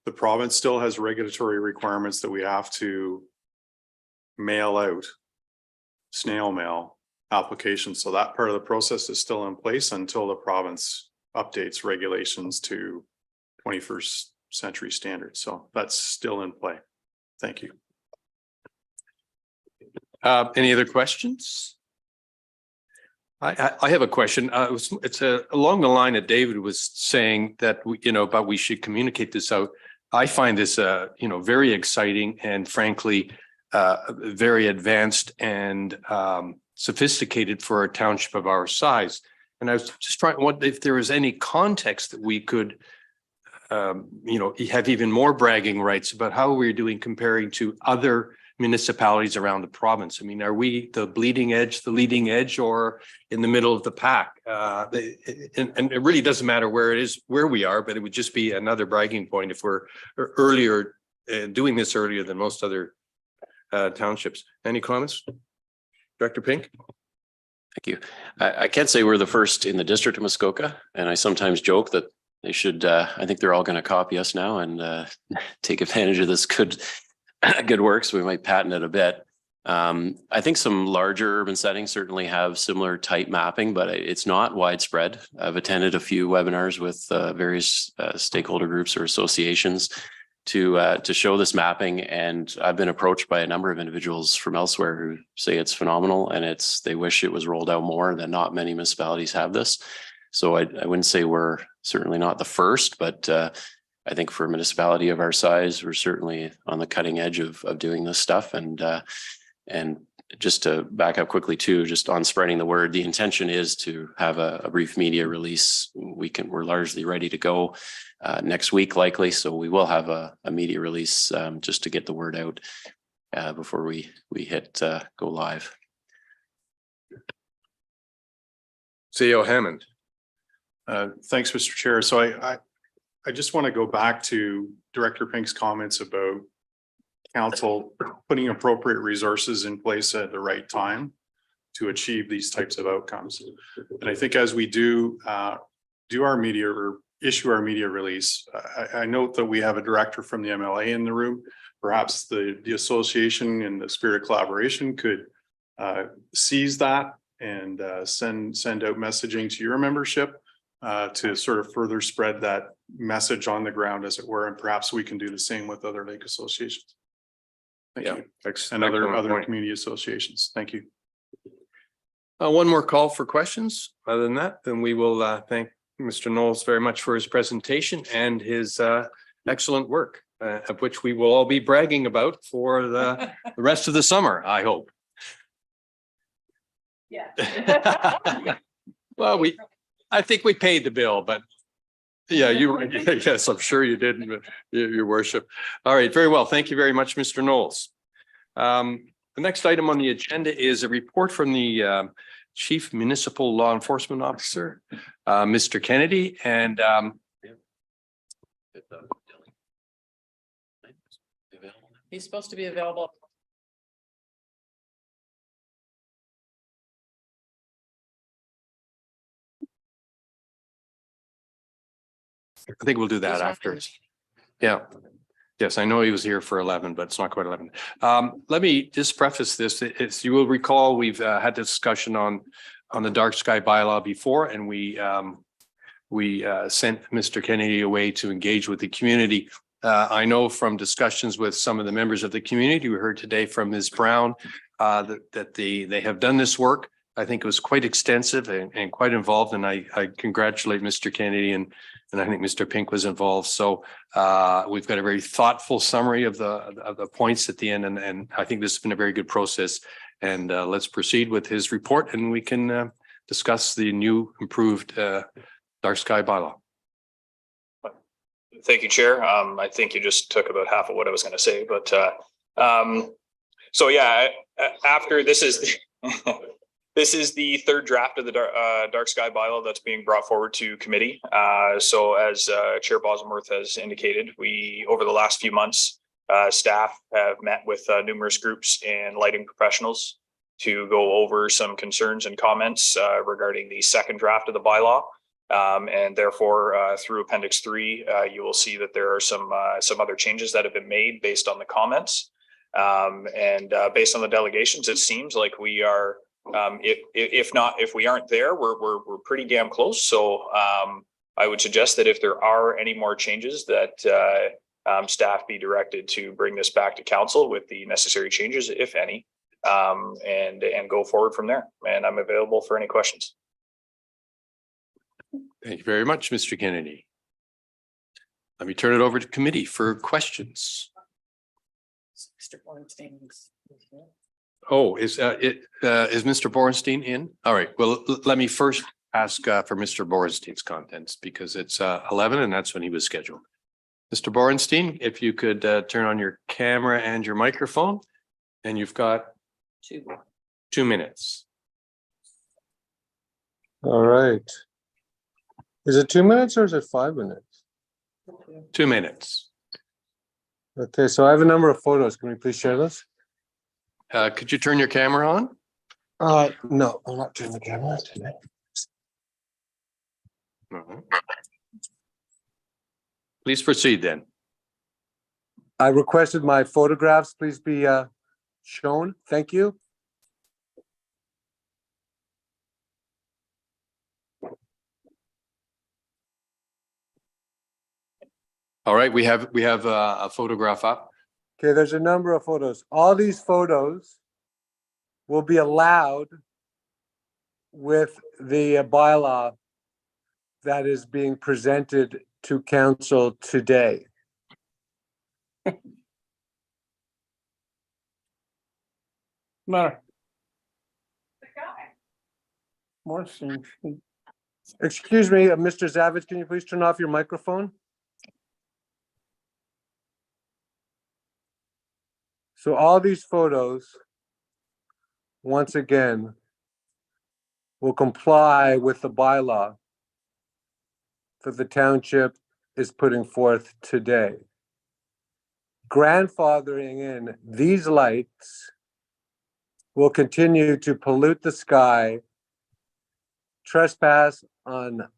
The province still has regulatory requirements that we have to mail out, snail mail applications. So that part of the process is still in place until the province updates regulations to 21st century standards. So that's still in play. Thank you. Any other questions? I have a question. It's along the line that David was saying that but we should communicate this out. I find this very exciting and frankly very advanced and sophisticated for a township of our size. And I was just trying to wonder if there was any context that we could have even more bragging rights about how we're doing comparing to other municipalities around the province. I mean, are we the bleeding edge, the leading edge, or in the middle of the pack? And it really doesn't matter where it is, where we are, but it would just be another bragging point if we're earlier, doing this earlier than most other townships. Any comments? Director Pink? Thank you. I can't say we're the first in the district of Muskoka, and I sometimes joke that they should, I think they're all going to copy us now and take advantage of this good work. So we might patent it a bit. I think some larger urban settings certainly have similar type mapping, but it's not widespread. I've attended a few webinars with various stakeholder groups or associations to show this mapping. And I've been approached by a number of individuals from elsewhere who say it's phenomenal and they wish it was rolled out more, that not many municipalities have this. So I wouldn't say we're certainly not the first, but I think for a municipality of our size, we're certainly on the cutting edge of doing this stuff. And just to back up quickly too, just on spreading the word, the intention is to have a brief media release. We're largely ready to go next week likely. So we will have a media release just to get the word out before we hit go live. CEO Hammond. Thanks, Mr. Chair. So I just want to go back to Director Pink's comments about council putting appropriate resources in place at the right time to achieve these types of outcomes. And I think as we do our media or issue our media release, I note that we have a director from the MLA in the room. Perhaps the association in the spirit of collaboration could seize that and send out messaging to your membership to sort of further spread that message on the ground, as it were, and perhaps we can do the same with other lake associations. Thank you. And other community associations. Thank you. One more call for questions. Other than that, then we will thank Mr. Knowles very much for his presentation and his excellent work, of which we will all be bragging about for the rest of the summer, I hope. Yeah. Well, I think we paid the bill, but Yeah, yes, I'm sure you did, your worship. All right, very well. Thank you very much, Mr. Knowles. The next item on the agenda is a report from the Chief Municipal Law Enforcement Officer, Mr. Kennedy, and he's supposed to be available. I think we'll do that after. Yeah. Yes, I know he was here for 11, but it's not quite 11. Let me just preface this. As you will recall, we've had discussion on the dark sky bylaw before, and we sent Mr. Kennedy away to engage with the community. I know from discussions with some of the members of the community, we heard today from Ms. Brown that they have done this work. I think it was quite extensive and quite involved, and I congratulate Mr. Kennedy and I think Mr. Pink was involved. So we've got a very thoughtful summary of the points at the end, and I think this has been a very good process. And let's proceed with his report, and we can discuss the new improved dark sky bylaw. Thank you, Chair. I think you just took about half of what I was going to say, but so yeah, after this is this is the third draft of the dark sky bylaw that's being brought forward to committee. So as Chair Bosworth has indicated, we over the last few months, staff have met with numerous groups and lighting professionals to go over some concerns and comments regarding the second draft of the bylaw. And therefore, through Appendix 3, you will see that there are some other changes that have been made based on the comments. And based on the delegations, it seems like we are, if we aren't there, we're pretty damn close. So I would suggest that if there are any more changes, that staff be directed to bring this back to council with the necessary changes, if any, and go forward from there. And I'm available for any questions. Thank you very much, Mr. Kennedy. Let me turn it over to committee for questions. Mr. Bornstein's. Oh, is Mr. Borenstein in? All right. Well, let me first ask for Mr. Borenstein's contents because it's 11 and that's when he was scheduled. Mr. Borenstein, if you could turn on your camera and your microphone, and you've got 2 minutes. All right. Is it 2 minutes or is it 5 minutes? 2 minutes. Okay, so I have a number of photos. Can we please share this? Could you turn your camera on? No, I'm not turning the camera on today. Please proceed then. I requested my photographs please be shown. Thank you. All right, we have a photograph up. Okay, there's a number of photos. All these photos will be allowed with the bylaw that is being presented to council today. Matter. Excuse me, Mr. Zavitz, can you please turn off your microphone? So all these photos, once again, will comply with the bylaw that the township is putting forth today. Grandfathering in these lights will continue to pollute the sky, trespass on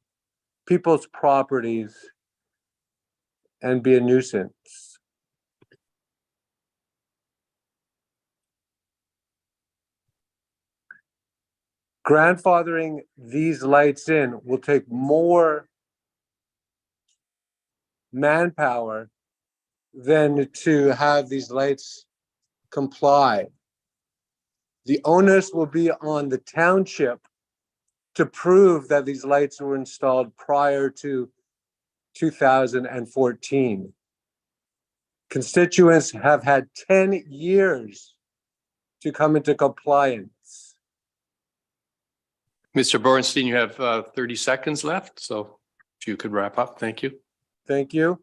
people's properties, and be a nuisance. Grandfathering these lights in will take more manpower than to have these lights comply. The onus will be on the township to prove that these lights were installed prior to 2014. Constituents have had 10 years to come into compliance. Mr. Borenstein, you have 30 seconds left, so If you could wrap up, thank you. Thank you.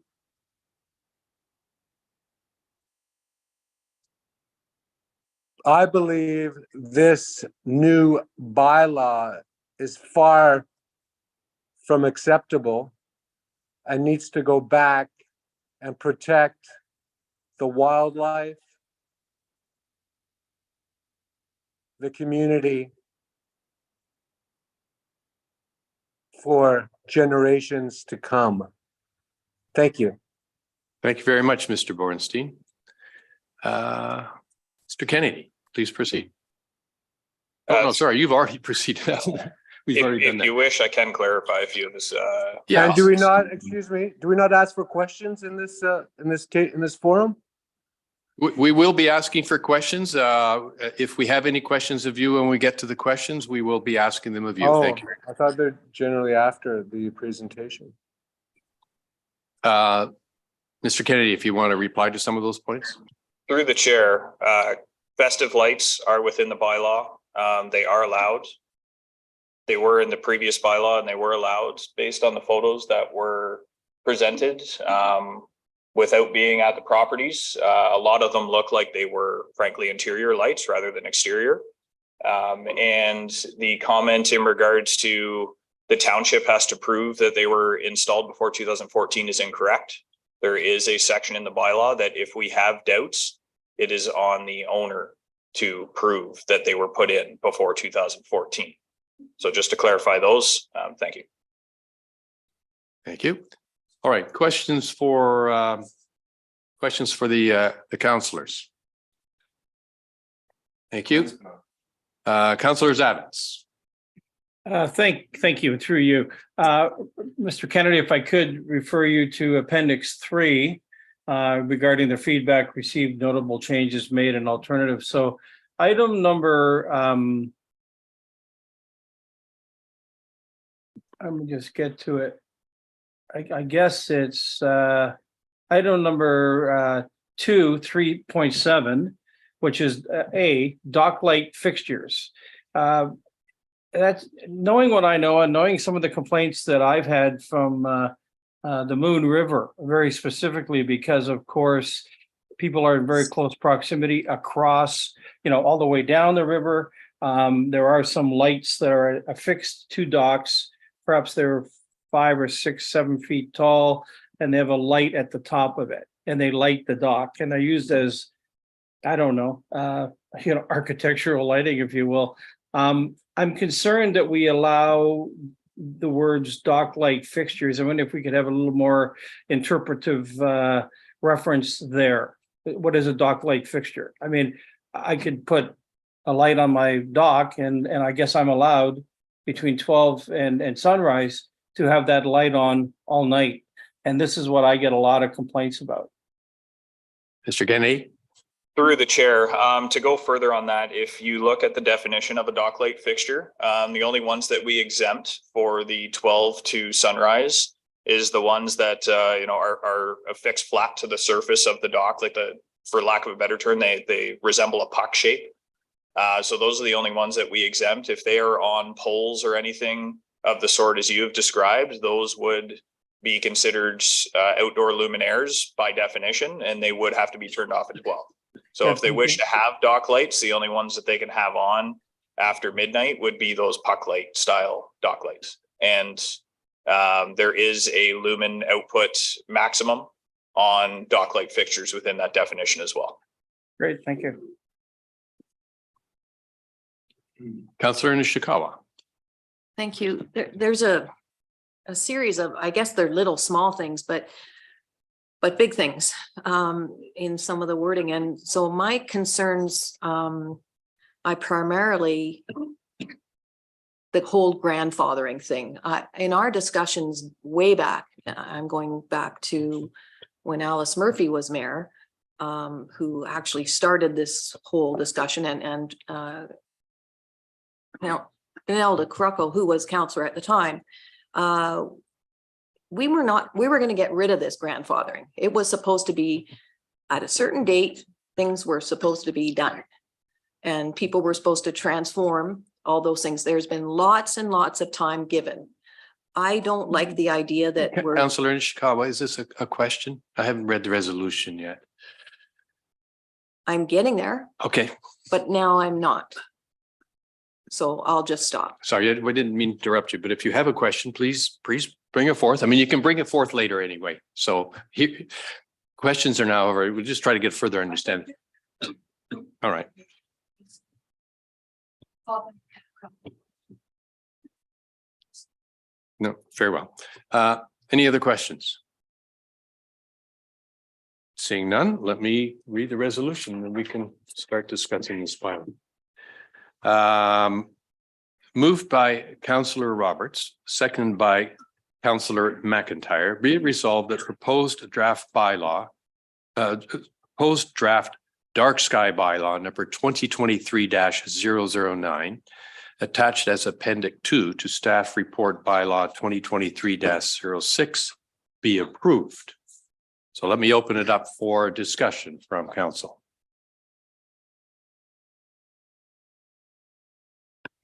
I believe this new bylaw is far from acceptable and needs to go back and protect the wildlife, the community for generations to come. Thank you. Thank you very much, Mr. Bornstein. Mr. Kennedy, please proceed. Oh, no, sorry, you've already proceeded. We've already done If that. you wish, I can clarify a few of this. Yeah. And do we not, excuse me, do we not ask for questions in this forum? We will be asking for questions. If we have any questions of you when we get to the questions, we will be asking them of you. Thank you. I thought they're generally after the presentation. Mr. Kennedy, if you want to reply to some of those points. Through the chair, festive lights are within the bylaw. They are allowed. They were in the previous bylaw and they were allowed based on the photos that were presented without being at the properties. A lot of them look like they were frankly interior lights rather than exterior. And the comment in regards to the township has to prove that they were installed before 2014 is incorrect. There is a section in the bylaw that if we have doubts, it is on the owner to prove that they were put in before 2014. So just to clarify those, thank you. Thank you. All right, questions for the councillors. Thank you. Councillor Zavitz. Thank you, through you. Mr. Kennedy, if I could refer you to Appendix 3 regarding the feedback received, notable changes made and alternatives. So item number, let me just get to it. I guess it's item number 3.7, which is A, dock light fixtures. That's knowing what I know and knowing some of the complaints that I've had from the Moon River, very specifically because of course, people are in very close proximity across, all the way down the river. There are some lights that are affixed to docks. Perhaps they're 5 or 6, 7 feet tall, and they have a light at the top of it, and they light the dock, and they're used as, I don't know, architectural lighting, if you will. I'm concerned that we allow the words dock light fixtures. I wonder if we could have a little more interpretive reference there. What is a dock light fixture? I mean, I could put a light on my dock and I guess I'm allowed between 12 and sunrise to have that light on all night. And this is what I get a lot of complaints about. Mr. Kennedy. Through the chair, to go further on that, if you look at the definition of a dock light fixture, the only ones that we exempt for the 12 to sunrise is the ones that are affixed flat to the surface of the dock, like for lack of a better term, they resemble a puck shape. So those are the only ones that we exempt. If they are on poles or anything of the sort as you have described, those would be considered outdoor luminaires by definition, and they would have to be turned off as well. So if they wish to have dock lights, the only ones that they can have on after midnight would be those puck light style dock lights. And there is a lumen output maximum on dock light fixtures within that definition as well. Great, thank you. Councillor Nishikawa. Thank you. There's a series of, I guess they're little small things, but big things in some of the wording. And so my concerns, I primarily, the whole grandfathering thing. In our discussions way back, I'm going back to when Alice Murphy was mayor, who actually started this whole discussion, and now Imelda Kruckle, who was councillor at the time, we were going to get rid of this grandfathering. It was supposed to be at a certain date, things were supposed to be done. And people were supposed to transform all those things. There's been lots and lots of time given. I don't like the idea that we're, Councillor Nishikawa, is this a question? I haven't read the resolution yet. I'm getting there, Okay, but now I'm not. So I'll just stop. sorry, I didn't mean to interrupt you, but if you have a question, please bring it forth. I mean, you can bring it forth later anyway. So here, questions are now over. We'll just try to get further understanding. All right. No, very well. Any other questions? Seeing none, let me read the resolution and we can start discussing this file. Moved by Councillor Roberts, seconded by Councillor McIntyre, be it resolved that proposed draft bylaw, proposed draft dark sky bylaw number 2023-009, attached as appendix 2 to staff report bylaw 2023-06 be approved. So let me open it up for discussion from council.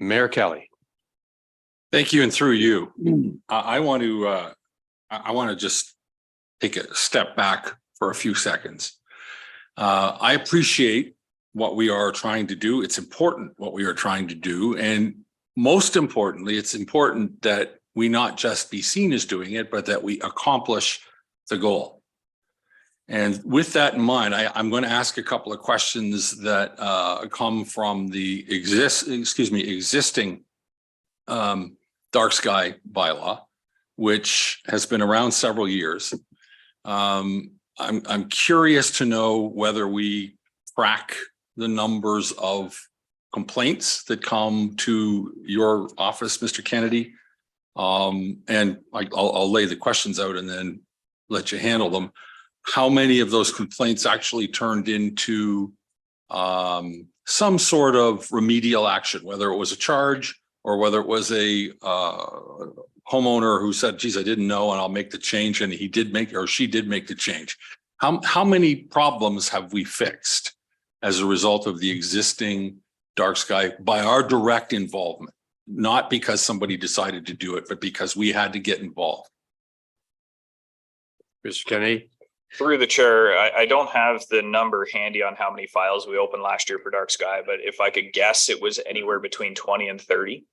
Mayor Kelly. Thank you, and through you, I want to just take a step back for a few seconds. I appreciate what we are trying to do. It's important what we are trying to do, and most importantly, it's important that we not just be seen as doing it, but that we accomplish the goal. And with that in mind, I'm going to ask a couple of questions that come from the existing dark sky bylaw, which has been around several years. I'm curious to know whether we track the numbers of complaints that come to your office, Mr. Kennedy. And I'll lay the questions out and then let you handle them. How many of those complaints actually turned into some sort of remedial action, whether it was a charge or whether it was a homeowner who said, geez, I didn't know, and I'll make the change, and he did make, or she did make the change. How many problems have we fixed as a result of the existing dark sky by our direct involvement? Not because somebody decided to do it, but because we had to get involved. Mr. Kennedy. Through the chair, I don't have the number handy on how many files we opened last year for dark sky, but if I could guess, it was anywhere between 20 and 30.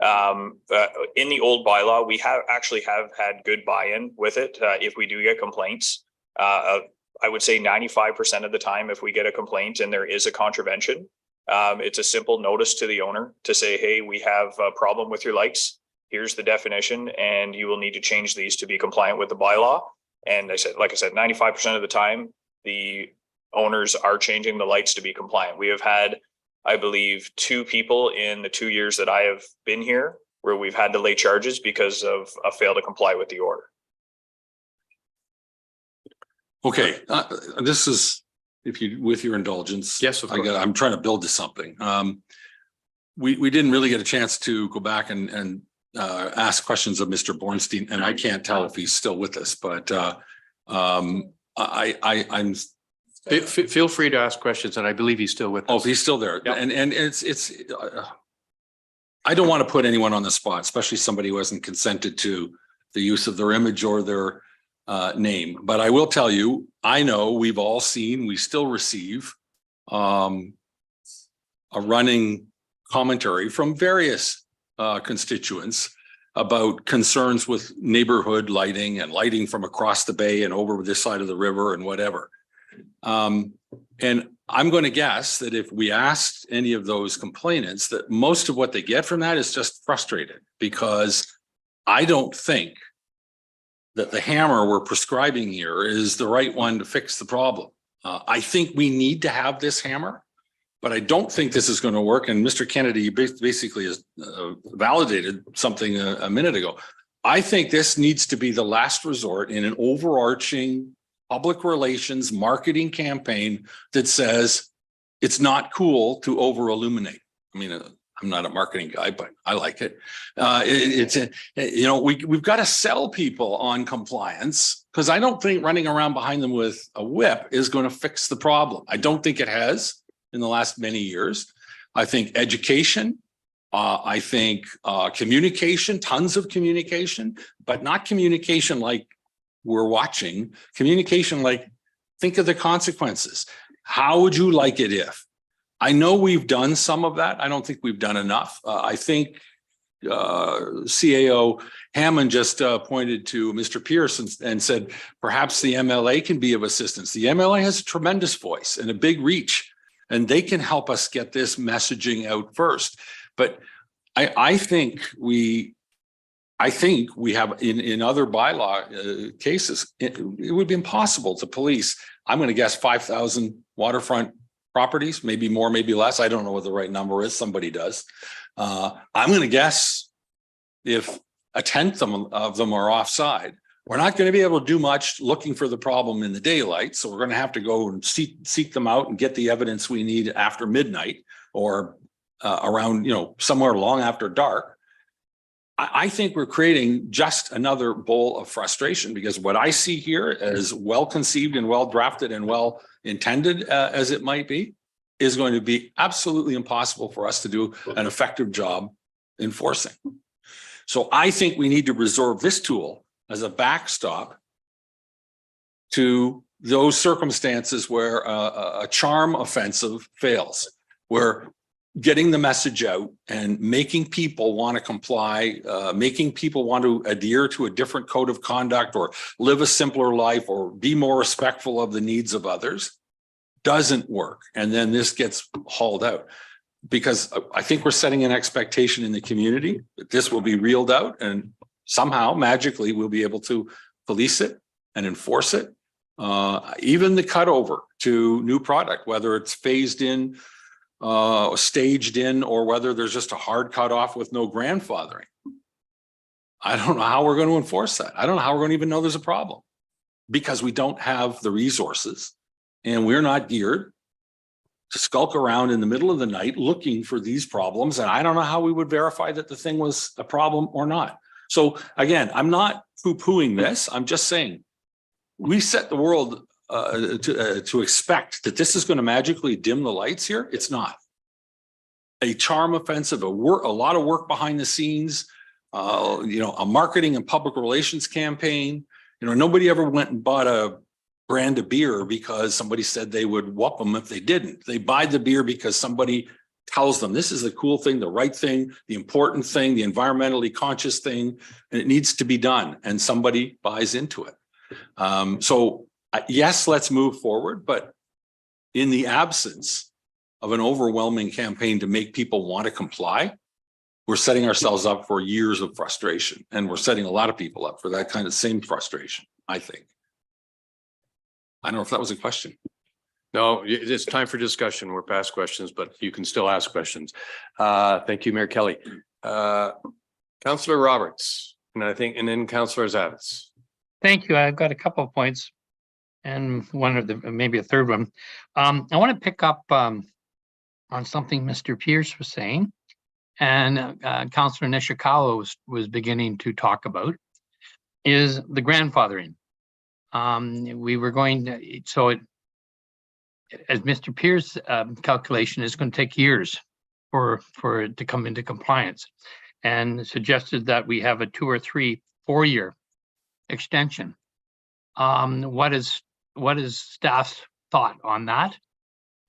In the old bylaw, we have had good buy-in with it. If we do get complaints, I would say 95% of the time, if we get a complaint and there is a contravention, it's a simple notice to the owner to say, hey, we have a problem with your lights. Here's the definition, and you will need to change these to be compliant with the bylaw. And like I said, 95% of the time, the owners are changing the lights to be compliant. We have had, I believe, 2 people in the 2 years that I have been here where we've had to lay charges because of a fail to comply with the order. Okay, this is, if you, with your indulgence. Yes, of course. I'm trying to build to something. We didn't really get a chance to go back and ask questions of Mr. Bornstein, and I can't tell if he's still with us, but I'm Feel free to ask questions, and I believe he's still with us. Oh, he's still there. Yep. And it's I don't want to put anyone on the spot, especially somebody who hasn't consented to the use of their image or their name. But I will tell you, I know we've all seen, we still receive a running commentary from various constituents about concerns with neighborhood lighting and lighting from across the bay and over this side of the river and whatever. And I'm going to guess that if we asked any of those complainants, that most of what they get from that is just frustrated, because I don't think that the hammer we're prescribing here is the right one to fix the problem. I think we need to have this hammer, but I don't think this is going to work. And Mr. Kennedy basically has validated something a minute ago. I think this needs to be the last resort in an overarching public relations marketing campaign that says it's not cool to over illuminate. I mean, I'm not a marketing guy, but I like it. We've got to sell people on compliance, because I don't think running around behind them with a whip is going to fix the problem. I don't think it has in the last many years. I think education I think communication, tons of communication, but not communication like we're watching, communication like think of the consequences. How would you like it if? I know we've done some of that. I don't think we've done enough. I think CAO Hammond just pointed to Mr. Pierce and said, perhaps the MLA can be of assistance. The MLA has a tremendous voice and a big reach, and they can help us get this messaging out first. But I think we have in other bylaw cases, it would be impossible to police. I'm going to guess 5,000 waterfront properties, maybe more, maybe less. I don't know what the right number is. Somebody does. I'm going to guess if a tenth of them are offside, we're not going to be able to do much looking for the problem in the daylight. So we're going to have to go and seek them out and get the evidence we need after midnight or around, somewhere long after dark. I think we're creating just another bowl of frustration, because what I see here, as well conceived and well drafted and well intended as it might be, is going to be absolutely impossible for us to do an effective job enforcing. So I think we need to reserve this tool as a backstop to those circumstances where a charm offensive fails, where getting the message out and making people want to comply, making people want to adhere to a different code of conduct or live a simpler life or be more respectful of the needs of others doesn't work. And then this gets hauled out, because I think we're setting an expectation in the community that this will be reeled out and somehow magically we'll be able to police it and enforce it. Even the cutover to new product, whether it's phased in, staged in, or whether there's just a hard cutoff with no grandfathering. I don't know how we're going to enforce that. I don't know how we're going to even know there's a problem, because we don't have the resources and we're not geared to skulk around in the middle of the night looking for these problems. And I don't know how we would verify that the thing was a problem or not. So again, I'm not poo-pooing this. I'm just saying we set the world to expect that this is going to magically dim the lights here. It's not. A charm offensive, a lot of work behind the scenes, a marketing and public relations campaign. Nobody ever went and bought a brand of beer because somebody said they would whoop them if they didn't. They buy the beer because somebody tells them this is the cool thing, the right thing, the important thing, the environmentally conscious thing, and it needs to be done. And somebody buys into it. So yes, let's move forward, but in the absence of an overwhelming campaign to make people want to comply, we're setting ourselves up for years of frustration, and we're setting a lot of people up for that kind of same frustration, I think. I don't know if that was a question. No, it's time for discussion. We're past questions, but you can still ask questions. Thank you, Mayor Kelly. Councillor Roberts, and then Councillor Zavitz. Thank you. I've got a couple of points and maybe a third one. I want to pick up on something Mr. Pierce was saying, and Councillor Nishikawa was beginning to talk about, is the grandfathering. We were going to, as Mr. Pierce calculation, is going to take years for it to come into compliance, and suggested that we have a 2 or 3, 4-year extension. What is staff's thought on that,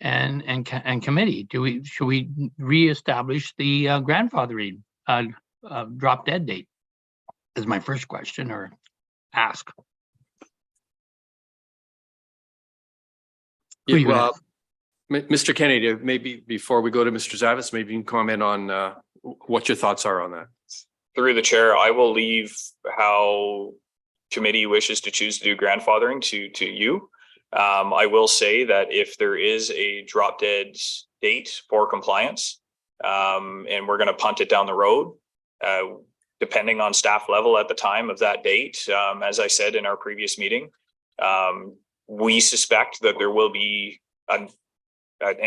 and committee? Should we reestablish the grandfathering drop dead date? Is my first question, or ask. Yeah, well, Mr. Kennedy, maybe before we go to Mr. Zavitz, maybe you can comment on what your thoughts are on that. Through the chair, I will leave how committee wishes to choose to do grandfathering to you. I will say that if there is a drop dead date for compliance, and we're going to punt it down the road, depending on staff level at the time of that date, as I said in our previous meeting, we suspect that there will be an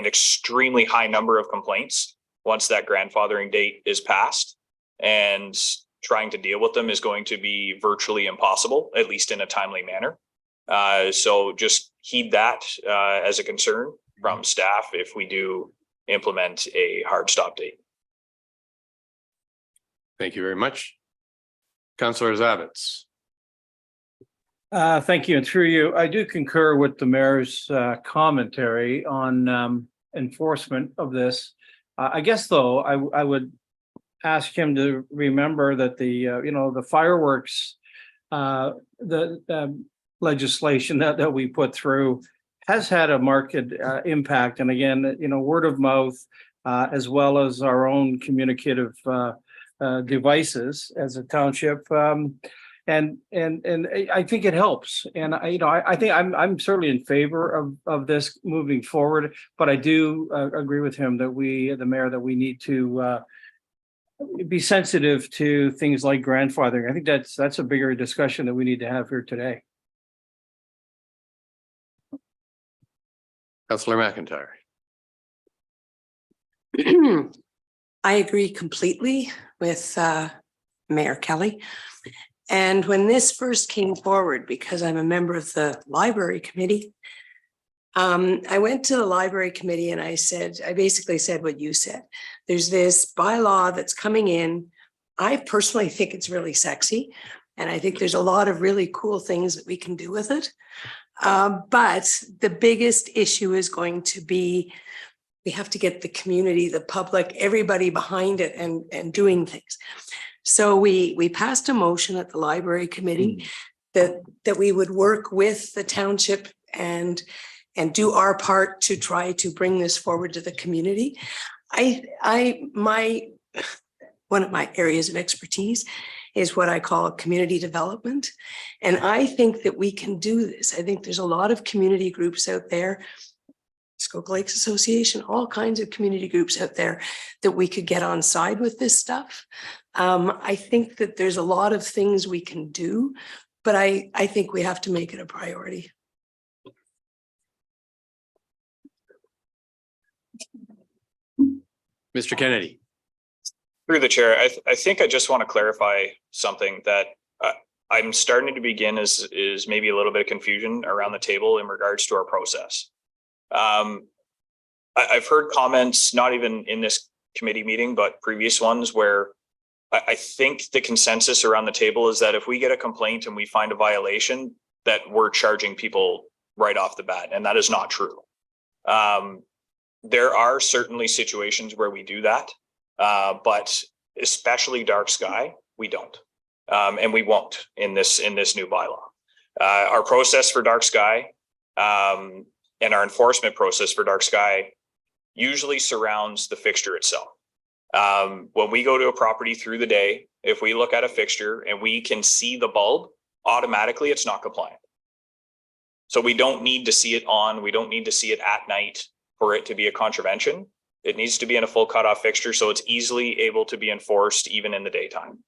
extremely high number of complaints once that grandfathering date is passed, and trying to deal with them is going to be virtually impossible, at least in a timely manner. So just heed that as a concern from staff if we do implement a hard stop date. Thank you very much. Councillor Zavitz. Thank you. And through you, I do concur with the mayor's commentary on enforcement of this. I guess, though, I would ask him to remember that the fireworks, the legislation that we put through has had a marked impact. And again, word of mouth, as well as our own communicative devices as a township. And I think it helps. And I think I'm certainly in favor of this moving forward, but I do agree with him that the mayor, that we need to be sensitive to things like grandfathering. I think that's a bigger discussion that we need to have here today. Councillor McIntyre. I agree completely with Mayor Kelly. And when this first came forward, because I'm a member of the library committee, I went to the library committee and I basically said what you said. There's this bylaw that's coming in. I personally think it's really sexy. And I think there's a lot of really cool things that we can do with it. But the biggest issue is going to be, we have to get the community, the public, everybody behind it and doing things. So we passed a motion at the library committee that we would work with the township and do our part to try to bring this forward to the community. One of my areas of expertise is what I call community development. And I think that we can do this. I think there's a lot of community groups out there, Muskoka Lakes Association, all kinds of community groups out there that we could get on side with this stuff. I think that there's a lot of things we can do, but I think we have to make it a priority. Mr. Kennedy. Through the chair, I think I just want to clarify something that I'm starting to begin is maybe a little bit of confusion around the table in regards to our process. I've heard comments, not even in this committee meeting, but previous ones where I think the consensus around the table is that if we get a complaint and we find a violation, that we're charging people right off the bat, and that is not true. There are certainly situations where we do that, but especially dark sky, we don't, and we won't in this new bylaw. Our process for dark sky and our enforcement process for dark sky usually surrounds the fixture itself. When we go to a property through the day, if we look at a fixture and we can see the bulb, automatically it's not compliant. So we don't need to see it on, we don't need to see it at night for it to be a contravention. It needs to be in a full cutoff fixture so it's easily able to be enforced even in the daytime.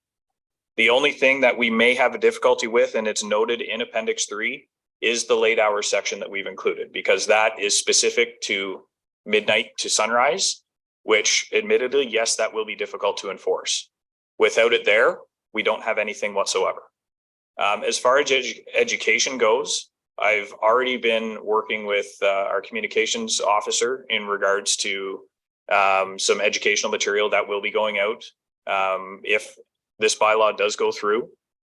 The only thing that we may have a difficulty with, and it's noted in Appendix 3, is the late hour section that we've included, because that is specific to midnight to sunrise, which admittedly, yes, that will be difficult to enforce. Without it there, we don't have anything whatsoever. As far as education goes, I've already been working with our communications officer in regards to some educational material that will be going out if this bylaw does go through.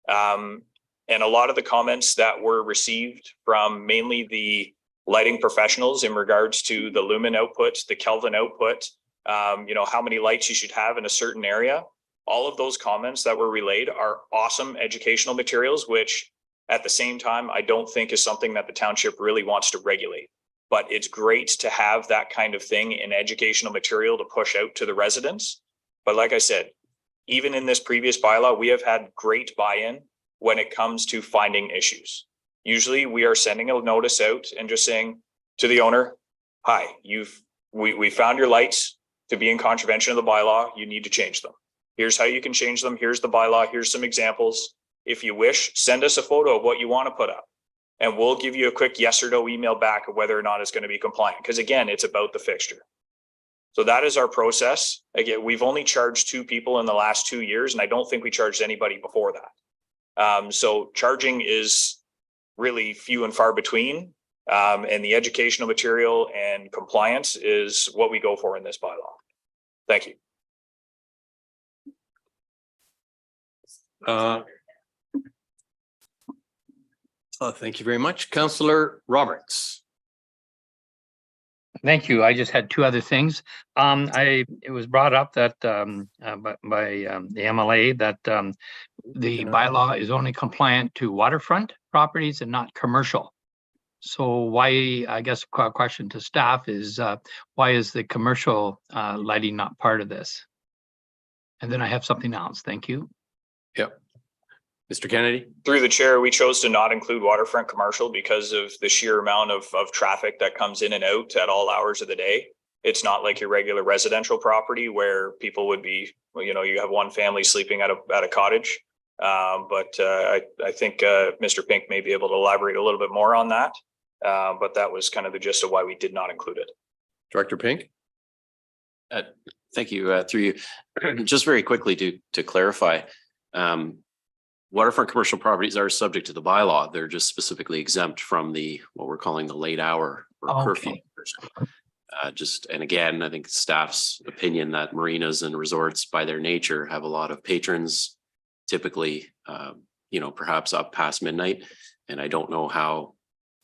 And a lot of the comments that were received from mainly the lighting professionals in regards to the lumen output, the Kelvin output, how many lights you should have in a certain area. All of those comments that were relayed are awesome educational materials, which at the same time, I don't think is something that the township really wants to regulate. But it's great to have that kind of thing in educational material to push out to the residents. But like I said, even in this previous bylaw, we have had great buy-in when it comes to finding issues. Usually we are sending a notice out and just saying to the owner, hi, we found your lights to be in contravention of the bylaw. You need to change them. Here's how you can change them. Here's the bylaw. Here's some examples. If you wish, send us a photo of what you want to put up and we'll give you a quick yes or no email back of whether or not it's going to be compliant. Because again, it's about the fixture. So that is our process. Again, we've only charged 2 people in the last 2 years, and I don't think we charged anybody before that. So charging is really few and far between. And the educational material and compliance is what we go for in this bylaw. Thank you. Thank you very much. Councillor Roberts. Thank you. I just had two other things. It was brought up that by the MLA that the bylaw is only compliant to waterfront properties and not commercial. So why, I guess, a question to staff is why is the commercial lighting not part of this? And then I have something else. Thank you. Yep. Mr. Kennedy. Through the chair, we chose to not include waterfront commercial because of the sheer amount of traffic that comes in and out at all hours of the day. It's not like your regular residential property where people would be, you know, you have one family sleeping at a cottage. But I think Mr. Pink may be able to elaborate a little bit more on that. But that was kind of the gist of why we did not include it. Director Pink. Thank you. Through you, just very quickly to clarify, waterfront commercial properties are subject to the bylaw. They're just specifically exempt from the what we're calling the late hour or curfew. And again, I think staff's opinion that marinas and resorts by their nature have a lot of patrons, typically, you know, perhaps up past midnight. And I don't know how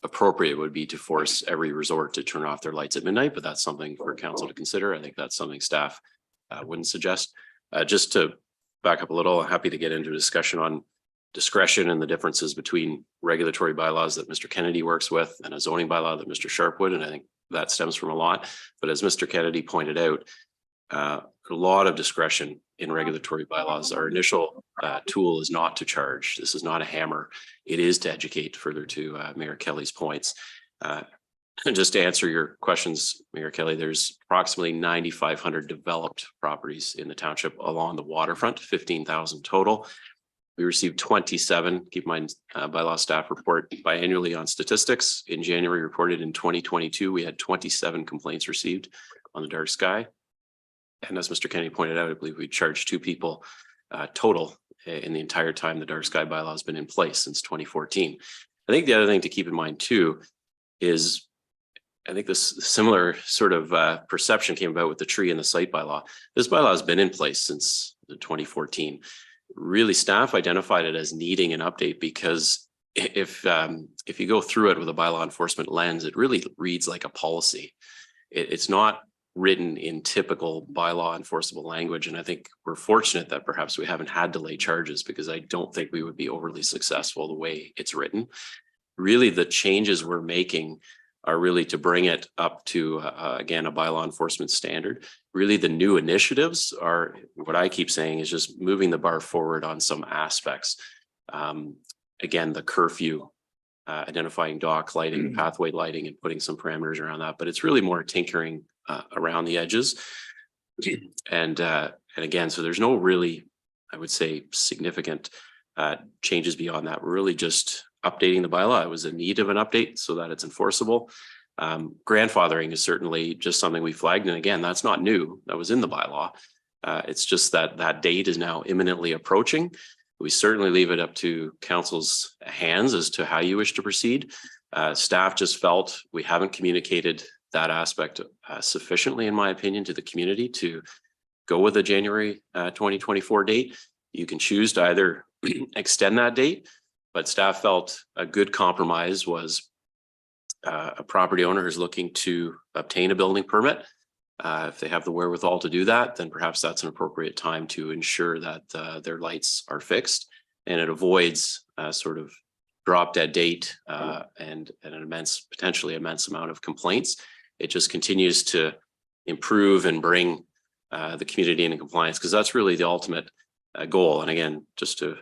appropriate it would be to force every resort to turn off their lights at midnight, but that's something for council to consider. I think that's something staff wouldn't suggest. Just to back up a little, I'm happy to get into a discussion on discretion and the differences between regulatory bylaws that Mr. Kennedy works with and a zoning bylaw that Mr. Sharp would. And I think that stems from a lot. But as Mr. Kennedy pointed out, a lot of discretion in regulatory bylaws. Our initial tool is not to charge. This is not a hammer. It is to educate, further to Mayor Kelly's points. And just to answer your questions, Mayor Kelly, there's approximately 9,500 developed properties in the township along the waterfront, 15,000 total. We received 27, keep in mind, bylaw staff report biannually on statistics. In January reported in 2022, we had 27 complaints received on the dark sky. And as Mr. Kennedy pointed out, I believe we charged 2 people total in the entire time the dark sky bylaw has been in place since 2014. I think the other thing to keep in mind too is I think this similar sort of perception came about with the tree and the site bylaw. This bylaw has been in place since 2014. Really, staff identified it as needing an update because if you go through it with a bylaw enforcement lens, it really reads like a policy. It's not written in typical bylaw enforceable language. And I think we're fortunate that perhaps we haven't had to lay charges because I don't think we would be overly successful the way it's written. Really, the changes we're making are really to bring it up to, again, a bylaw enforcement standard. Really, the new initiatives are what I keep saying is just moving the bar forward on some aspects. Again, the curfew, identifying dock lighting, pathway lighting, and putting some parameters around that. But it's really more tinkering around the edges. And again, so there's no really, I would say, significant changes beyond that. We're really just updating the bylaw. It was in need of an update so that it's enforceable. Grandfathering is certainly just something we flagged. And again, that's not new. That was in the bylaw. It's just that that date is now imminently approaching. We certainly leave it up to council's hands as to how you wish to proceed. Staff just felt we haven't communicated that aspect sufficiently, in my opinion, to the community to go with a January 2024 date. You can choose to either extend that date, but staff felt a good compromise was a property owner who's looking to obtain a building permit. If they have the wherewithal to do that, then perhaps that's an appropriate time to ensure that their lights are fixed and it avoids sort of drop dead date and an potentially immense amount of complaints. It just continues to improve and bring the community into compliance because that's really the ultimate goal. And again, just to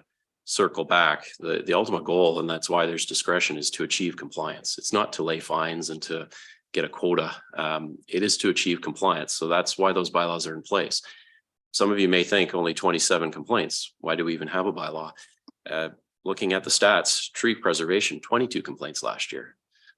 circle back, the ultimate goal, and that's why there's discretion, is to achieve compliance. It's not to lay fines and to get a quota. It is to achieve compliance. So that's why those bylaws are in place. Some of you may think only 27 complaints. Why do we even have a bylaw? Looking at the stats, tree preservation, 22 complaints last year.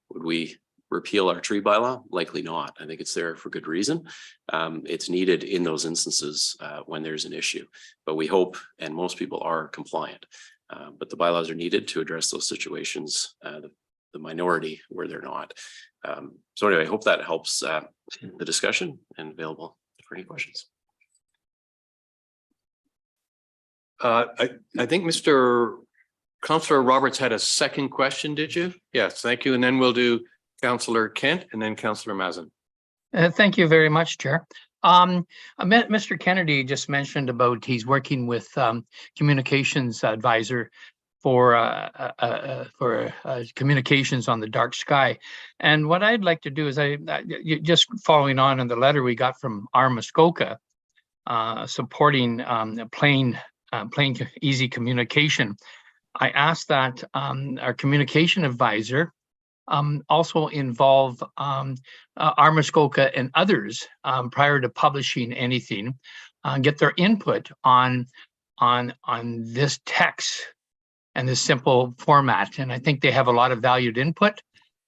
Would we repeal our tree bylaw? Likely not. I think it's there for good reason. It's needed in those instances when there's an issue, but we hope, and most people are compliant, but the bylaws are needed to address those situations, the minority where they're not. So anyway, I hope that helps the discussion and available for any questions. I think Councillor Roberts had a second question, did you? Yes, thank you. And then we'll do Councillor Kent and then Councillor Mazin. Thank you very much, Chair. Mr. Kennedy just mentioned about he's working with communications advisor for communications on the dark sky. And what I'd like to do is just following on the letter we got from Muskoka supporting plain easy communication. I asked that our communication advisor also involve Muskoka and others prior to publishing anything, get their input on this text and this simple format. And I think they have a lot of valued input,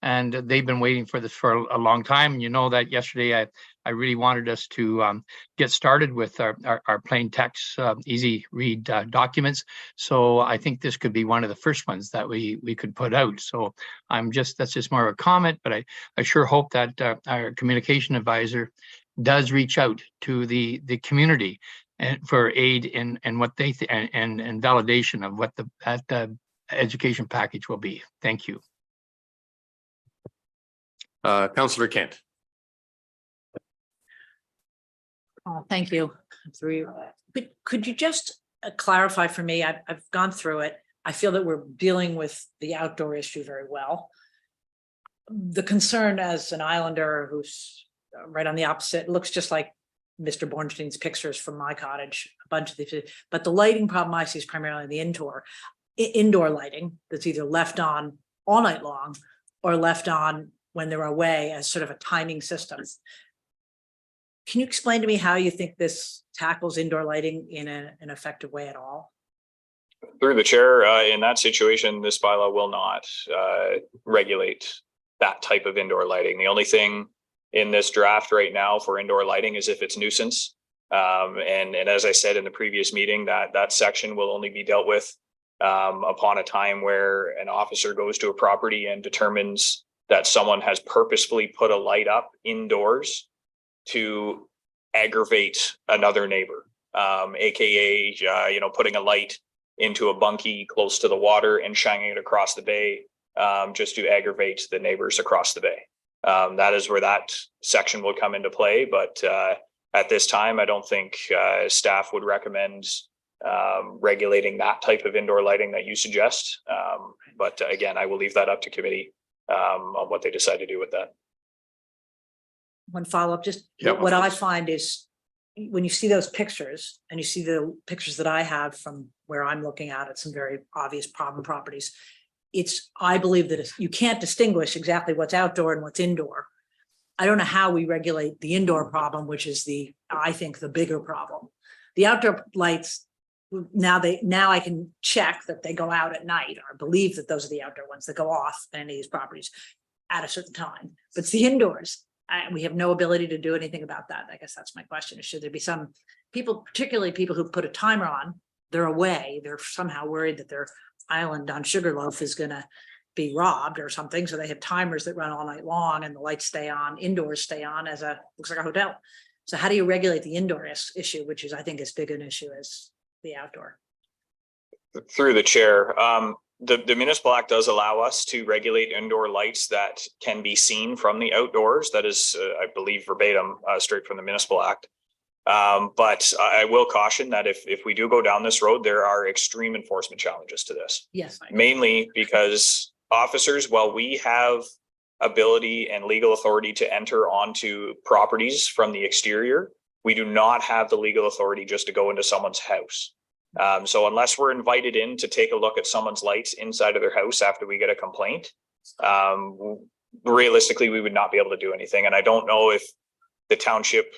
and they've been waiting for this for a long time. You know that yesterday I really wanted us to get started with our plain text, easy read documents. So I think this could be one of the first ones that we could put out. So that's just more of a comment, but I sure hope that our communication advisor does reach out to the community and for aid in what they and validation of what the education package will be. Thank you. Councillor Kent. Thank you. Could you just clarify for me? I've gone through it. I feel that we're dealing with the outdoor issue very well. The concern as an islander who's right on the opposite, looks just like Mr. Bornstein's pictures from my cottage, a bunch of these, but the lighting problem I see is primarily the indoor lighting that's either left on all night long or left on when they're away as sort of a timing system. Can you explain to me how you think this tackles indoor lighting in an effective way at all? Through the chair, in that situation, this bylaw will not regulate that type of indoor lighting. The only thing in this draft right now for indoor lighting is if it's nuisance. And as I said in the previous meeting, that section will only be dealt with upon a time where an officer goes to a property and determines that someone has purposefully put a light up indoors to aggravate another neighbor, aka putting a light into a bunkie close to the water and shining it across the bay just to aggravate the neighbors across the bay. That is where that section will come into play, but at this time I don't think staff would recommend regulating that type of indoor lighting that you suggest, but again, I will leave that up to committee on what they decide to do with that. One follow-up, just what I find is when you see those pictures and you see the pictures that I have from where I'm looking at some very obvious problem properties, I believe that you can't distinguish exactly what's outdoor and what's indoor. I don't know how we regulate the indoor problem, which is I think the bigger problem. The outdoor lights, now I can check that they go out at night, or believe that those are the outdoor ones that go off in any of these properties at a certain time. But it's the indoors. We have no ability to do anything about that. I guess that's my question. Should there be some people, particularly people who put a timer on, they're away, they're somehow worried that their island on Sugarloaf is going to be robbed or something. So they have timers that run all night long and the lights stay on, indoors stay on looks like a hotel. So how do you regulate the indoor issue, which is, I think, as big an issue as the outdoor? Through the chair, the municipal act does allow us to regulate indoor lights that can be seen from the outdoors. That is, I believe, verbatim, straight from the municipal act. But I will caution that if we do go down this road, there are extreme enforcement challenges to this. Yes. Mainly because officers, while we have ability and legal authority to enter onto properties from the exterior, we do not have the legal authority just to go into someone's house. So unless we're invited in to take a look at someone's lights inside of their house after we get a complaint, realistically, we would not be able to do anything. And I don't know if the township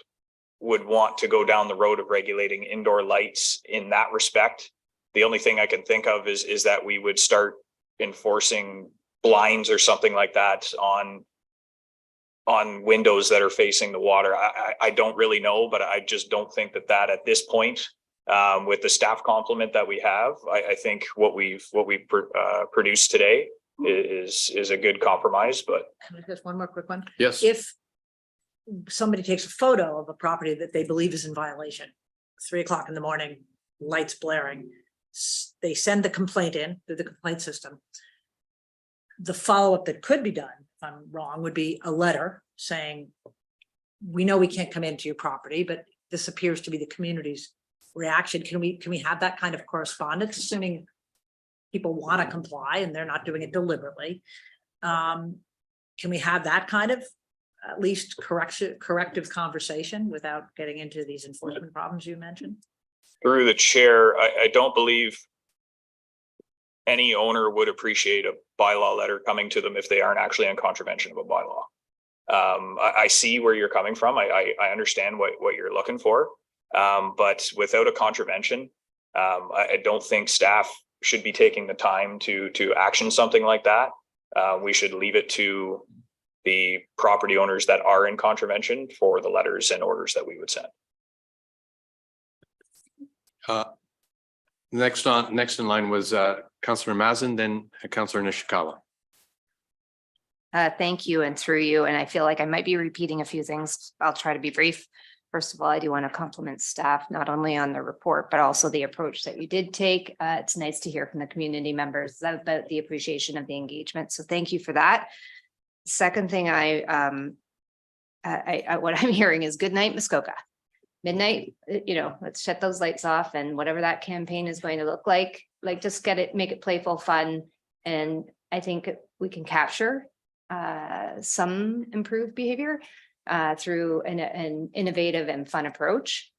would want to go down the road of regulating indoor lights in that respect. The only thing I can think of is that we would start enforcing blinds or something like that on windows that are facing the water. I don't really know, but I just don't think that at this point, with the staff complement that we have, I think what we've produced today is a good compromise. But just one more quick one. Yes. If somebody takes a photo of a property that they believe is in violation, 3 o'clock in the morning, lights blaring, they send the complaint in through the complaint system. The follow-up that could be done, if I'm wrong, would be a letter saying, we know we can't come into your property, but this appears to be the community's reaction. Can we have that kind of correspondence, assuming people want to comply and they're not doing it deliberately? Can we have that kind of at least corrective conversation without getting into these enforcement problems you mentioned? Through the chair, I don't believe any owner would appreciate a bylaw letter coming to them if they aren't actually in contravention of a bylaw. I see where you're coming from. I understand what you're looking for. But without a contravention, I don't think staff should be taking the time to action something like that. We should leave it to the property owners that are in contravention for the letters and orders that we would send. Next in line was Councillor Mazin, then Councillor Nishikawa. Thank you, and through you. And I feel like I might be repeating a few things. I'll try to be brief. First of all, I do want to compliment staff, not only on the report, but also the approach that you did take. It's nice to hear from the community members about the appreciation of the engagement. So thank you for that. Second thing what I'm hearing is good night, Muskoka. Midnight, let's shut those lights off, and whatever that campaign is going to look like just make it playful, fun. And I think we can capture some improved behavior through an innovative and fun approach.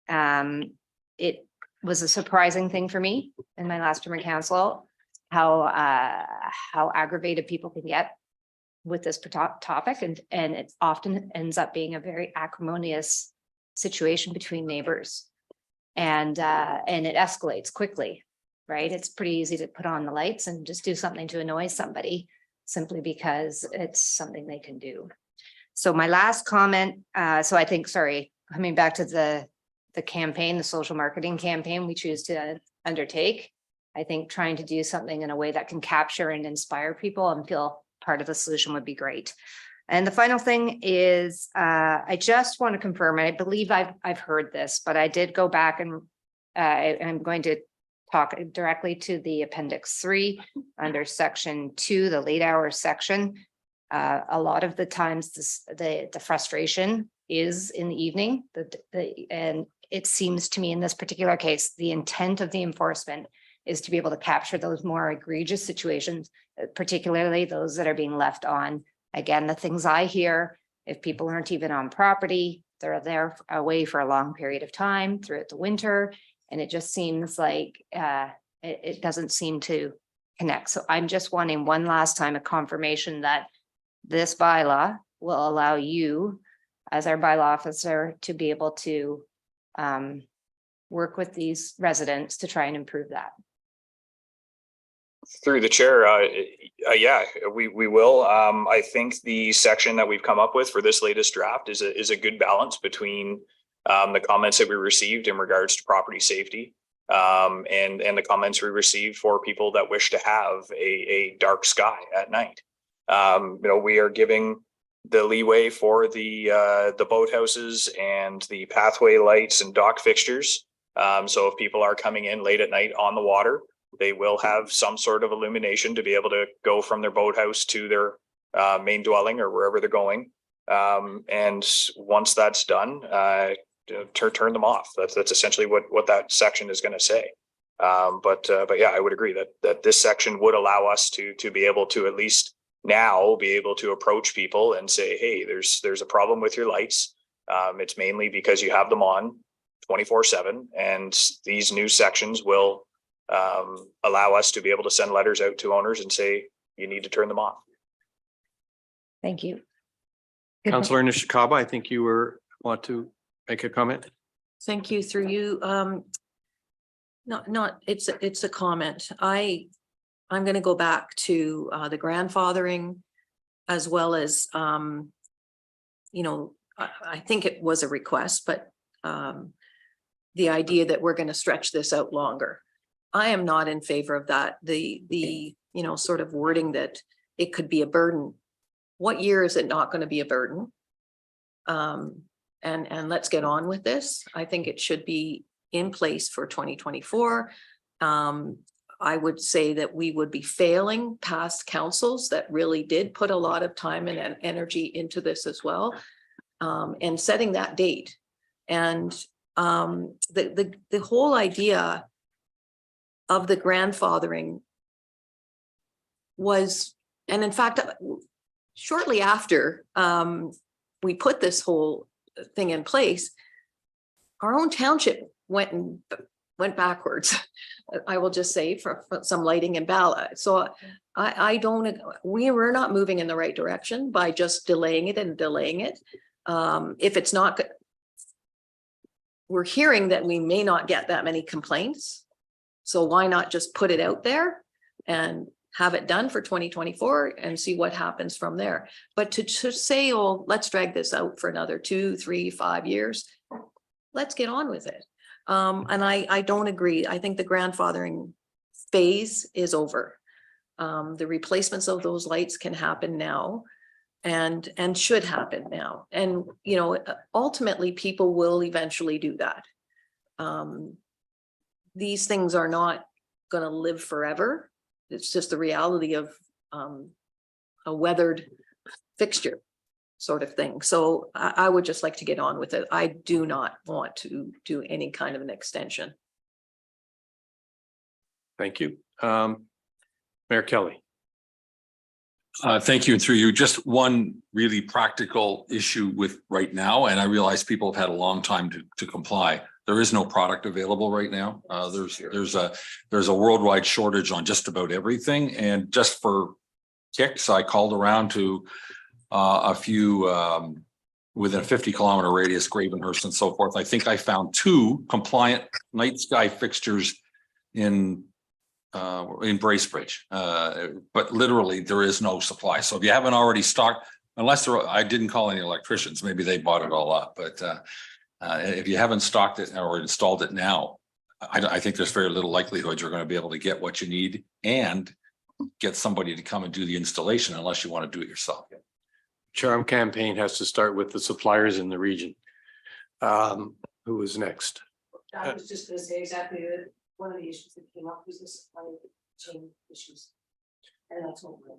It was a surprising thing for me in my last term of council, how aggravated people can get with this topic, and it often ends up being a very acrimonious situation between neighbors, and it escalates quickly, right? It's pretty easy to put on the lights and just do something to annoy somebody simply because it's something they can do. So my last comment, coming back to the campaign, the social marketing campaign we choose to undertake, I think trying to do something in a way that can capture and inspire people and feel part of the solution would be great. And the final thing is, I just want to confirm, and I believe I've heard this, but I did go back and I'm going to talk directly to the Appendix 3 under Section 2, the late hours section. A lot of the times the frustration is in the evening, and it seems to me in this particular case, the intent of the enforcement is to be able to capture those more egregious situations, particularly those that are being left on. Again, the things I hear, if people aren't even on property, they're there away for a long period of time throughout the winter, and it just seems like it doesn't seem to connect. So I'm just wanting one last time a confirmation that this bylaw will allow you, as our bylaw officer, to be able to work with these residents to try and improve that. Through the chair, yeah, we will. I think the section that we've come up with for this latest draft is a good balance between the comments that we received in regards to property safety and the comments we received for people that wish to have a dark sky at night. We are giving the leeway for the boathouses and the pathway lights and dock fixtures. So if people are coming in late at night on the water, they will have some sort of illumination to be able to go from their boathouse to their main dwelling or wherever they're going. And once that's done, turn them off. That's essentially what that section is going to say. But yeah, I would agree that this section would allow us to be able to at least now be able to approach people and say, hey, there's a problem with your lights. It's mainly because you have them on 24/7, and these new sections will allow us to be able to send letters out to owners and say, you need to turn them off. Thank you. Councillor Nishikawa, I think you want to make a comment. Thank you. Through you. It's a comment. I'm going to go back to the grandfathering, as well as I think it was a request, but the idea that we're going to stretch this out longer. I am not in favor of that. The sort of wording that it could be a burden. What year is it not going to be a burden? And let's get on with this. I think it should be in place for 2024. I would say that we would be failing past councils that really did put a lot of time and energy into this as well. And setting that date. And the whole idea of the grandfathering was, and in fact, shortly after we put this whole thing in place, our own township went backwards. I will just say for some lighting and ballot. So we're not moving in the right direction by just delaying it and delaying it. If it's not, we're hearing that we may not get that many complaints. So why not just put it out there and have it done for 2024 and see what happens from there? But to say, oh, let's drag this out for another 2, 3, 5 years, let's get on with it. And I don't agree. I think the grandfathering phase is over. The replacements of those lights can happen now and should happen now. And, you know, ultimately people will eventually do that. These things are not going to live forever. It's just the reality of a weathered fixture sort of thing. So I would just like to get on with it. I do not want to do any kind of an extension. Thank you. Mayor Kelly. Thank you. And through you, just one really practical issue with right now, and I realize people have had a long time to comply. There is no product available right now. There's a worldwide shortage on just about everything. And just for kicks, I called around to a few within a 50-kilometer radius, Gravenhurst and so forth. I think I found 2 compliant night sky fixtures in Bracebridge, but literally there is no supply. So if you haven't already stocked, unless I didn't call any electricians, maybe they bought it all up. But if you haven't stocked it or installed it now, I think there's very little likelihood you're going to be able to get what you need and get somebody to come and do the installation unless you want to do it yourself. Charm campaign has to start with the suppliers in the region. Who is next? I was just going to say exactly that one of the issues that came up was the supply chain issues. And that's what we're.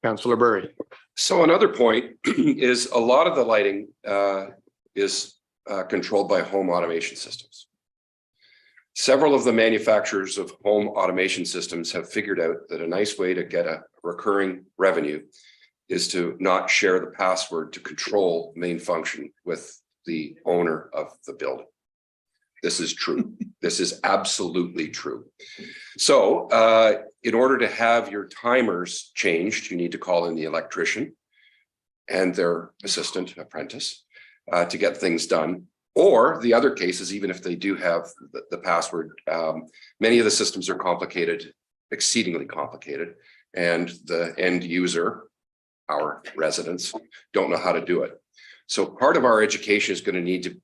Councillor Burry. So another point is a lot of the lighting is controlled by home automation systems. Several of the manufacturers of home automation systems have figured out that a nice way to get a recurring revenue is to not share the password to control main function with the owner of the building. This is true. This is absolutely true. So in order to have your timers changed, you need to call in the electrician and their assistant apprentice to get things done. Or the other cases, even if they do have the password, many of the systems are complicated, exceedingly complicated, and the end user, our residents, don't know how to do it. So part of our education is going to need to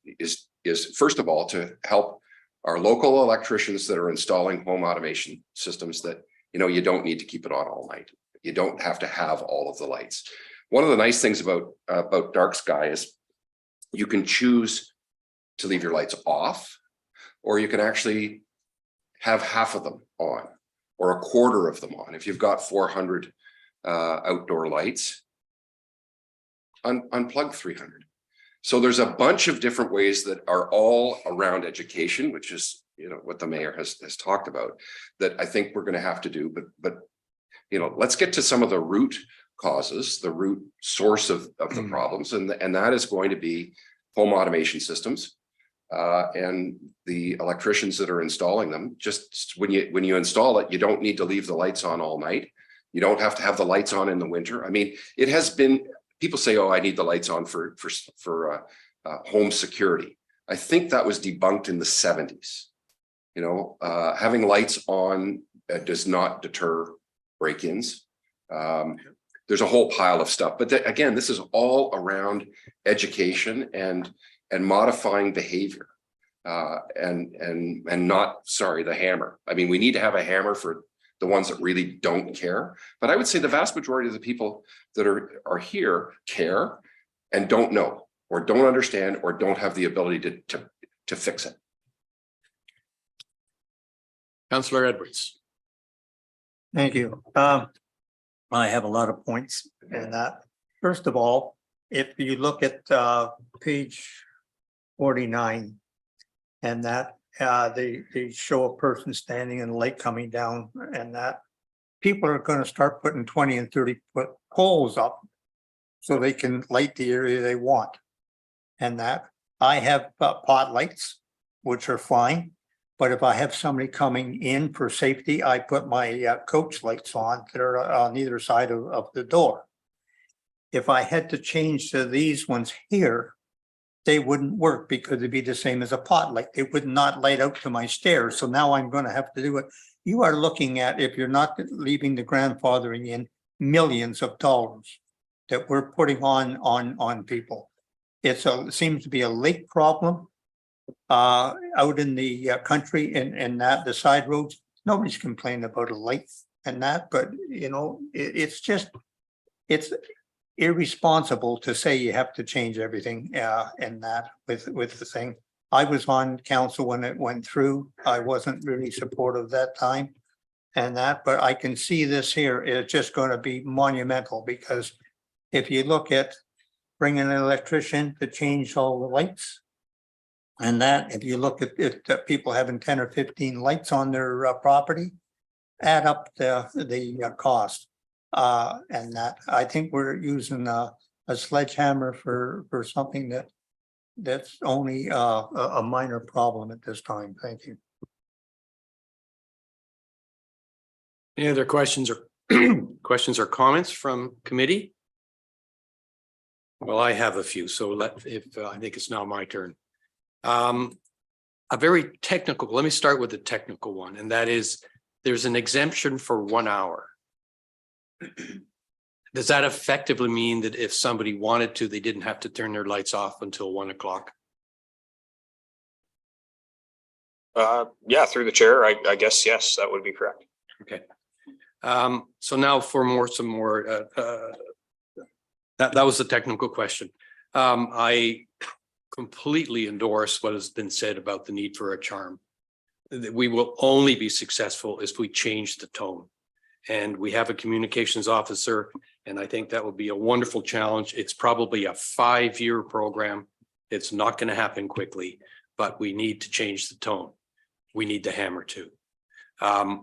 is first of all to help our local electricians that are installing home automation systems that, you know, you don't need to keep it on all night. You don't have to have all of the lights. One of the nice things about dark sky is you can choose to leave your lights off, or you can actually have half of them on or a quarter of them on. If you've got 400 outdoor lights, unplug 300. So there's a bunch of different ways that are all around education, which is, you know, what the mayor has talked about, that I think we're going to have to do. But you know, let's get to some of the root causes, the root source of the problems, and that is going to be home automation systems and the electricians that are installing them. Just when you install it, you don't need to leave the lights on all night. You don't have to have the lights on in the winter. I mean, it has been. People say, "Oh, I need the lights on for home security." I think that was debunked in the 70s. You know, having lights on does not deter break-ins. There's a whole pile of stuff, but again, this is all around education and modifying behavior, and not, sorry, the hammer. I mean, we need to have a hammer for the ones that really don't care. But I would say the vast majority of the people that are here care and don't know, or don't understand, or don't have the ability to fix it. Councillor Edwards. Thank you. I have a lot of points in that. First of all, if you look at page 49 and that they show a person standing in the lake coming down, and that people are going to start putting 20 and 30-foot poles up so they can light the area they want. And that I have pot lights, which are fine. But if I have somebody coming in for safety, I put my coach lights on that are on either side of the door. If I had to change to these ones here, they wouldn't work because it'd be the same as a pot light. They would not light out to my stairs. So now I'm going to have to do it. You are looking at, if you're not leaving the grandfathering in, millions of dollars that we're putting on people. It seems to be a lake problem. Out in the country and that the side roads, nobody's complaining about a light and that, but you know, it's irresponsible to say you have to change everything and that with the thing. I was on council when it went through. I wasn't really supportive that time and that, but I can see this here is just going to be monumental, because if you look at bringing an electrician to change all the lights, and that, if you look at it, people having 10 or 15 lights on their property, add up the cost. And that, I think we're using a sledgehammer for something that's only a minor problem at this time. Thank you. Any other questions or comments from committee? Well, I have a few, so I think it's now my turn. A very technical, let me start with the technical one, and that is there's an exemption for 1 hour. Does that effectively mean that if somebody wanted to, they didn't have to turn their lights off until 1 o'clock? Yeah, through the chair, I guess, yes, that would be correct. Okay. So now for some more, that was the technical question. I completely endorse what has been said about the need for a charm. We will only be successful if we change the tone. And we have a communications officer, and I think that would be a wonderful challenge. It's probably a 5-year program. It's not going to happen quickly, but we need to change the tone. We need the hammer too. I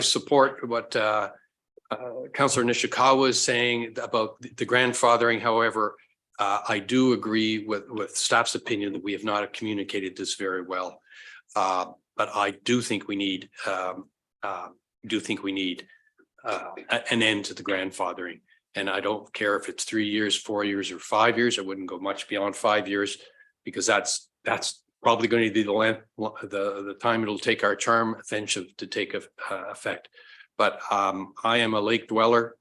support what Councillor Nishikawa is saying about the grandfathering. However, I do agree with staff's opinion that we have not communicated this very well. But I do think we need an end to the grandfathering. And I don't care if it's 3 years, 4 years, or 5 years. I wouldn't go much beyond 5 years, because that's probably going to be the length, the time it'll take our charm offensive to take effect. But I am a lake dweller,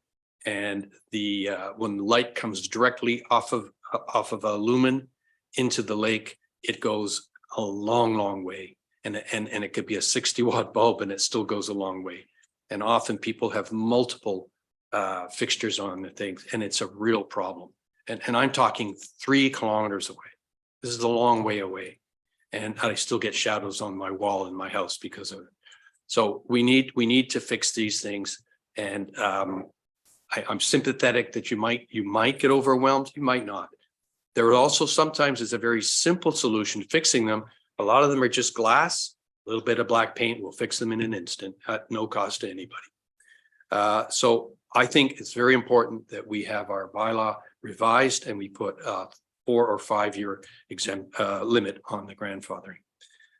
and when the light comes directly off of a lumen into the lake, it goes a long way. And it could be a 60-watt bulb, and it still goes a long way. And often people have multiple fixtures on the things, and it's a real problem. And I'm talking 3 kilometers away. This is a long way away. And I still get shadows on my wall in my house because of it. So we need to fix these things. And I'm sympathetic that you might get overwhelmed. You might not. There are also sometimes it's a very simple solution fixing them. A lot of them are just glass, a little bit of black paint will fix them in an instant at no cost to anybody. So I think it's very important that we have our bylaw revised and we put 4 or 5 year limit on the grandfathering.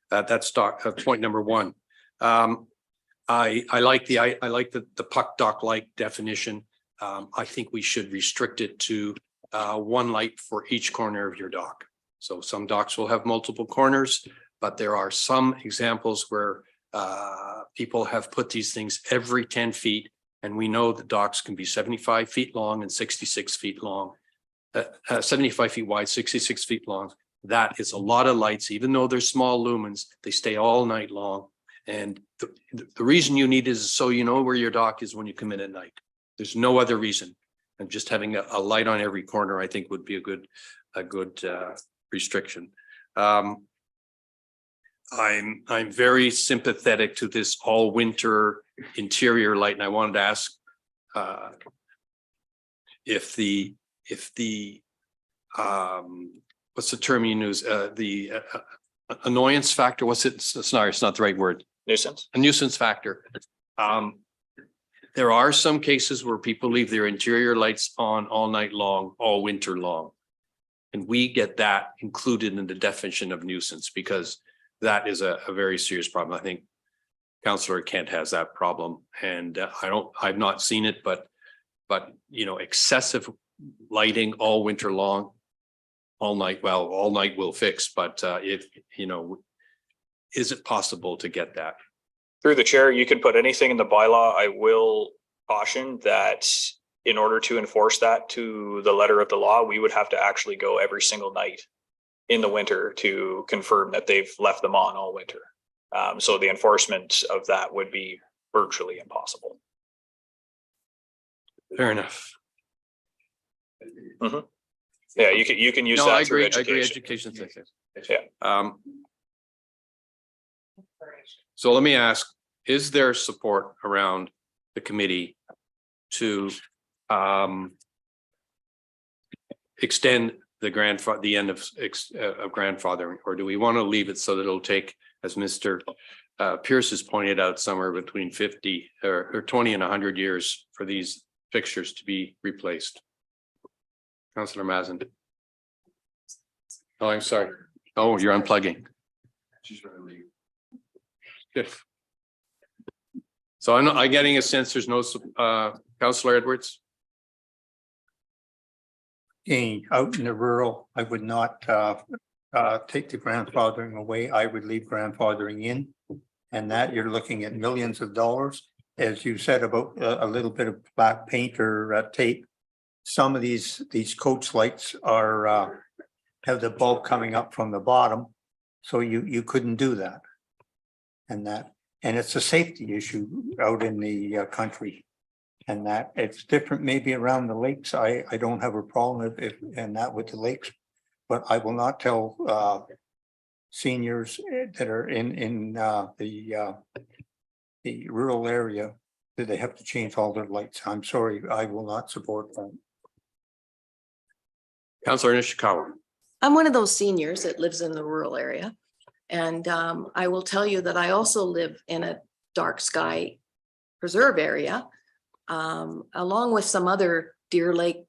That's point number 1. I like the puck dock light definition. I think we should restrict it to 1 light for each corner of your dock. So some docks will have multiple corners, but there are some examples where people have put these things every 10 feet. And we know that docks can be 75 feet long and 66 feet long, 75 feet wide, 66 feet long. That is a lot of lights. Even though they're small lumens, they stay all night long. And the reason you need is so you know where your dock is when you come in at night. There's no other reason. And just having a light on every corner, I think, would be a good restriction. I'm very sympathetic to this all winter interior light, and I wanted to ask if the what's the term you use? The annoyance factor, what's it? Sorry, it's not the right word. Nuisance. A nuisance factor. There are some cases where people leave their interior lights on all night long, all winter long. And we get that included in the definition of nuisance because that is a very serious problem. I think Councillor Kent has that problem, and I've not seen it, but you know, excessive lighting all winter long, all night. Well, all night will fix, but if you know, is it possible to get that? Through the chair, you can put anything in the bylaw. I will caution that in order to enforce that to the letter of the law, we would have to actually go every single night in the winter to confirm that they've left them on all winter. So the enforcement of that would be virtually impossible. Fair enough. Mm-hmm. Yeah, you can use No, that I through agree. education. Yeah. So let me ask, is there support around the committee to extend the end of grandfathering, or do we want to leave it so that it'll take, as Mr. Pierce has pointed out, somewhere between 50 or 20 and 100 years for these fixtures to be replaced? Councillor Mazin. Oh, I'm sorry. Oh, you're unplugging. She's ready to leave. Good. So I'm getting a sense there's no, Councillor Edwards. Out in the rural, I would not take the grandfathering away. I would leave grandfathering in. And that you're looking at millions of dollars. As you said about a little bit of black paint or tape. Some of these coach lights are have the bulb coming up from the bottom. So you couldn't do that. And it's a safety issue out in the country. And that it's different maybe around the lakes. I don't have a problem if and that with the lakes, but I will not tell seniors that are in the rural area that they have to change all their lights. I'm sorry, I will not support that. Councillor Nishikawa. I'm one of those seniors that lives in the rural area. And I will tell you that I also live in a dark sky preserve area, along with some other Deer Lake.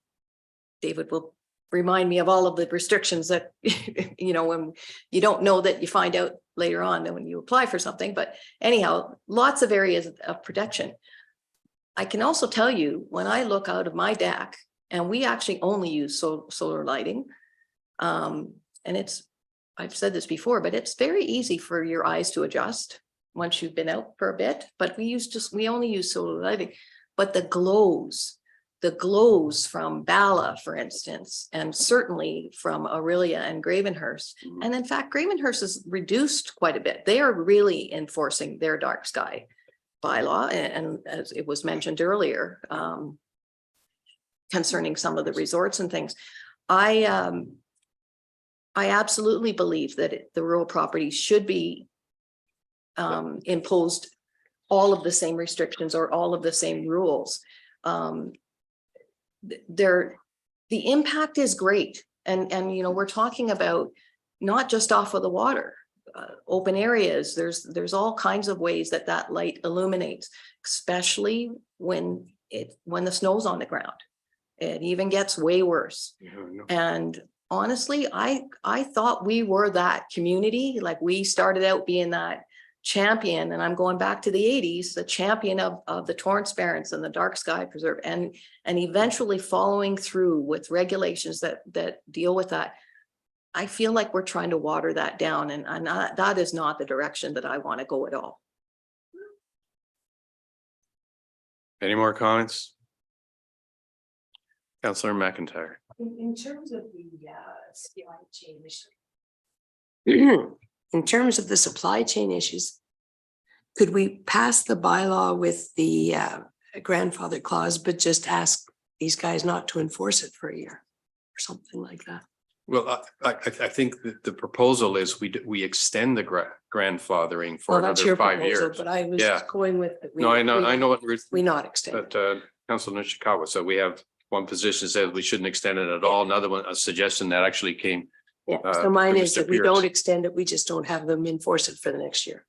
David will remind me of all of the restrictions that, you know, when you don't know that you find out later on when you apply for something. But anyhow, lots of areas of protection. I can also tell you when I look out of my deck, and we actually only use solar lighting. And I've said this before, but it's very easy for your eyes to adjust once you've been out for a bit, but we only use solar lighting. But the glows from Bala, for instance, and certainly from Aurelia and Gravenhurst. And in fact, Gravenhurst is reduced quite a bit. They are really enforcing their dark sky bylaw. And as it was mentioned earlier, concerning some of the resorts and things, I absolutely believe that the rural properties should be imposed all of the same restrictions or all of the same rules. The impact is great. And you know, we're talking about not just off of the water, open areas. There's all kinds of ways that light illuminates, especially when the snow's on the ground. It even gets way worse. And honestly, I thought we were that community. Like we started out being that champion, and I'm going back to the 80s, the champion of the Torrance Barrens and the Dark Sky Preserve, and eventually following through with regulations that deal with that. I feel like we're trying to water that down, and that is not the direction that I want to go at all. Any more comments? Councillor McIntyre. In terms of the supply chain issue. In terms of the supply chain issues, could we pass the bylaw with the grandfather clause, but just ask these guys not to enforce it for a year or something like that? Well, I think that the proposal is we extend the grandfathering for Well, that's another your 5 proposal, years. but I was Yeah. going with. No, I know what We not extend. But Councilor Nishikawa, so we have one position says we shouldn't extend it at all. Another one, a suggestion that actually came. Yeah, so mine from is Mr. that we Pierce. don't extend it, we just don't have them enforce it for the next year.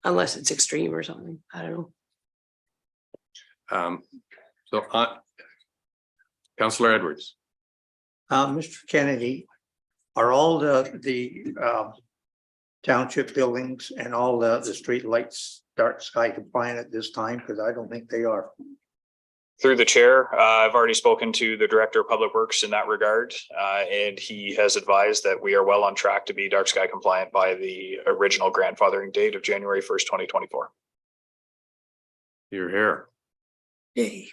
Unless it's extreme or something, I don't know. So Councilor Edwards. Mr. Kennedy, are all the township buildings and all the street lights dark sky compliant at this time? Because I don't think they are. Through the chair, I've already spoken to the Director of Public Works in that regard, and he has advised that we are well on track to be dark sky compliant by the original grandfathering date of January 1st, 2024. You're here. Yay.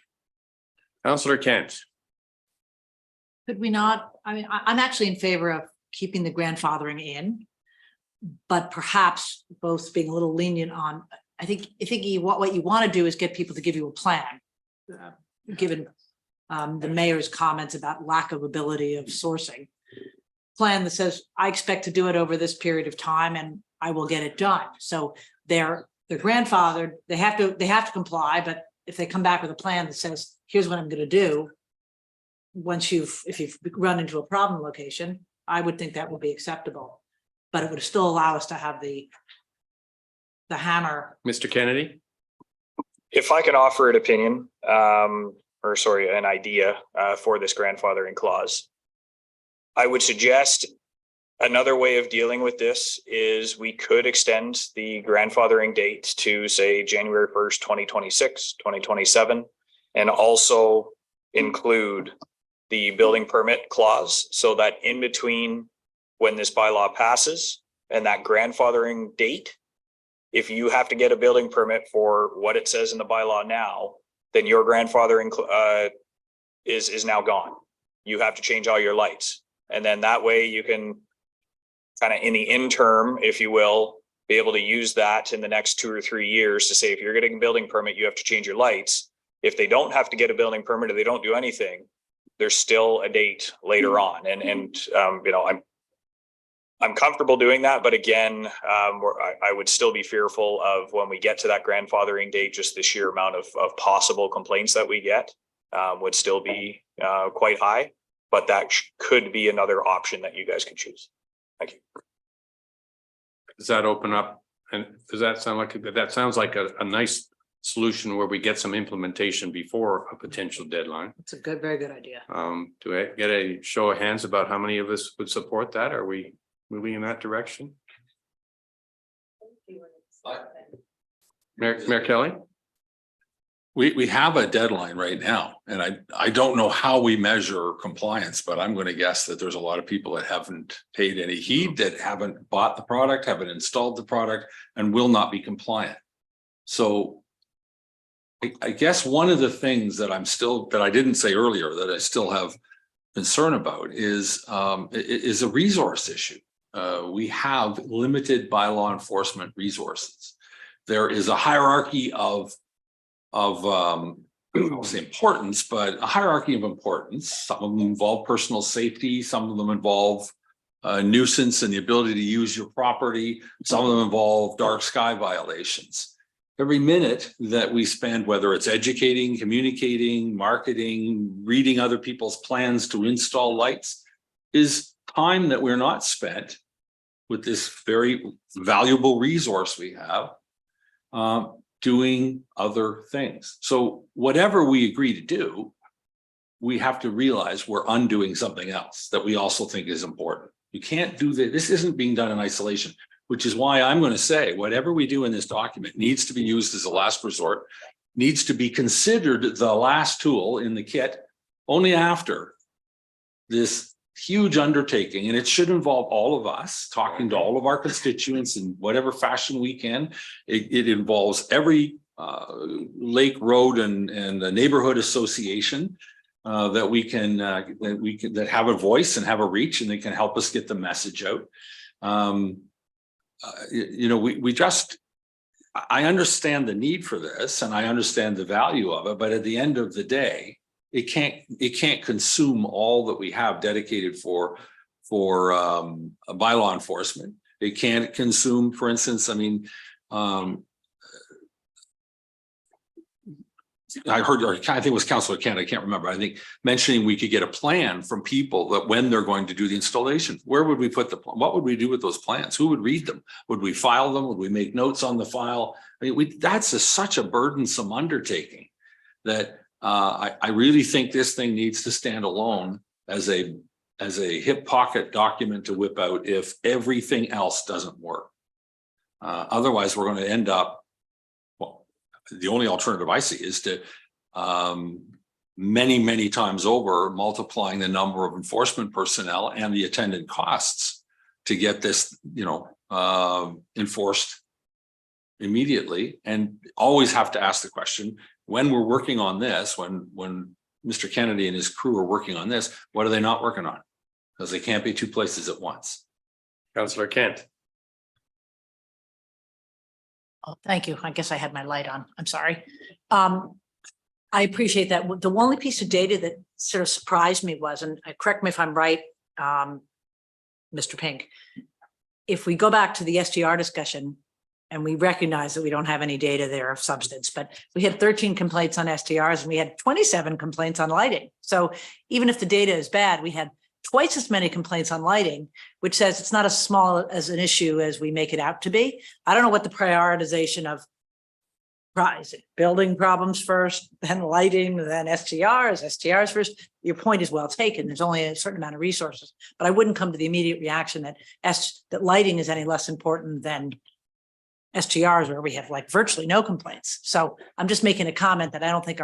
Councilor Kent. Could we not, I mean, I'm actually in favor of keeping the grandfathering in, but perhaps both being a little lenient on, I think what you want to do is get people to give you a plan. Given the mayor's comments about lack of ability of sourcing. Plan that says, I expect to do it over this period of time and I will get it done. So they're grandfathered, they have to comply, but if they come back with a plan that says, here's what I'm gonna do. If you've run into a problem location, I would think that would be acceptable. But it would still allow us to have the hammer. Mr. Kennedy. If I can offer an opinion, an idea for this grandfathering clause, I would suggest another way of dealing with this is we could extend the grandfathering date to say January 1st, 2026, 2027, and also include the building permit clause so that in between when this bylaw passes and that grandfathering date, if you have to get a building permit for what it says in the bylaw now, then your grandfathering is now gone. You have to change all your lights. And then that way you can kind of in the interim, if you will, be able to use that in the next 2 or 3 years to say, if you're getting a building permit, you have to change your lights. If they don't have to get a building permit or they don't do anything, there's still a date later on. And I'm comfortable doing that, but again, I would still be fearful of when we get to that grandfathering date, just the sheer amount of possible complaints that we get would still be quite high, but that could be another option that you guys could choose. Thank you. Does that open up? And does that sound like, that sounds like a nice solution where we get some implementation before a potential deadline? It's a very good idea. Do I get a show of hands about how many of us would support that? Are we moving in that direction? Mayor Kelly? We have a deadline right now, and I don't know how we measure compliance, but I'm going to guess that there's a lot of people that haven't paid any heed, that haven't bought the product, haven't installed the product, and will not be compliant. So I guess one of the things that I didn't say earlier that I still have concern about is a resource issue. We have limited bylaw enforcement resources. There is a hierarchy of I won't say importance, but a hierarchy of importance. Some of them involve personal safety. Some of them involve nuisance and the ability to use your property. Some of them involve dark sky violations. Every minute that we spend, whether it's educating, communicating, marketing, reading other people's plans to install lights, is time that we're not spent with this very valuable resource we have, doing other things. So whatever we agree to do, we have to realize we're undoing something else that we also think is important. You can't do that. This isn't being done in isolation, which is why I'm going to say whatever we do in this document needs to be used as a last resort, needs to be considered the last tool in the kit only after this huge undertaking. And it should involve all of us talking to all of our constituents in whatever fashion we can. It involves every lake, road, and the neighborhood association that have a voice and have a reach, and they can help us get the message out. I understand the need for this and I understand the value of it, but at the end of the day, it can't consume all that we have dedicated for bylaw enforcement. It can't consume, for instance, I mean, I heard, or I think it was Councillor Kent, I can't remember. I think mentioning we could get a plan from people that when they're going to do the installation, where would we put what would we do with those plans? Who would read them? Would we file them? Would we make notes on the file? I mean, that's such a burdensome undertaking that I really think this thing needs to stand alone as a hip pocket document to whip out if everything else doesn't work. Otherwise, we're going to end up, the only alternative I see is to many times over multiplying the number of enforcement personnel and the attendant costs to get this, enforced immediately, and always have to ask the question, when we're working on this, when Mr. Kennedy and his crew are working on this, what are they not working on? Because they can't be two places at once. Councillor Kent. Oh, thank you. I guess I had my light on. I'm sorry. I appreciate that. The only piece of data that sort of surprised me was, and correct me if I'm right, Mr. Pink, if we go back to the STR discussion, and we recognize that we don't have any data there of substance, but we had 13 complaints on STRs and we had 27 complaints on lighting. So even if the data is bad, we had twice as many complaints on lighting, which says it's not as small as an issue as we make it out to be. I don't know what the prioritization of building problems first, then lighting, then STRs first. Your point is well taken. There's only a certain amount of resources, but I wouldn't come to the immediate reaction that lighting is any less important than STRs, where we have like virtually no complaints. So I'm just making a comment that I don't think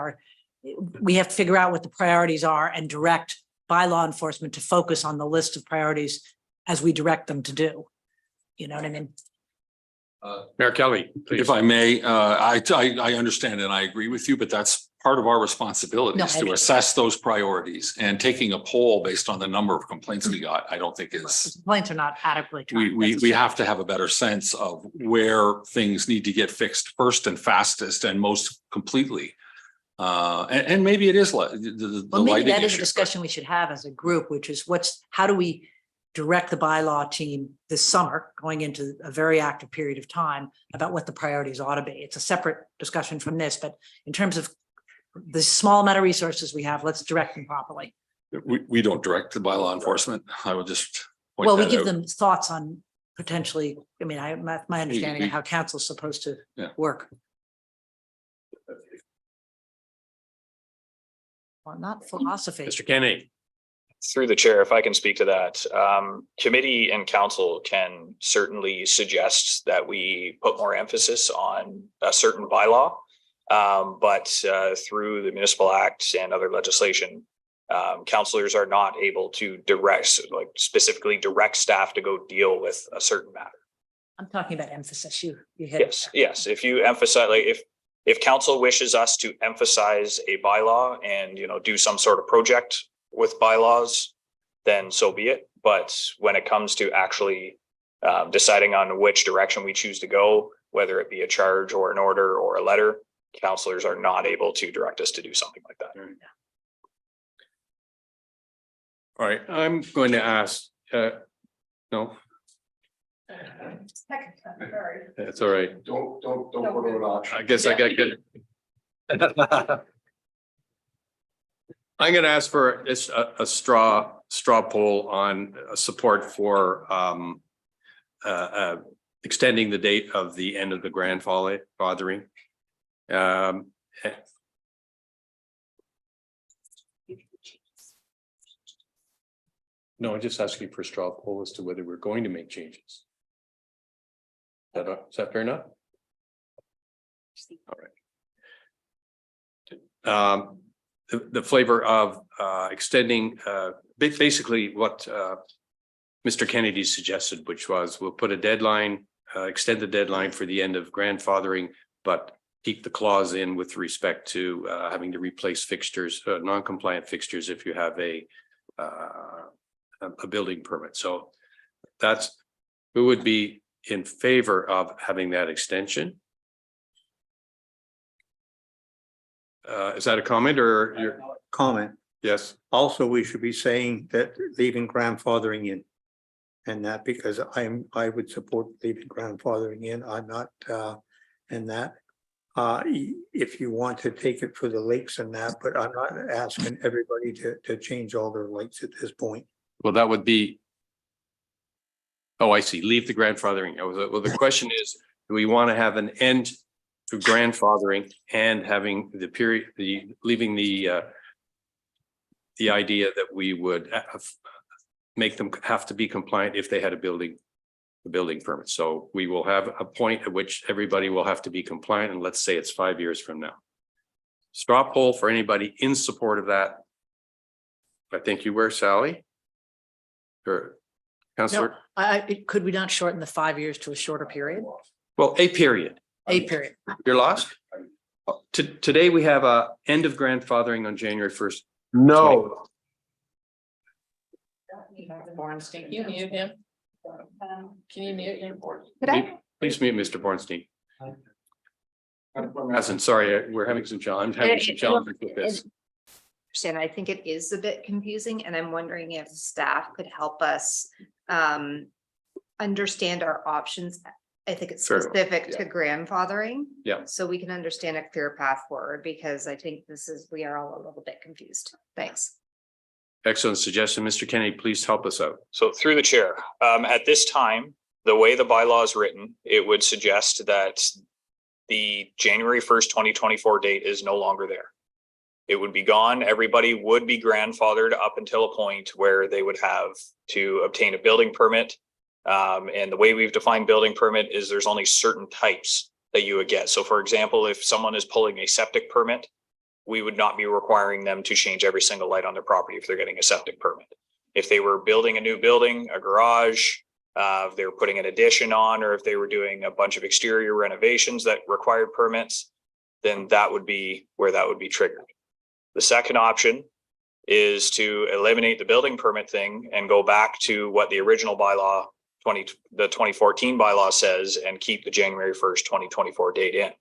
we have to figure out what the priorities are and direct bylaw enforcement to focus on the list of priorities as we direct them to do. You know what I mean? Mayor Kelly, please. If I may, I understand and I agree with you, but that's part of our responsibility is to assess those priorities, and taking a poll based on the number of complaints we got, I don't think is. Complaints are not adequately. We have to have a better sense of where things need to get fixed first and fastest and most completely. And maybe it is the maybe that is a discussion we should have as a group, which is how do we direct the bylaw team this summer going into a very active period of time about what the priorities ought to be. It's a separate discussion from this, but in terms of the small amount of resources we have, let's direct them properly. We don't direct the bylaw enforcement. I would just point well, we that give out. them thoughts on potentially, I mean, my understanding of how council's supposed to work. Well, not philosophy. Mr. Kennedy. Through the chair, if I can speak to that, committee and council can certainly suggest that we put more emphasis on a certain bylaw. But through the Municipal Act and other legislation, councillors are not able to specifically direct staff to go deal with a certain matter. I'm talking about emphasis. You hit Yes. If you emphasize, if council wishes us to emphasize a bylaw and do some sort of project with bylaws, then so be it. But when it comes to actually deciding on which direction we choose to go, whether it be a charge or an order or a letter, councillors are not able to direct us to do something like that. All right, I'm going to ask, no. That's all right. Don't put it on. I guess I got good. I'm going to ask for a straw poll on support for extending the date of the end of the grandfathering. No, I'm just asking for a straw poll as to whether we're going to make changes. Is that fair enough? All right. The flavor of extending basically what Mr. Kennedy suggested, which was we'll put a deadline, extend the deadline for the end of grandfathering, but keep the clause in with respect to having to replace fixtures, non-compliant fixtures if you have a building permit. So who would be in favor of having that extension? Is that a comment or comment. Yes. Also, we should be saying that leaving grandfathering in. And that because I would support leaving grandfathering in. I'm not in that. If you want to take it for the lakes and that, but I'm not asking everybody to change all their lights at this point. Well, that would be. Oh, I see. Leave the grandfathering. Well, the question is, do we want to have an end to grandfathering and having the period, leaving the idea that we would make them have to be compliant if they had a building permit. So we will have a point at which everybody will have to be compliant, and let's say it's 5 years from now. Straw poll for anybody in support of that. I think you were, Sally. Or Councillor. No, could we not shorten the 5 years to a shorter period? Well, a period. A period. You're lost? Today we have a end of grandfathering on January 1st. No. Bornstein, you mute him. Can you mute him? Could I? Please mute Mr. Bornstein. Sorry, we're having some challenges. I'm having some challenges with this. Understand, I think it is a bit confusing, and I'm wondering if staff could help us understand our options. I think it's specific to grandfathering. Yeah. So we can understand a clear path forward, because I think we are all a little bit confused. Thanks. Excellent suggestion. Mr. Kennedy, please help us out. So through the chair, at this time, the way the bylaw is written, it would suggest that the January 1st, 2024 date is no longer there. It would be gone. Everybody would be grandfathered up until a point where they would have to obtain a building permit. And the way we've defined building permit is there's only certain types that you would get. So for example, if someone is pulling a septic permit, we would not be requiring them to change every single light on their property if they're getting a septic permit. If they were building a new building, a garage, if they were putting an addition on, or if they were doing a bunch of exterior renovations that required permits, then that would be where that would be triggered. The second option is to eliminate the building permit thing and go back to what the original bylaw, the 2014 bylaw says, and keep the January 1st, 2024 date in.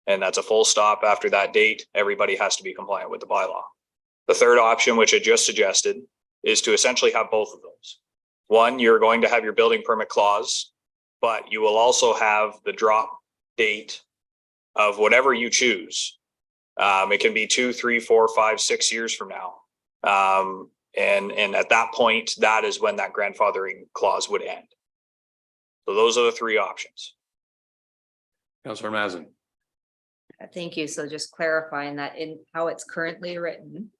And that's a full stop. After that date, everybody has to be compliant with the bylaw. The third option, which I just suggested, is to essentially have both of those. One, you're going to have your building permit clause, but you will also have the drop date of whatever you choose. It can be 2, 3, 4, 5, 6 years from now. And at that point, that is when that grandfathering clause would end. So those are the three options. Councillor Mazin. Thank you. So just clarifying that in how it's currently written,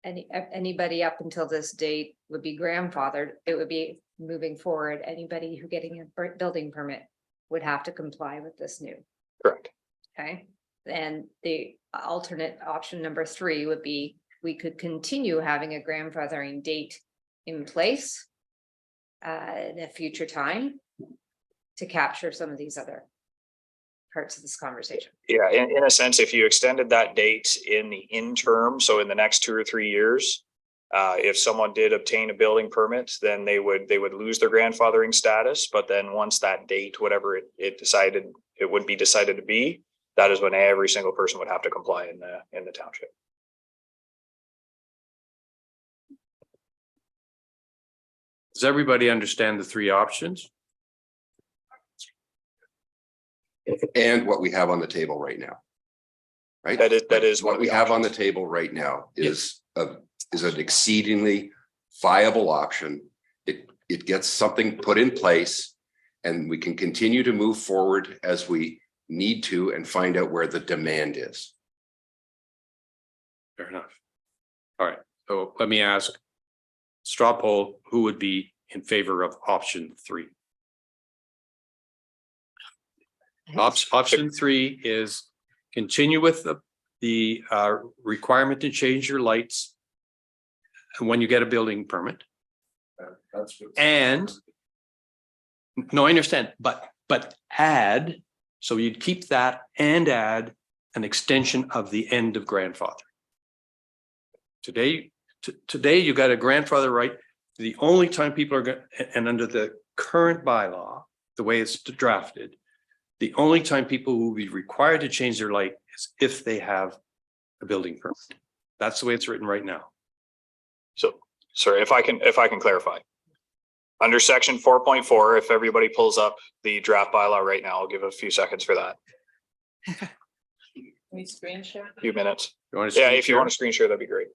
anybody up until this date would be grandfathered. It would be moving forward. Anybody who getting a building permit would have to comply with this new. Correct. Okay. And the alternate option number 3 would be we could continue having a grandfathering date in place in a future time to capture some of these other parts of this conversation. Yeah, in a sense, if you extended that date in the interim, so in the next 2 or 3 years, if someone did obtain a building permit, then they would lose their grandfathering status. But then once that date, whatever it would be decided to be, that is when every single person would have to comply in the township. Does everybody understand the 3 options? And what we have on the table right now. Right? That is what we have on the table right now is an exceedingly viable option. It gets something put in place, and we can continue to move forward as we need to and find out where the demand is. Fair enough. All right. So let me ask, straw poll, who would be in favor of option 3? Option 3 is continue with the requirement to change your lights when you get a building permit. And no, I understand, but add, so you'd keep that and add an extension of the end of grandfather. Today you got a grandfather right. The only time people are going, and under the current bylaw, the way it's drafted, the only time people will be required to change their light is if they have a building permit. That's the way it's written right now. So, sorry, if I can clarify. Under section 4.4, if everybody pulls up the draft bylaw right now, I'll give a few seconds for that. We screen share? Few minutes. You want to Yeah, screen if you share? want to screen share, that'd be great.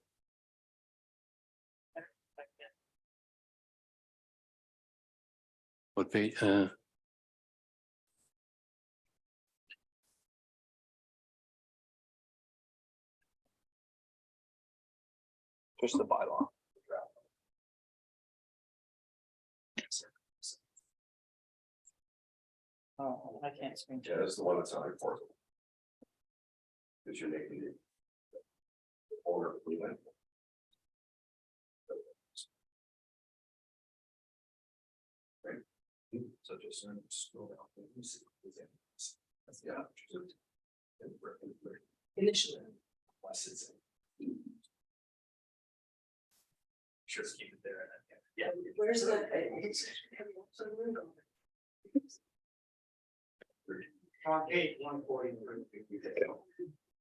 What page? Just the bylaw. Oh, I can't screen Yeah, share. that's the one that's on report. That you're making it. Owner of the event. Right. So just scroll down. Yeah. Initially. Just keep it there. Yeah. Where's the? On page 140.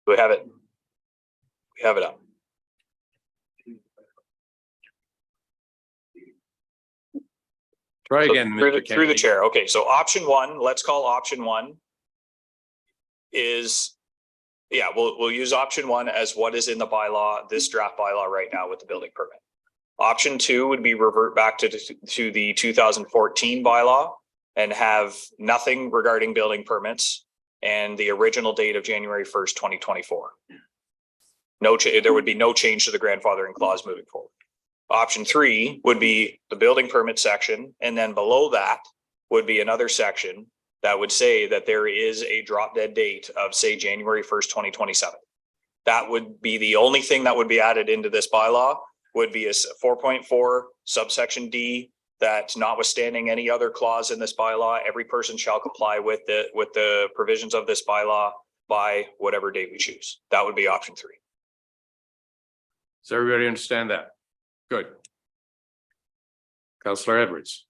We have it. We have it up. Try So again, through Mr. the Kennedy. chair. Okay, so option one, let's call option one. Is, yeah, we'll use option one as what is in the bylaw, this draft bylaw right now with the building permit. Option two would be revert back to the 2014 bylaw and have nothing regarding building permits and the original date of January 1st, 2024. There would be no change to the grandfathering clause moving forward. Option three would be the building permit section, and then below that would be another section that would say that there is a drop dead date of, say, January 1st, 2027. That would be the only thing that would be added into this bylaw, would be a 4.4 subsection D, that notwithstanding any other clause in this bylaw, every person shall comply with the provisions of this bylaw by whatever date we choose. That would be option three. Does everybody understand that? Good. Councillor Edwards.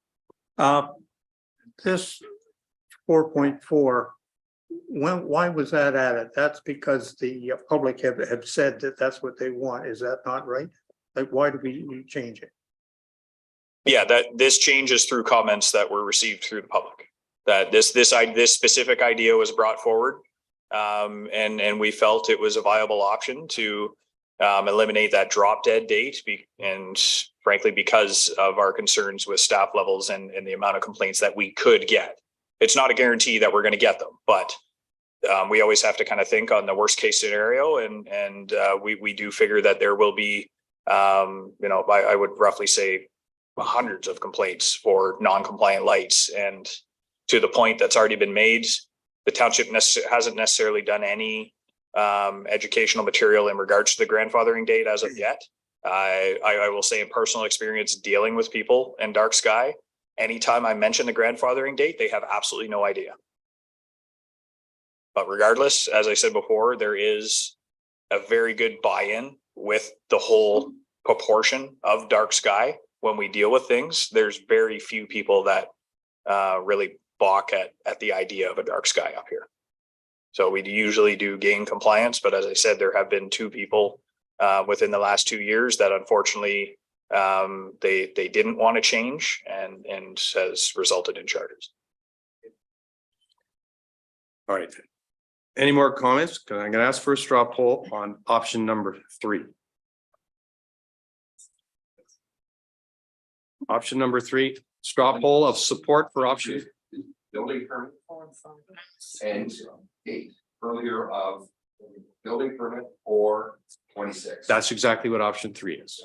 This 4.4, why was that added? That's because the public have said that that's what they want. Is that not right? Like, why do we change it? Yeah, this changes through comments that were received through the public. That this specific idea was brought forward, and we felt it was a viable option to eliminate that drop dead date, and frankly, because of our concerns with staff levels and the amount of complaints that we could get. It's not a guarantee that we're going to get them, but we always have to kind of think on the worst case scenario, and we do figure that there will be, I would roughly say hundreds of complaints for non-compliant lights, and to the point that's already been made, the township hasn't necessarily done any educational material in regards to the grandfathering date as of yet. I will say in personal experience dealing with people in dark sky, anytime I mention the grandfathering date, they have absolutely no idea. But regardless, as I said before, there is a very good buy-in with the whole proportion of dark sky. When we deal with things, there's very few people that really balk at the idea of a dark sky up here. So we usually do gain compliance, but as I said, there have been 2 people within the last 2 years that unfortunately they didn't want to change, and has resulted in charters. All right. Any more comments? Because I'm going to ask for a straw poll on option number 3. Option number 3, straw poll of support for option. Building permit and 8 earlier of building permit or 26. That's exactly what option 3 is.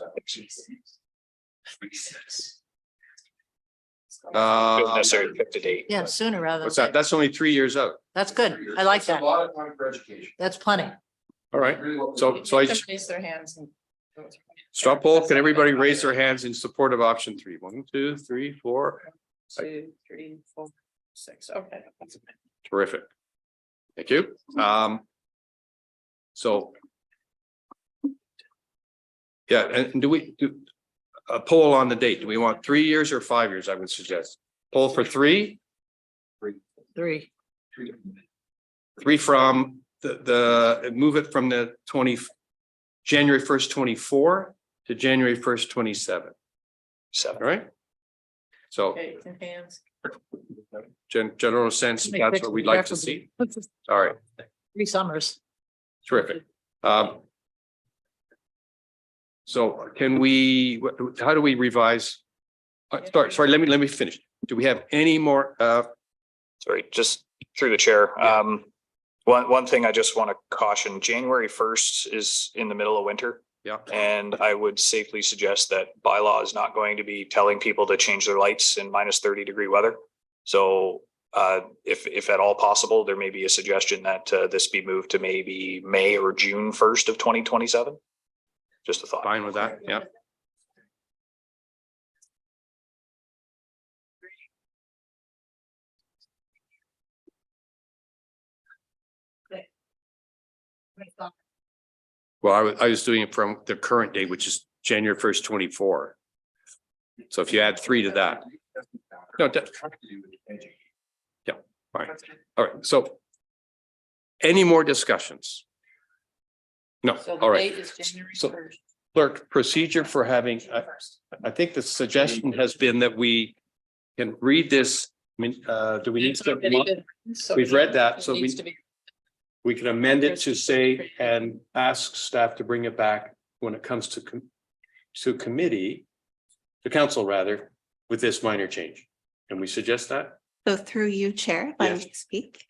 Doesn't necessarily pick the date. Yeah, sooner rather What's than. that? That's only 3 years out. That's good. I like That's that. a lot of time for education. That's plenty. All right. So I just Raise their hands and. straw poll. Can everybody raise their hands in support of option 3? 1, 2, 3, 4. 2, 3, 4, 6. Okay. Terrific. Thank you. So. Yeah, and do we do a poll on the date? Do we want 3 years or 5 years? I would suggest poll for 3. 3. 3 from the move it from the January 1st, 24 to January 1st, 27. All right? So Okay, it's in hands. general sense, that's what we'd like to see. All right, 3 summers. terrific. So can we, how do we revise? Sorry, let me finish. Do we have any more? Sorry, just through the chair. One thing I just want to caution, January 1st is in the middle of winter. Yeah. And I would safely suggest that bylaw is not going to be telling people to change their lights in -30-degree weather. So if at all possible, there may be a suggestion that this be moved to maybe May or June 1st of 2027. Just a thought. Fine with that, yeah. Well, I was doing it from the current date, which is January 1st, 24. So if you add 3 to that. No, yeah, fine. All right, so any more discussions? No, So the all right. date is January So 1st. clerk, procedure for having, I think the suggestion has been that we can read this. I mean, do we need to? We've read that, so we can amend it to say and ask staff to bring it back when it comes to committee, to council rather, with this minor change. Can we suggest that? So through you, Chair, if I Yes. may speak,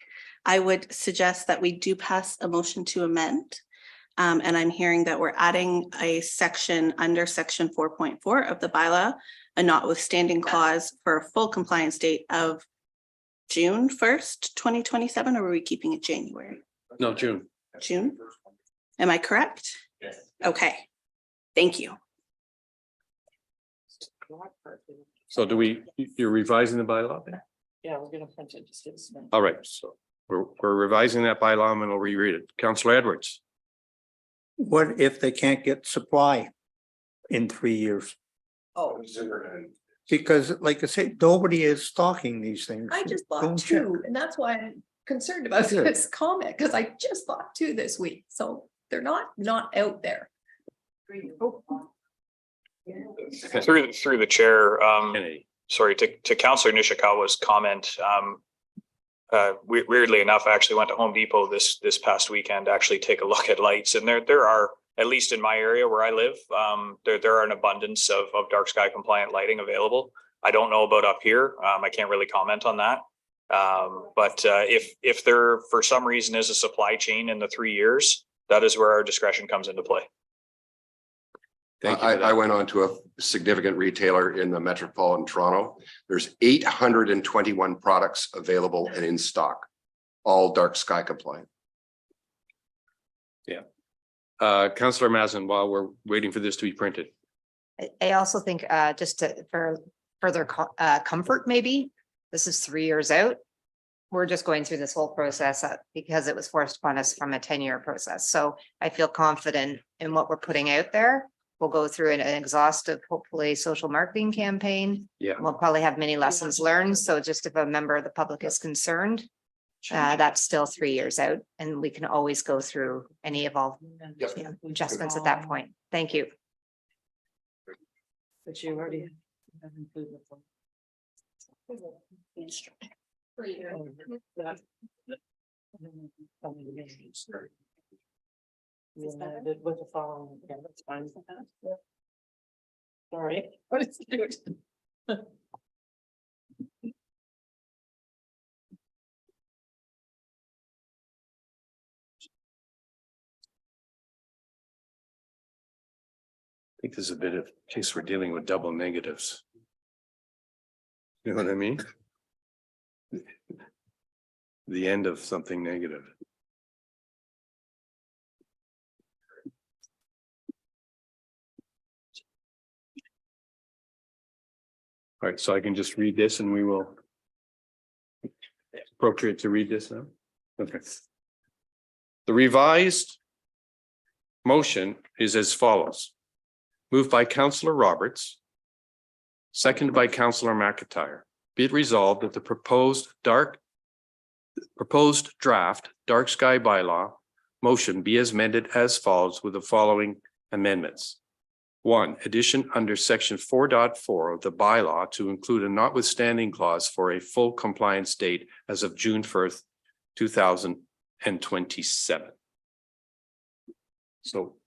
I would suggest that we do pass a motion to amend. And I'm hearing that we're adding a section under section 4.4 of the bylaw, a notwithstanding clause for a full compliance date of June 1st, 2027, or are we keeping it January? No, June. June? Am I correct? Yes. Okay, thank you. So you're revising the bylaw? Yeah, we're gonna print it. Just give us a minute. All right, so we're revising that bylaw and we'll reread it. Councillor Edwards. What if they can't get supply in 3 years? Oh. Because like I said, nobody is stocking these things. I just Go bought and check. 2, and that's why I'm concerned about Yeah. this comment, because I just bought 2 this week, so they're not out there. Through the chair, sorry, to Councillor Nishikawa's comment, weirdly enough, I actually went to Home Depot this past weekend to actually take a look at lights, and there are, at least in my area where I live, there are an abundance of dark sky compliant lighting available. I don't know about up here. I can't really comment on that. But if there for some reason is a supply chain in the 3 years, that is where our discretion comes into play. Thank you. I went on to a significant retailer in the metropolitan Toronto. There's 821 products available and in stock, all dark sky compliant. Yeah. Councillor Mazin, while we're waiting for this to be printed. I also think just for further comfort, maybe, this is 3 years out. We're just going through this whole process because it was forced upon us from a 10-year process. So I feel confident in what we're putting out there. We'll go through an exhaustive, hopefully, social marketing campaign. Yeah. We'll probably have many lessons learned. So just if a member of the public is concerned, that's still 3 years out, and we can always go through any adjustments at that point. Thank you. But you already have included them. With the following, yeah, that's fine. Sorry. What is it? I think there's a bit of case we're dealing with double negatives. You know what I mean? The end of something negative. All right, so I can just read this and we will. Appropriate to read this now? Okay. The revised motion is as follows. Moved by Councillor Roberts. Seconded by Councillor McIntyre. Be it resolved that the proposed draft dark sky bylaw motion be as amended as follows with the following amendments. One, addition under section 4.4 of the bylaw to include a notwithstanding clause for a full compliance date as of June 1st, 2027. So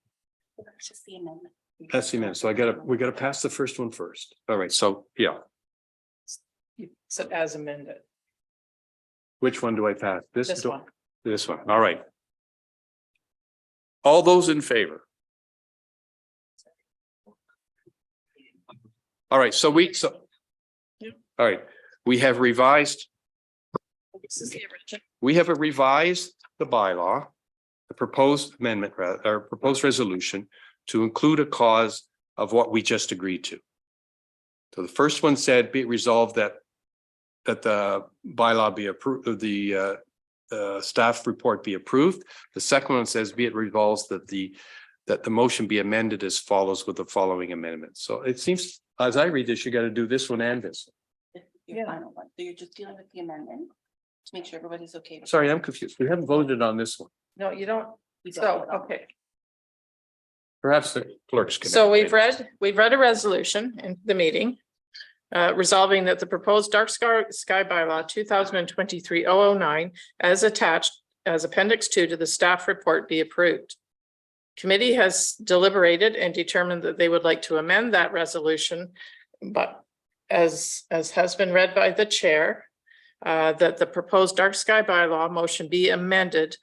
That's just the amendment. that's the amendment. So we gotta pass the first one first. All right, so yeah, So as amended, which one do I pass? this one. This one. All right. All those in favor? All right, so all right, we have revised, This is the original. we have revised the bylaw, the proposed amendment, or proposed resolution to include a clause of what we just agreed to. So the first one said, be it resolved that the bylaw be approved, the staff report be approved. The second one says, be it resolved that the motion be amended as follows with the following amendments. So it seems, as I read this, you got to do this one and this. Your final one. So you're just dealing with the amendment to make sure everybody's okay. with Sorry, it. I'm confused. We haven't voted on this one. No, you don't. We don't So, vote on it. okay. Perhaps the clerks can. So we've read a resolution in the meeting. Resolving that the proposed dark sky bylaw 2023-009 as attached as appendix 2 to the staff report be approved. Committee has deliberated and determined that they would like to amend that resolution, but as has been read by the chair, that the proposed dark sky bylaw motion be amended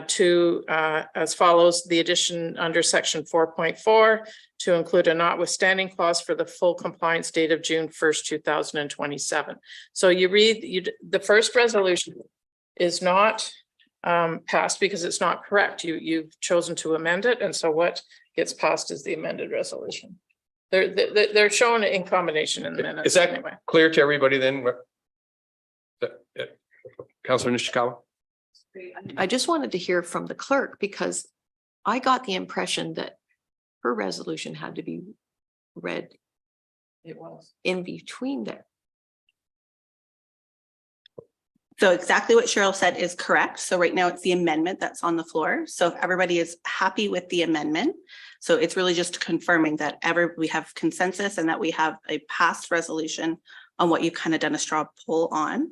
to as follows: the addition under section 4.4 to include a notwithstanding clause for the full compliance date of June 1st, 2027. So you read the first resolution is not passed because it's not correct. You've chosen to amend it, and so what gets passed is the amended resolution. They're shown in combination in the minutes. Is that anyway. clear to everybody then? Councilor Nishikawa? I just wanted to hear from the clerk because I got the impression that her resolution had to be read It was. in between there. So exactly what Cheryl said is correct. So right now it's the amendment that's on the floor. So if everybody is happy with the amendment, so it's really just confirming that we have consensus and that we have a passed resolution on what you've kind of done a straw poll on.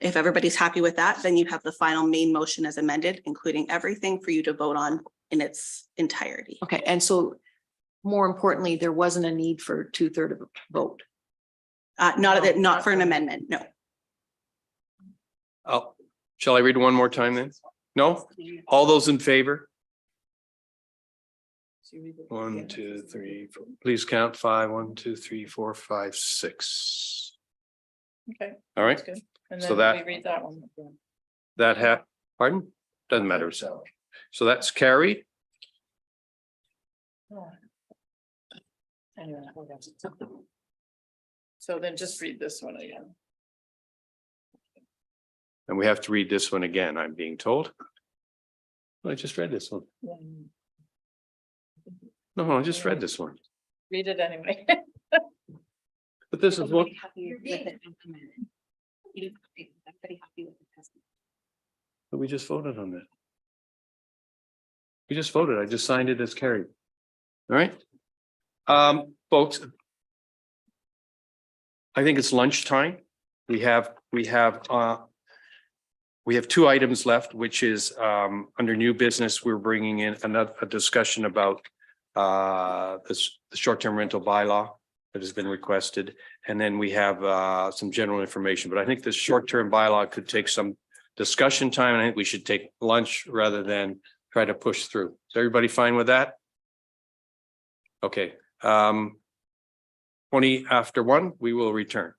If everybody's happy with that, then you have the final main motion as amended, including everything for you to vote on in its entirety. Okay, and so more importantly, there wasn't a need for 2/3 of a vote. Not for an amendment, no. Oh, shall I read one more time then? No? All those in favor? 1, 2, 3, 4. Please count 5. 1, 2, 3, 4, 5, 6. Okay. All right. That's good. And So then that- we read that one. Pardon? Doesn't matter. So that's carried. Oh. Anyway. So then just read this one again. And we have to read this one again, I'm being told. I just read this one. No, I just read this one. Read it anyway. But this is what, Everybody happy with it implemented? Everybody happy with it? but we just voted on that. We just voted. I just signed it as carried. All right. Folks. I think it's lunchtime. We have 2 items left, which is under new business. We're bringing in a discussion about the short-term rental bylaw that has been requested. And then we have some general information, but I think this short-term bylaw could take some discussion time. And I think we should take lunch rather than try to push through. Is everybody fine with that? Okay. 20 after 1, we will return.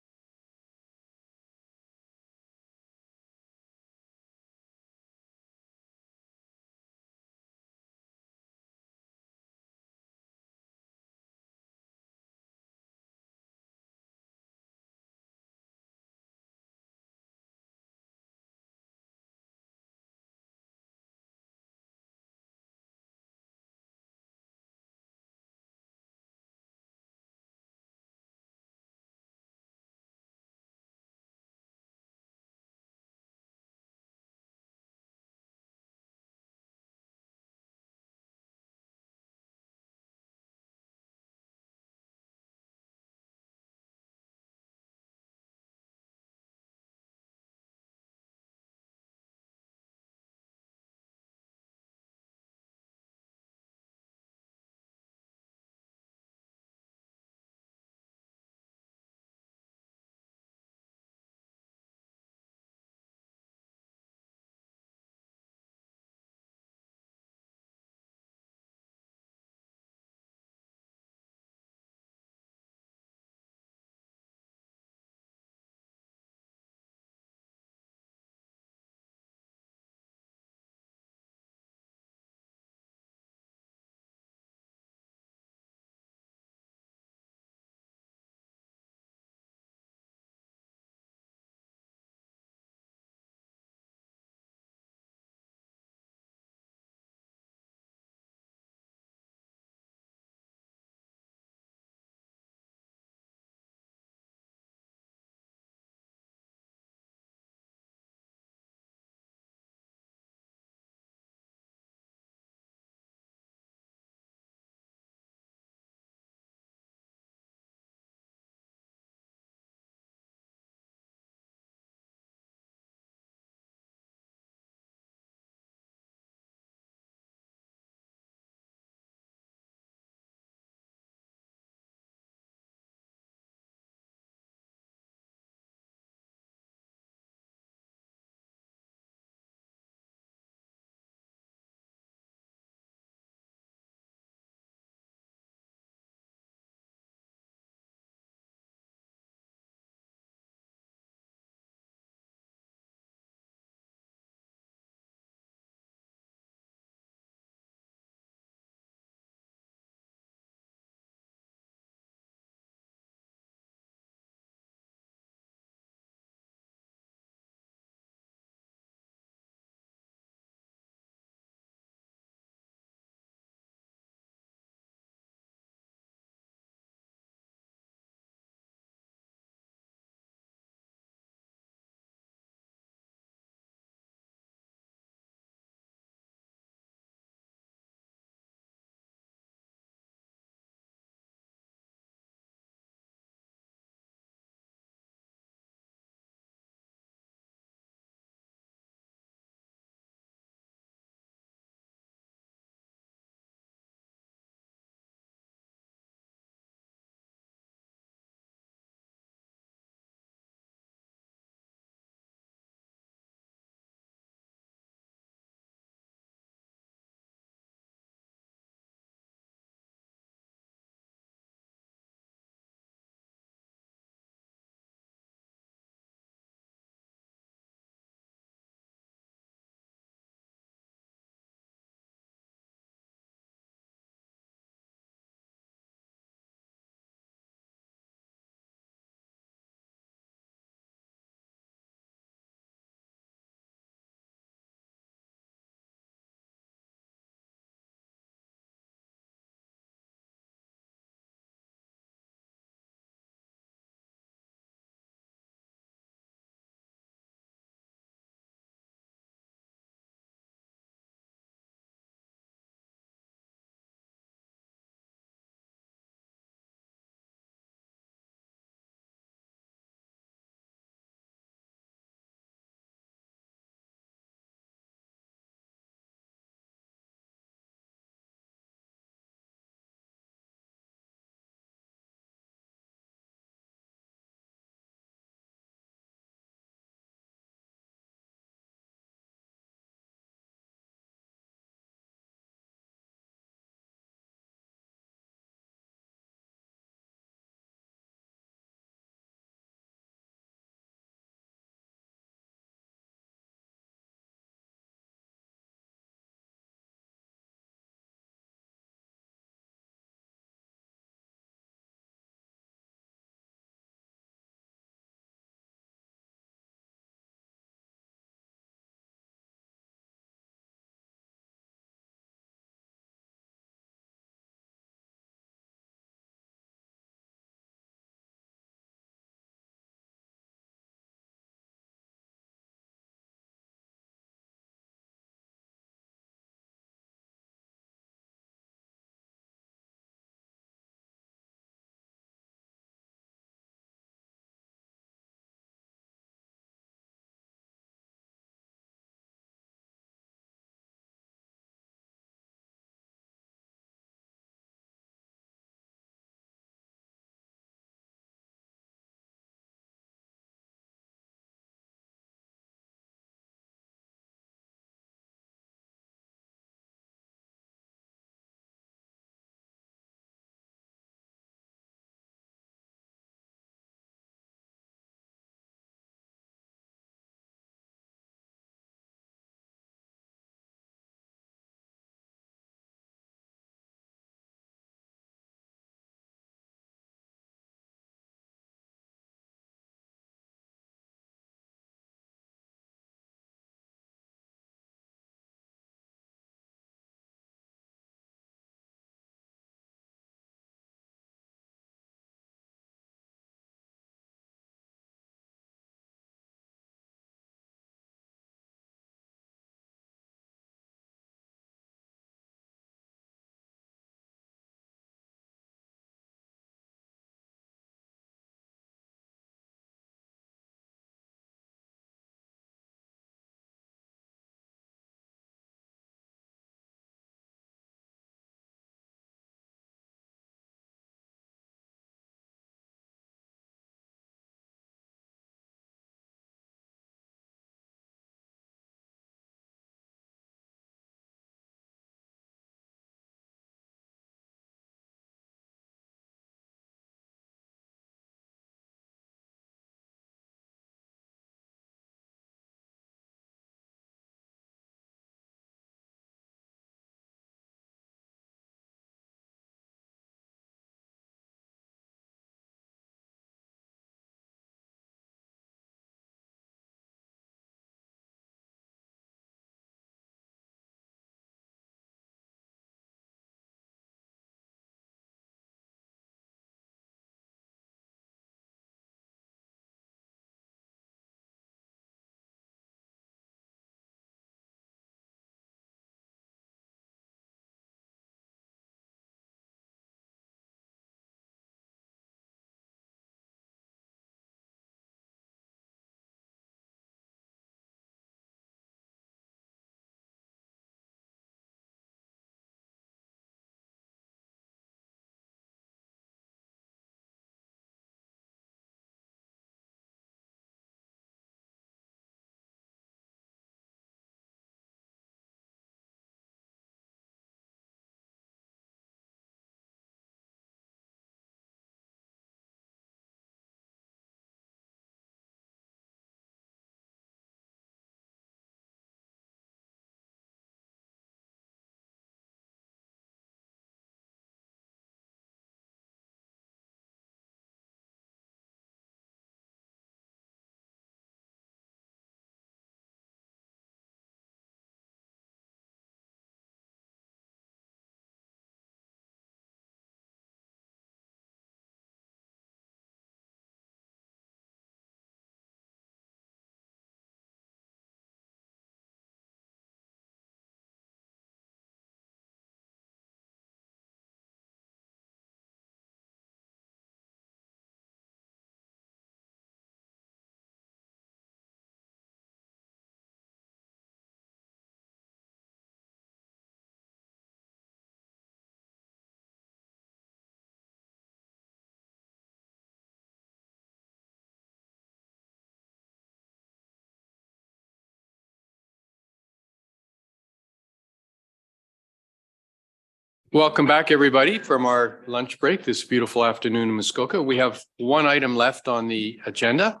Welcome back, everybody, from our lunch break this beautiful afternoon in Muskoka. We have one item left on the agenda,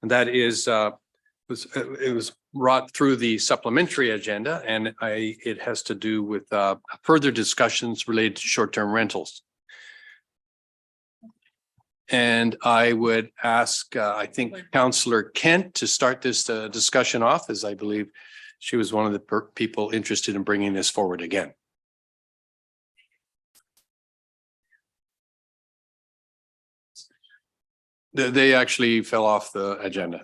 and that is it was brought through the supplementary agenda, and it has to do with further discussions related to short-term rentals. And I would ask, I think, Councillor Kent to start this discussion off, as I believe she was one of the people interested in bringing this forward again. They actually fell off the agenda.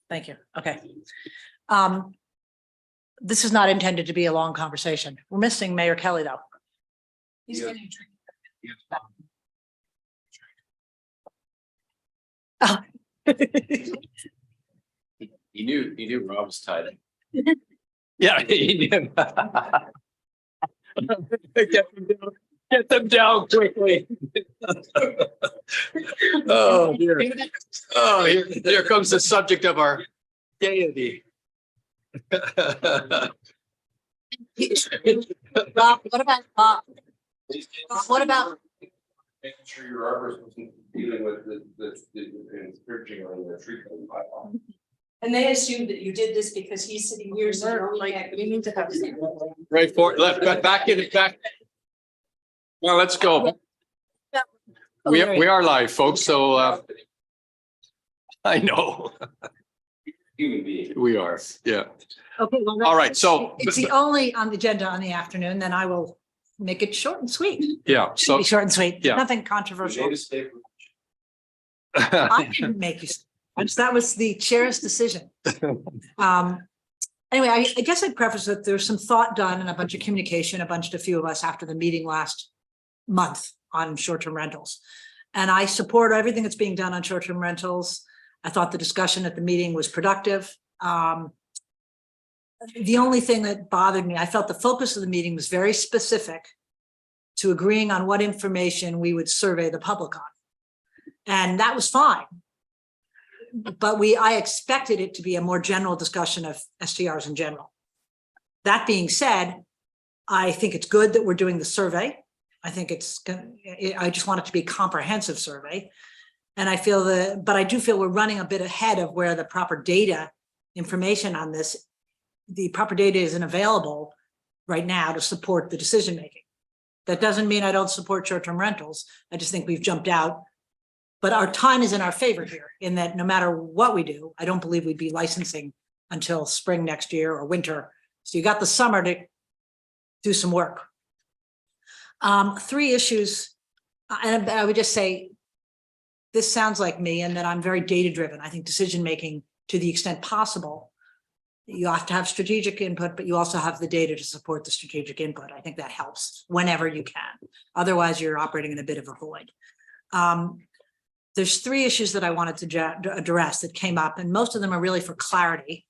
Thank you. Okay. This is not intended to be a long conversation. We're missing Mayor Kelly, though. He's getting a drink. Oh. He knew Rob was tied in. Yeah, he did. Get them down quickly. Oh, dear. Oh, here comes the subject of our gaiety. Rob, what about what about Making sure your arborist wasn't dealing with the purging on the tree cutting bylaw. And they assumed that you did this because he's sitting here. So we need to have. Right forward, left, back in it, back. Well, let's go. We are live, folks, so I know. Human being. We are, yeah. Okay. Well, All right, so it's the only on the agenda on the afternoon, then I will make it short and sweet. yeah, Should so be short and sweet. Yeah. Nothing controversial. I didn't make you. That was the chair's decision. Anyway, I guess I'd preface that there's some thought done and a bunch of communication, a few of us after the meeting last month on short-term rentals. And I support everything that's being done on short-term rentals. I thought the discussion at the meeting was productive. The only thing that bothered me, I felt the focus of the meeting was very specific to agreeing on what information we would survey the public on. And that was fine. But I expected it to be a more general discussion of STRs in general. That being said, I think it's good that we're doing the survey. I think I just want it to be a comprehensive survey. And but I do feel we're running a bit ahead of where the proper data information on this, the proper data isn't available right now to support the decision-making. That doesn't mean I don't support short-term rentals. I just think we've jumped out. But our time is in our favor here in that no matter what we do, I don't believe we'd be licensing until spring next year or winter. So you got the summer to do some work. 3 issues, and I would just say, this sounds like me and that I'm very data-driven. I think decision-making to the extent possible, you have to have strategic input, but you also have the data to support the strategic input. I think that helps whenever you can. Otherwise, you're operating in a bit of a void. There's 3 issues that I wanted to address that came up, and most of them are really for clarity.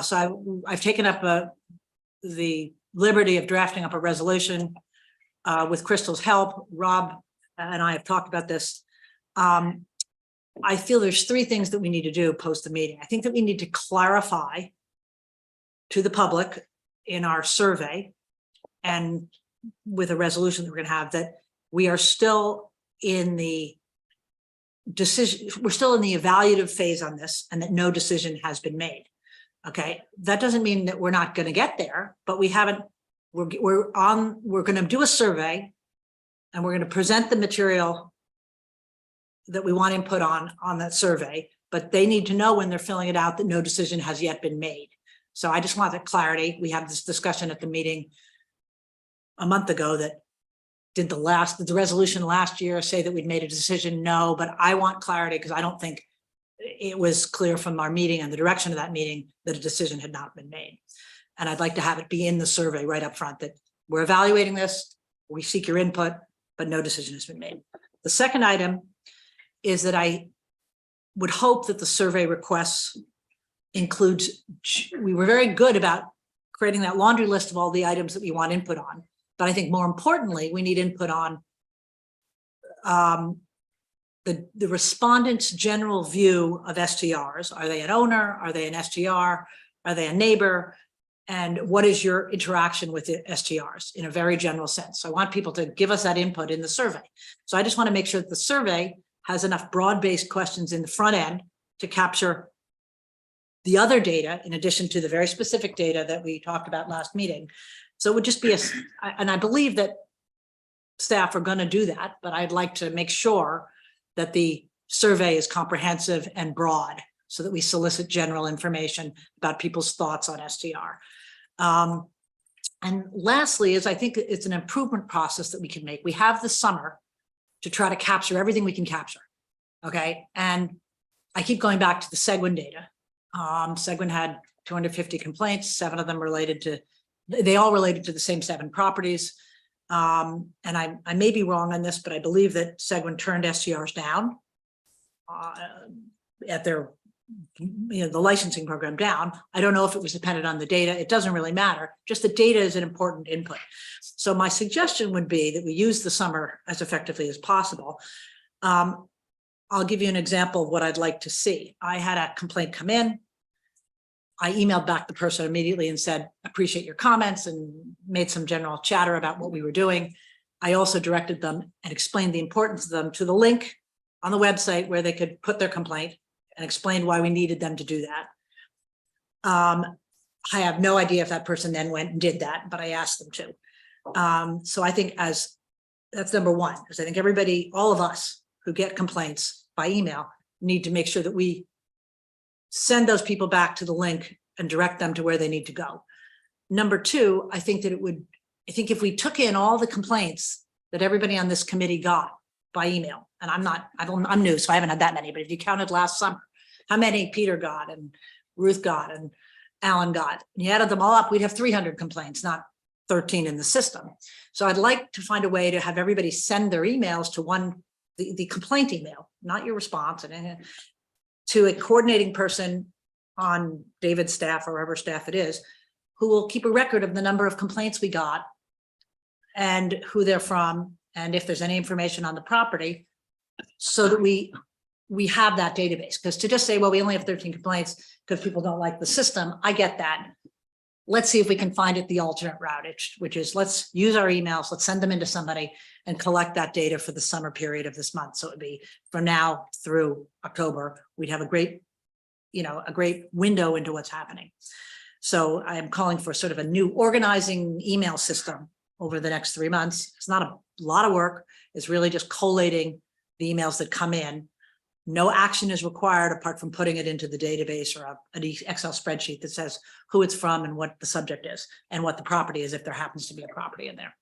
So I've taken up the liberty of drafting up a resolution with Crystal's help. Rob and I have talked about this. I feel there's 3 things that we need to do post the meeting. I think that we need to clarify to the public in our survey and with a resolution that we're going to have that we are still in the decision, we're still in the evaluative phase on this and that no decision has been made. Okay, that doesn't mean that we're not going to get there, but we're going to do a survey and we're going to present the material that we want input on that survey, but they need to know when they're filling it out that no decision has yet been made. So I just want that clarity. We had this discussion at the meeting a month ago that did the resolution last year say that we'd made a decision? No, but I want clarity because I don't think it was clear from our meeting and the direction of that meeting that a decision had not been made. And I'd like to have it be in the survey right up front that we're evaluating this, we seek your input, but no decision has been made. The second item is that I would hope that the survey requests includes, we were very good about creating that laundry list of all the items that we want input on. But I think more importantly, we need input on the respondents' general view of STRs. Are they an owner? Are they an STR? Are they a neighbor? And what is your interaction with the STRs in a very general sense? So I want people to give us that input in the survey. So I just want to make sure that the survey has enough broad-based questions in the front end to capture the other data in addition to the very specific data that we talked about last meeting. So it would just be and I believe that staff are going to do that, but I'd like to make sure that the survey is comprehensive and broad so that we solicit general information about people's thoughts on STR. And lastly is I think it's an improvement process that we can make. We have the summer to try to capture everything we can capture. Okay. And I keep going back to the Seguin data. Seguin had 250 complaints, 7 of them they all related to the same 7 properties. And I may be wrong on this, but I believe that Seguin turned STRs down at their, the licensing program down. I don't know if it was dependent on the data. It doesn't really matter. Just the data is an important input. So my suggestion would be that we use the summer as effectively as possible. I'll give you an example of what I'd like to see. I had a complaint come in. I emailed back the person immediately and said, appreciate your comments, and made some general chatter about what we were doing. I also directed them and explained the importance of them to the link on the website where they could put their complaint and explained why we needed them to do that. I have no idea if that person then went and did that, but I asked them to. So I think that's number one, because I think everybody, all of us who get complaints by email need to make sure that we send those people back to the link and direct them to where they need to go. Number two, I think if we took in all the complaints that everybody on this committee got by email, and I'm new, so I haven't had that many, but if you counted last summer, how many Peter got and Ruth got and Alan got, and you added them all up, we'd have 300 complaints, not 13 in the system. So I'd like to find a way to have everybody send their emails to the complaint email, not your response, and to a coordinating person on David's staff or whoever staff it is, who will keep a record of the number of complaints we got and who they're from, and if there's any information on the property, so that we have that database. Because to just say, well, we only have 13 complaints because people don't like the system, I get that. Let's see if we can find it the alternate route, which is let's use our emails, let's send them into somebody and collect that data for the summer period of this month. So it would be from now through October, we'd have a great window into what's happening. So I am calling for sort of a new organizing email system over the next 3 months. It's not a lot of work. It's really just collating the emails that come in. No action is required apart from putting it into the database or an Excel spreadsheet that says who it's from and what the subject is and what the property is if there happens to be a property in there.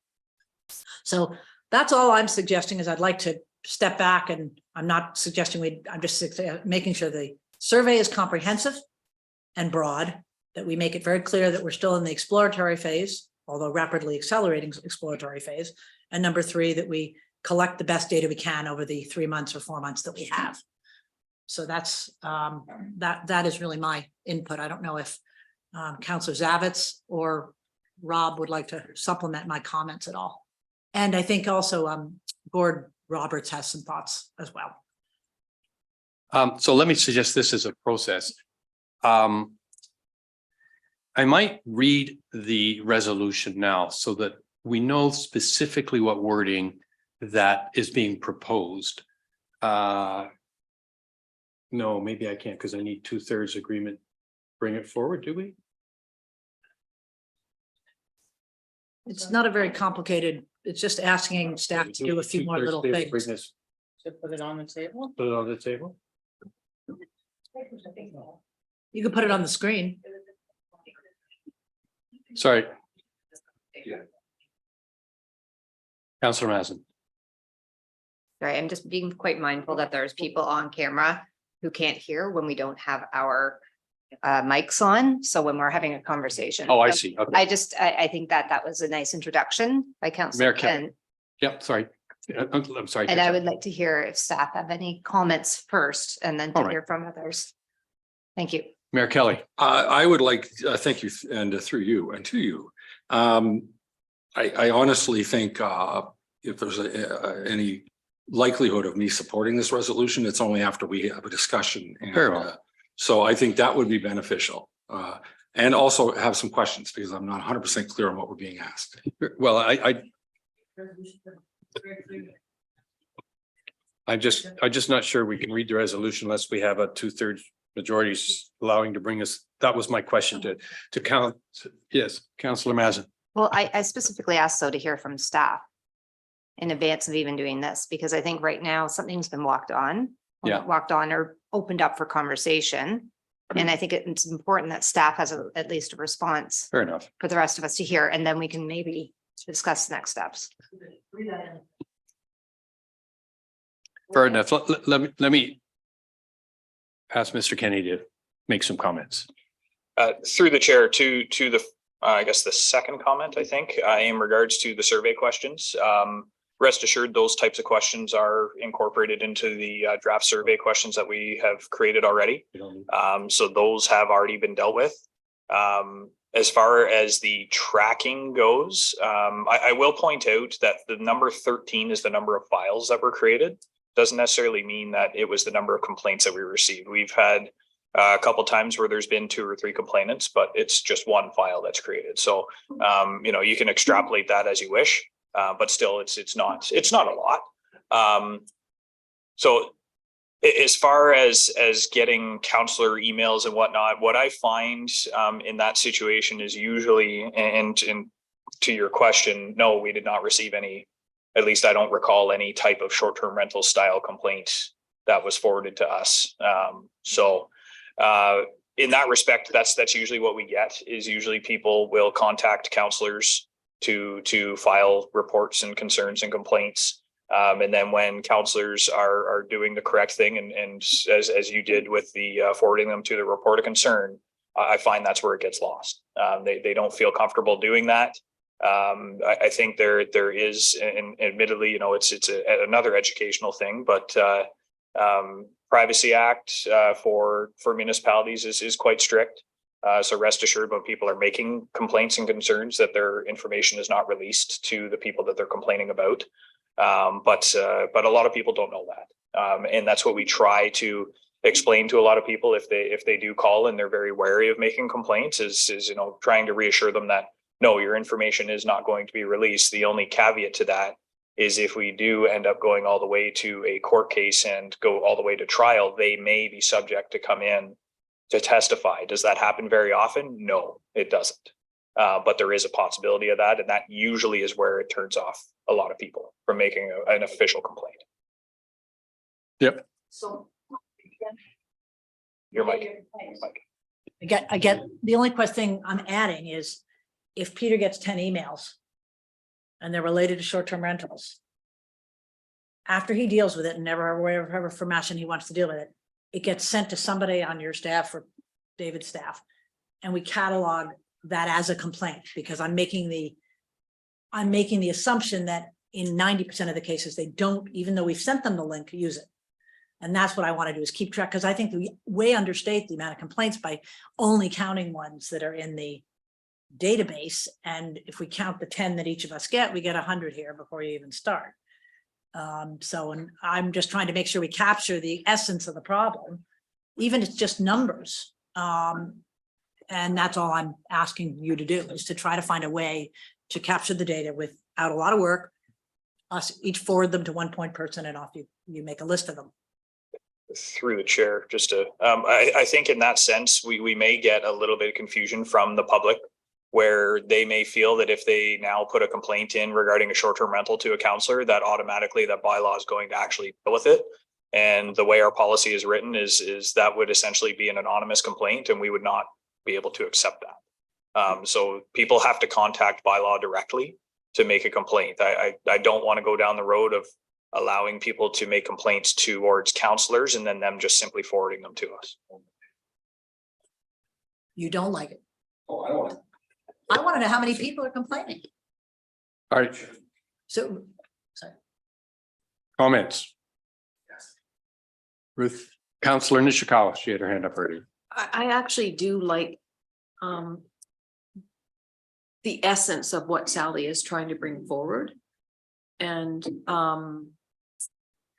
So that's all I'm suggesting is I'd like to step back, and I'm not suggesting I'm just making sure the survey is comprehensive and broad, that we make it very clear that we're still in the exploratory phase, although rapidly accelerating exploratory phase. And number 3, that we collect the best data we can over the 3 months or 4 months that we have. So that's that is really my input. I don't know if Councillor Zavitz or Rob would like to supplement my comments at all. And I think also Gord Roberts has some thoughts as well. So let me suggest this as a process. I might read the resolution now so that we know specifically what wording that is being proposed. No, maybe I can't because I need 2/3 agreement. Bring it forward, do we? It's not a very complicated, it's just asking staff to do a few more little things. To put it on the table. Put it on the table. You can put it on the screen. Sorry. Councillor Mazin. Right, I'm just being quite mindful that there's people on camera who can't hear when we don't have our mics on. So when we're having a conversation. Oh, I So see. Okay. I think that was a nice introduction by Councillor Mayor Kelly. Kent. Yep, sorry. I'm sorry. And I would like to hear if staff have any comments first and then to All right. hear from others. Thank you. Mayor Kelly. I would like, thank you, and through you and to you. I honestly think if there's any likelihood of me supporting this resolution, it's only after we have a discussion. And, Very well. so I think that would be beneficial. and also have some questions because I'm not 100% clear on what we're being asked. Well, I'm just not sure we can read the resolution unless we have a 2/3 majority allowing to bring us. That was my question to count. Yes, Councillor Mazin. Well, I specifically asked so to hear from staff in advance of even doing this, because I think right now something's been walked on. Yeah. Walked on or opened up for conversation. And I think it's important that staff has at least a response Fair enough. for the rest of us to hear, and then we can maybe discuss the next steps. Fair enough. Let me ask Mr. Kennedy to make some comments. Through the chair to the, I guess the second comment, I think, in regards to the survey questions. Rest assured, those types of questions are incorporated into the draft survey questions that we have created already. So those have already been dealt with. As far as the tracking goes, I will point out that the number 13 is the number of files that were created. Doesn't necessarily mean that it was the number of complaints that we received. We've had a couple times where there's been 2 or 3 complainants, but it's just one file that's created. So, you know, you can extrapolate that as you wish. But still, it's not a lot. So as far as getting counselor emails and whatnot, what I find in that situation is usually, and to your question, no, we did not receive any. At least I don't recall any type of short-term rental style complaint that was forwarded to us. So in that respect, that's usually what we get. Is usually people will contact counselors to file reports and concerns and complaints. And then when counselors are doing the correct thing and as you did with the forwarding them to the report of concern, I find that's where it gets lost. They don't feel comfortable doing that. I think there is, and admittedly, you know, it's another educational thing, but Privacy Act for municipalities is quite strict. So rest assured, when people are making complaints and concerns, that their information is not released to the people that they're complaining about. But a lot of people don't know that. And that's what we try to explain to a lot of people if they do call and they're very wary of making complaints is, you know, trying to reassure them that no, your information is not going to be released. The only caveat to that is if we do end up going all the way to a court case and go all the way to trial, they may be subject to come in to testify. Does that happen very often? No, it doesn't. But there is a possibility of that. And that usually is where it turns off a lot of people from making an official complaint. Yep. So Your mic. I get, the only question I'm adding is if Peter gets 10 emails and they're related to short-term rentals, after he deals with it and wherever formation he wants to deal with it, it gets sent to somebody on your staff or David's staff, and we catalog that as a complaint, because I'm making the assumption that in 90% of the cases, they don't, even though we've sent them the link, use it. And that's what I want to do, is keep track, because I think we way understate the amount of complaints by only counting ones that are in the database. And if we count the 10 that each of us get, we get 100 here before you even start. And I'm just trying to make sure we capture the essence of the problem, even if it's just numbers. And that's all I'm asking you to do, is to try to find a way to capture the data without a lot of work. Us each forward them to one point person, and off you make a list of them. Through the chair, just to, I think in that sense, we may get a little bit of confusion from the public, where they may feel that if they now put a complaint in regarding a short-term rental to a counselor, that automatically that bylaw is going to actually deal with it. And the way our policy is written is that would essentially be an anonymous complaint, and we would not be able to accept that. So people have to contact bylaw directly to make a complaint. I don't want to go down the road of allowing people to make complaints towards counselors and then them just simply forwarding them to us. You don't like it. Oh, I don't want to. I want to know how many people are complaining. All right. So, sorry. Comments? Ruth, Councillor Nishikawa, she had her hand up already. I actually do like the essence of what Sally is trying to bring forward. And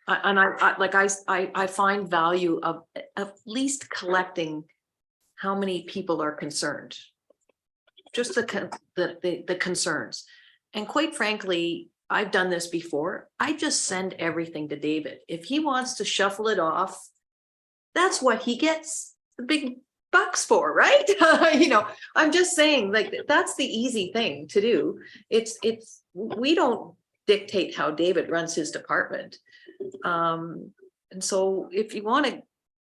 I find value of at least collecting how many people are concerned. Just the concerns. And quite frankly, I've done this before. I just send everything to David. If he wants to shuffle it off, that's what he gets the big bucks for, right? You know, I'm just saying, like, that's the easy thing to do. We don't dictate how David runs his department. And so if you want to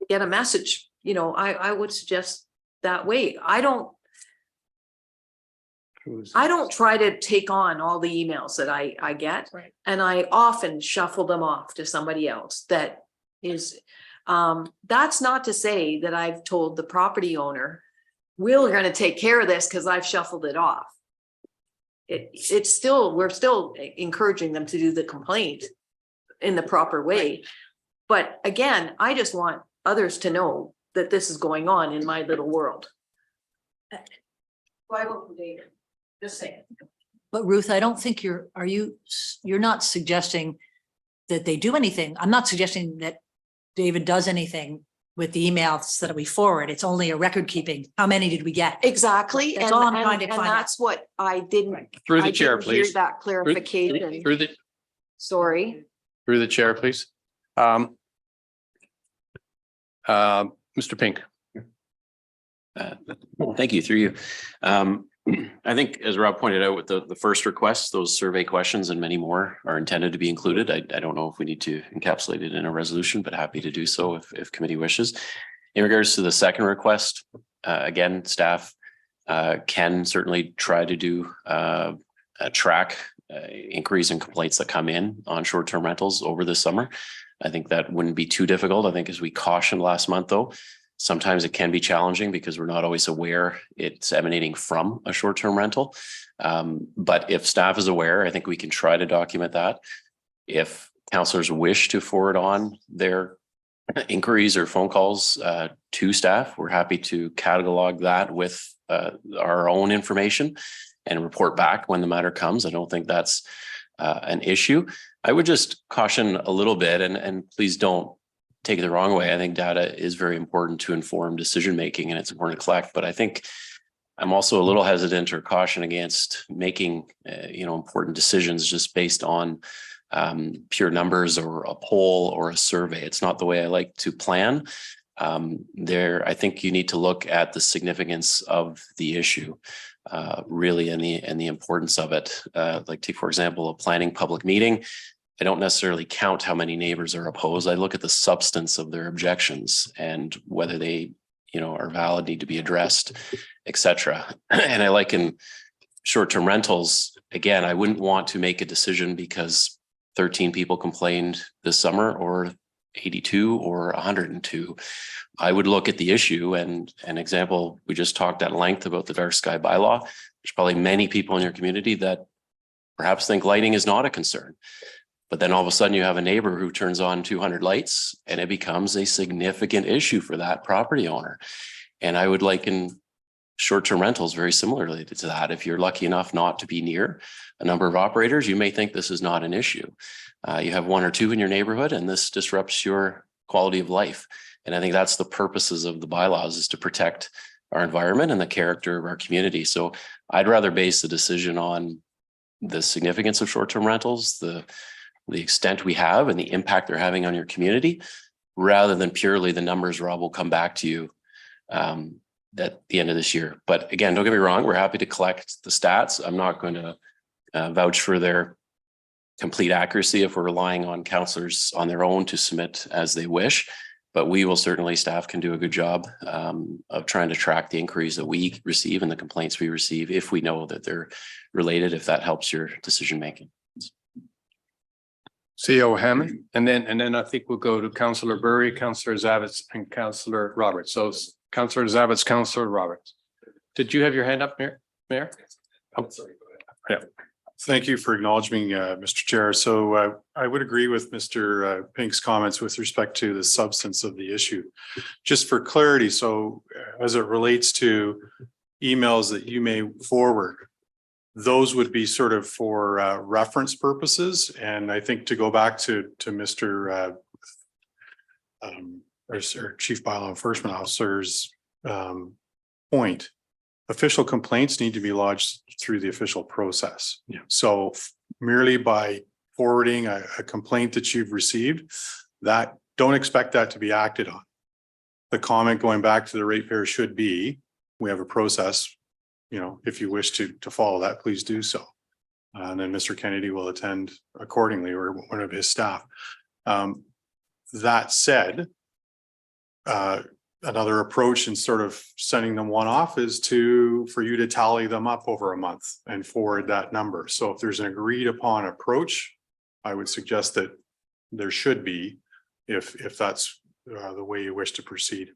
get a message, you know, I would suggest that way. I don't try to take on all the emails that I get, Right. and I often shuffle them off to somebody else that is, that's not to say that I've told the property owner, we're going to take care of this because I've shuffled it off. It's still, we're still encouraging them to do the complaint in the proper way. But again, I just want others to know that this is going on in my little world. Why won't David? Just saying. But Ruth, I don't think you're not suggesting that they do anything. I'm not suggesting that David does anything with the emails that we forward. It's only a record keeping. How many did we get? Exactly. That's all I'm trying to and find out. that's what I didn't. Through the I chair, didn't hear please. that clarification. Sorry. Through the chair, please. Mr. Pink. Thank you, through you. I think, as Rob pointed out with the first request, those survey questions and many more are intended to be included. I don't know if we need to encapsulate it in a resolution, but happy to do so if committee wishes. In regards to the second request, again, staff can certainly try to do track inquiries and complaints that come in on short-term rentals over the summer. I think that wouldn't be too difficult. I think, as we cautioned last month, though, sometimes it can be challenging because we're not always aware it's emanating from a short-term rental. But if staff is aware, I think we can try to document that. If councillors wish to forward on their inquiries or phone calls to staff, we're happy to catalog that with our own information and report back when the matter comes. I don't think that's an issue. I would just caution a little bit, and please don't take it the wrong way. I think data is very important to inform decision-making, and it's important to collect, but I think I'm also a little hesitant or caution against making, important decisions just based on pure numbers or a poll or a survey. It's not the way I like to plan. I think you need to look at the significance of the issue, really, and the importance of it. Like, take, for example, a planning public meeting. I don't necessarily count how many neighbors are opposed. I look at the substance of their objections and whether they, are valid, need to be addressed, etc. And I like in short-term rentals, again, I wouldn't want to make a decision because 13 people complained this summer or 82 or 102. I would look at the issue, and an example, we just talked at length about the dark sky bylaw. There's probably many people in your community that perhaps think lighting is not a concern. But then all of a sudden you have a neighbor who turns on 200 lights and it becomes a significant issue for that property owner. And I would liken short-term rentals very similarly to that. If you're lucky enough not to be near a number of operators, you may think this is not an issue. You have one or two in your neighborhood and this disrupts your quality of life. And I think that's the purposes of the bylaws, is to protect our environment and the character of our community. So I'd rather base the decision on the significance of short-term rentals, the extent we have and the impact they're having on your community, rather than purely the numbers. Rob will come back to you at the end of this year. But again, don't get me wrong, we're happy to collect the stats. I'm not going to vouch for their complete accuracy if we're relying on councillors on their own to submit as they wish. But we will certainly, staff can do a good job of trying to track the inquiries that we receive and the complaints we receive, if we know that they're related, if that helps your decision making. CEO Hammond, and then I think we'll go to Councillor Burry, Councillor Zavitz, and Councillor Roberts. So Councillor Zavitz, Councillor Roberts. Did you have your hand up, Mayor? Oh, sorry. Yeah. Thank you for acknowledging, Mr. Chair. So I would agree with Mr. Pink's comments with respect to the substance of the issue. Just for clarity, so as it relates to emails that you may forward, those would be sort of for reference purposes. And I think to go back to Mr. Or Chief Bylaw Enforcement Officer's point, official complaints need to be lodged through the official process. Yeah. So merely by forwarding a complaint that you've received, that don't expect that to be acted on. The comment going back to the ratepayer should be, we have a process, you know, if you wish to follow that, please do so. And then Mr. Kennedy will attend accordingly, or one of his staff. That said, another approach in sort of sending them one off is for you to tally them up over a month and forward that number. So if there's an agreed upon approach, I would suggest that there should be, if that's the way you wish to proceed.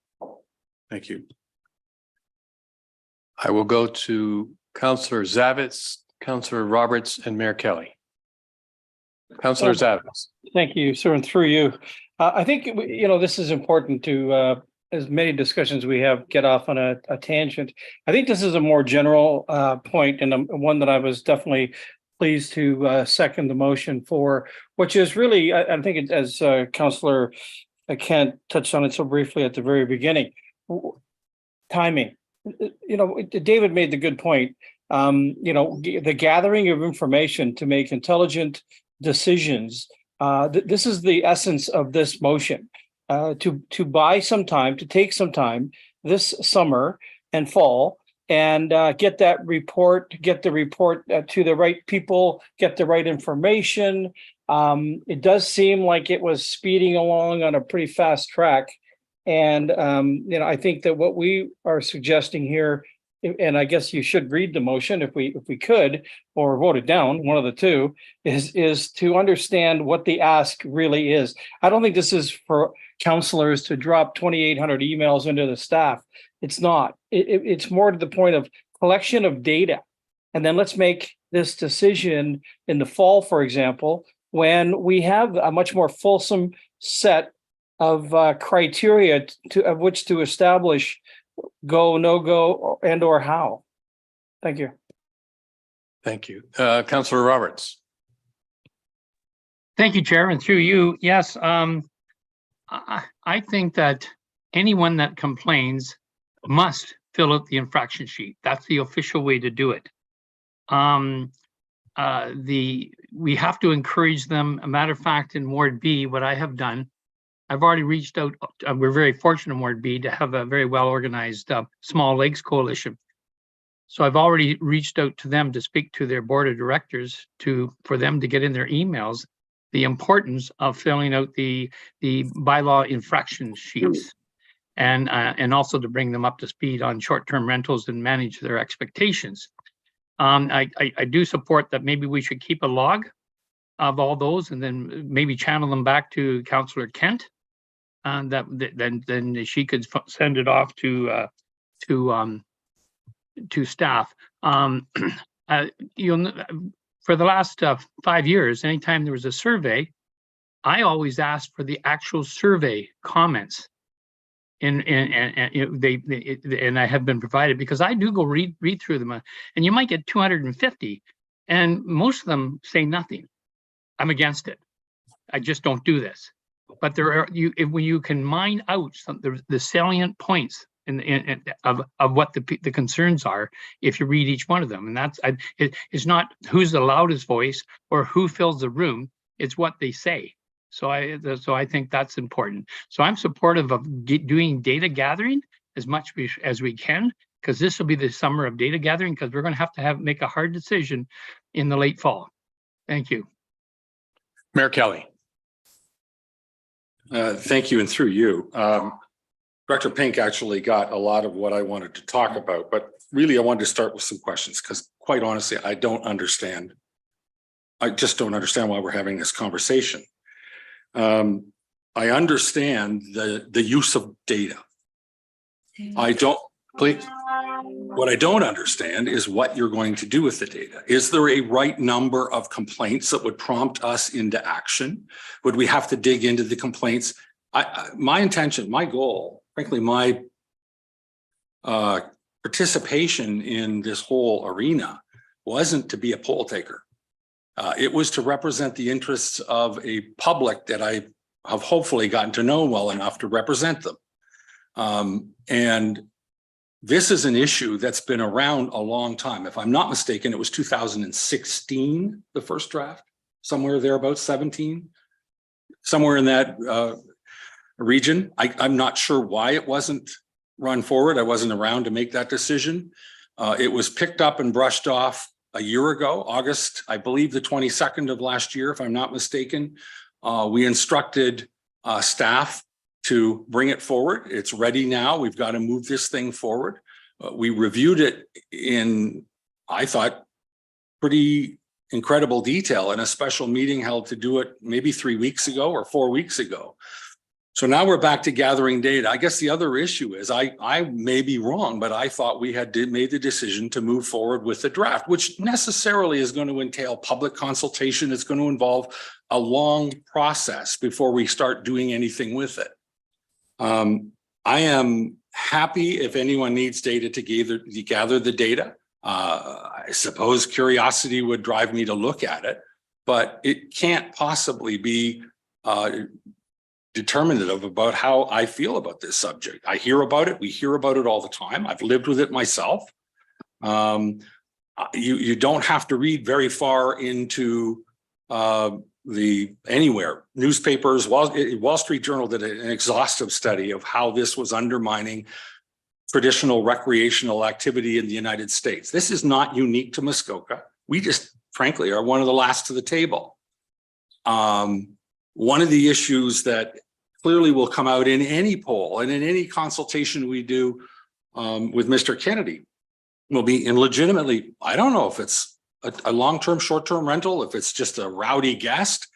Thank you. I will go to Councillor Zavitz, Councillor Roberts, and Mayor Kelly. Councillor Zavitz. Thank you, sir, and through you. I think, you know, this is important to, as many discussions we have, get off on a tangent. I think this is a more general point, and one that I was definitely pleased to second the motion for, which is really, I think it, as Councillor Kent touched on it so briefly at the very beginning, timing. You know, David made the good point. You know, the gathering of information to make intelligent decisions. This is the essence of this motion. To buy some time, to take some time this summer and fall, and get that report, get the report to the right people, get the right information. It does seem like it was speeding along on a pretty fast track. And, you know, I think that what we are suggesting here, and I guess you should read the motion if we could, or vote it down, one of the two, is to understand what the ask really is. I don't think this is for counselors to drop 2,800 emails into the staff. It's not. It's more to the point of collection of data. And then let's make this decision in the fall, for example, when we have a much more fulsome set of criteria of which to establish go, no go, and or how. Thank you. Thank you. Councillor Roberts. Thank you, Chair, and through you. Yes, I think that anyone that complains must fill out the infraction sheet. That's the official way to do it. We have to encourage them. A matter of fact, in Ward B, what I have done, I've already reached out. We're very fortunate in Ward B to have a very well organized Small Lakes Coalition. So I've already reached out to them to speak to their board of directors for them to get in their emails the importance of filling out the bylaw infraction sheets, and also to bring them up to speed on short-term rentals and manage their expectations. I do support that maybe we should keep a log of all those and then maybe channel them back to Councillor Kent. Then she could send it off to staff. For the last 5 years, anytime there was a survey, I always asked for the actual survey comments, and I have been provided, because I do go read through them, and you might get 250, and most of them say nothing. I'm against it. I just don't do this. But there are when you can mine out the salient points of what the concerns are, if you read each one of them, and it's not who's the loudest voice or who fills the room, it's what they say. So I think that's important. So I'm supportive of doing data gathering as much as we can, because this will be the summer of data gathering, because we're going to have make a hard decision in the late fall. Thank you. Mayor Kelly. Thank you, and through you. Director Pink actually got a lot of what I wanted to talk about, but really I wanted to start with some questions, because quite honestly, I don't understand. I just don't understand why we're having this conversation. I understand the use of data. What I don't understand is what you're going to do with the data. Is there a right number of complaints that would prompt us into action? Would we have to dig into the complaints? My intention, my goal, frankly, my participation in this whole arena wasn't to be a poll taker. It was to represent the interests of a public that I have hopefully gotten to know well enough to represent them. And this is an issue that's been around a long time. If I'm not mistaken, it was 2016, the first draft, somewhere there about 17, somewhere in that region. I'm not sure why it wasn't run forward. I wasn't around to make that decision. It was picked up and brushed off a year ago, August, I believe the 22nd of last year, if I'm not mistaken. We instructed staff to bring it forward. It's ready now. We've got to move this thing forward. We reviewed it in, I thought, pretty incredible detail in a special meeting held to do it maybe 3 weeks ago or 4 weeks ago. So now we're back to gathering data. I guess the other issue is I may be wrong, but I thought we had made the decision to move forward with the draft, which necessarily is going to entail public consultation. It's going to involve a long process before we start doing anything with it. I am happy if anyone needs data to gather the data. I suppose curiosity would drive me to look at it, but it can't possibly be determinative about how I feel about this subject. I hear about it. We hear about it all the time. I've lived with it myself. You don't have to read very far into anywhere. Newspapers, Wall Street Journal did an exhaustive study of how this was undermining traditional recreational activity in the United States. This is not unique to Muskoka. We just, frankly, are one of the last to the table. One of the issues that clearly will come out in any poll and in any consultation we do with Mr. Kennedy will be, and legitimately, I don't know if it's a long-term, short-term rental, if it's just a rowdy guest.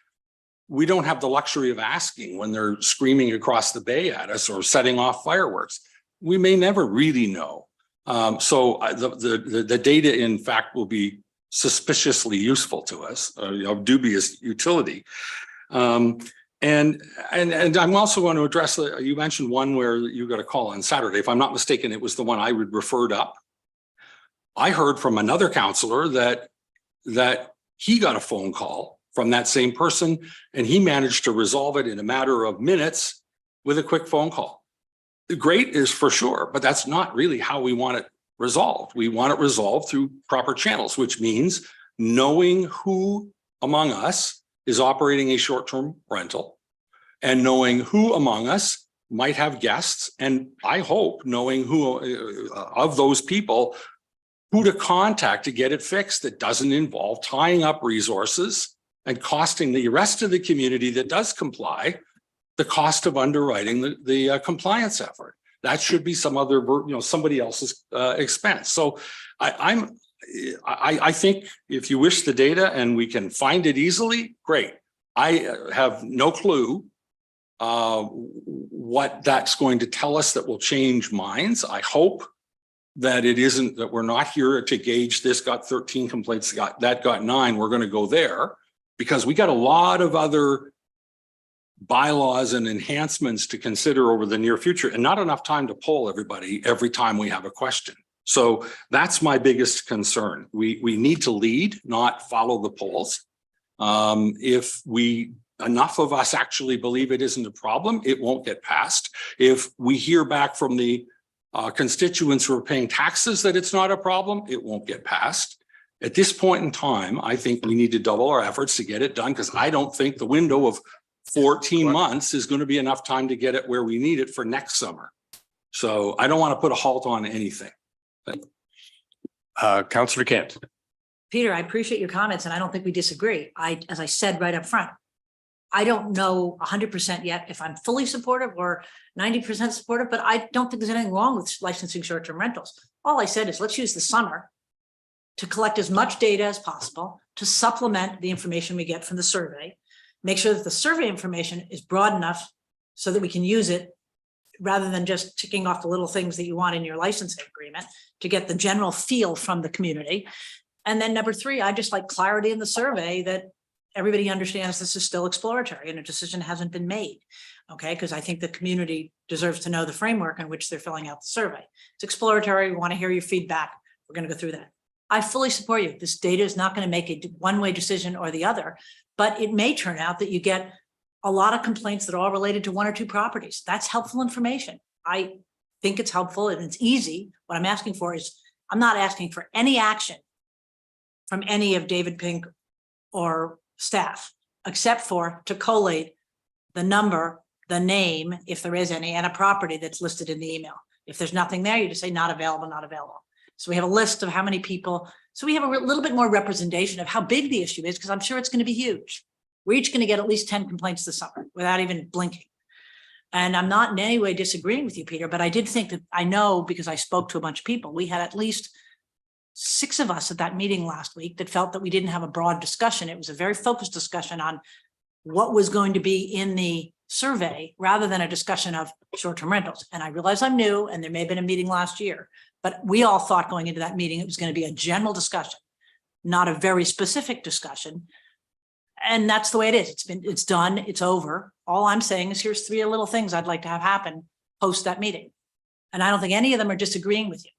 We don't have the luxury of asking when they're screaming across the bay at us or setting off fireworks. We may never really know. So the data, in fact, will be suspiciously useful to us, of dubious utility. And I'm also going to address, you mentioned one where you got a call on Saturday. If I'm not mistaken, it was the one I would referred up. I heard from another counselor that he got a phone call from that same person, and he managed to resolve it in a matter of minutes with a quick phone call. Great is for sure, but that's not really how we want it resolved. We want it resolved through proper channels, which means knowing who among us is operating a short-term rental and knowing who among us might have guests. And I hope knowing who of those people, who to contact to get it fixed that doesn't involve tying up resources and costing the rest of the community that does comply the cost of underwriting the compliance effort. That should be some other, somebody else's expense. So I think if you wish the data and we can find it easily, great. I have no clue what that's going to tell us that will change minds. I hope that it isn't, that we're not here to gauge this got 13 complaints, that got 9, we're going to go there, because we got a lot of other bylaws and enhancements to consider over the near future, and not enough time to poll everybody every time we have a question. So that's my biggest concern. We need to lead, not follow the polls. If enough of us actually believe it isn't a problem, it won't get passed. If we hear back from the constituents who are paying taxes that it's not a problem, it won't get passed. At this point in time, I think we need to double our efforts to get it done, because I don't think the window of 14 months is going to be enough time to get it where we need it for next summer. So I don't want to put a halt on anything. Councillor Kent. Peter, I appreciate your comments, and I don't think we disagree. As I said right up front, I don't know 100% yet if I'm fully supportive or 90% supportive, but I don't think there's anything wrong with licensing short-term rentals. All I said is let's use the summer to collect as much data as possible to supplement the information we get from the survey. Make sure that the survey information is broad enough so that we can use it rather than just ticking off the little things that you want in your licensing agreement, to get the general feel from the community. And then number 3, I just like clarity in the survey that everybody understands this is still exploratory and a decision hasn't been made. Okay, because I think the community deserves to know the framework in which they're filling out the survey. It's exploratory. We want to hear your feedback. We're going to go through that. I fully support you. This data is not going to make a one-way decision or the other, but it may turn out that you get a lot of complaints that are all related to 1 or 2 properties. That's helpful information. I think it's helpful and it's easy. What I'm asking for is, I'm not asking for any action from any of David Pink or staff, except for to collate the number, the name, if there is any, and a property that's listed in the email. If there's nothing there, you just say not available, not available. So we have a list of how many people, so we have a little bit more representation of how big the issue is, because I'm sure it's going to be huge. We're each going to get at least 10 complaints this summer without even blinking. And I'm not in any way disagreeing with you, Peter, but I did think that, I know because I spoke to a bunch of people, we had at least 6 of us at that meeting last week that felt that we didn't have a broad discussion. It was a very focused discussion on what was going to be in the survey rather than a discussion of short-term rentals. And I realize I'm new and there may have been a meeting last year, but we all thought going into that meeting, it was going to be a general discussion, not a very specific discussion. And that's the way it is. It's done. It's over. All I'm saying is here's 3 little things I'd like to have happen post that meeting. And I don't think any of them are disagreeing with you.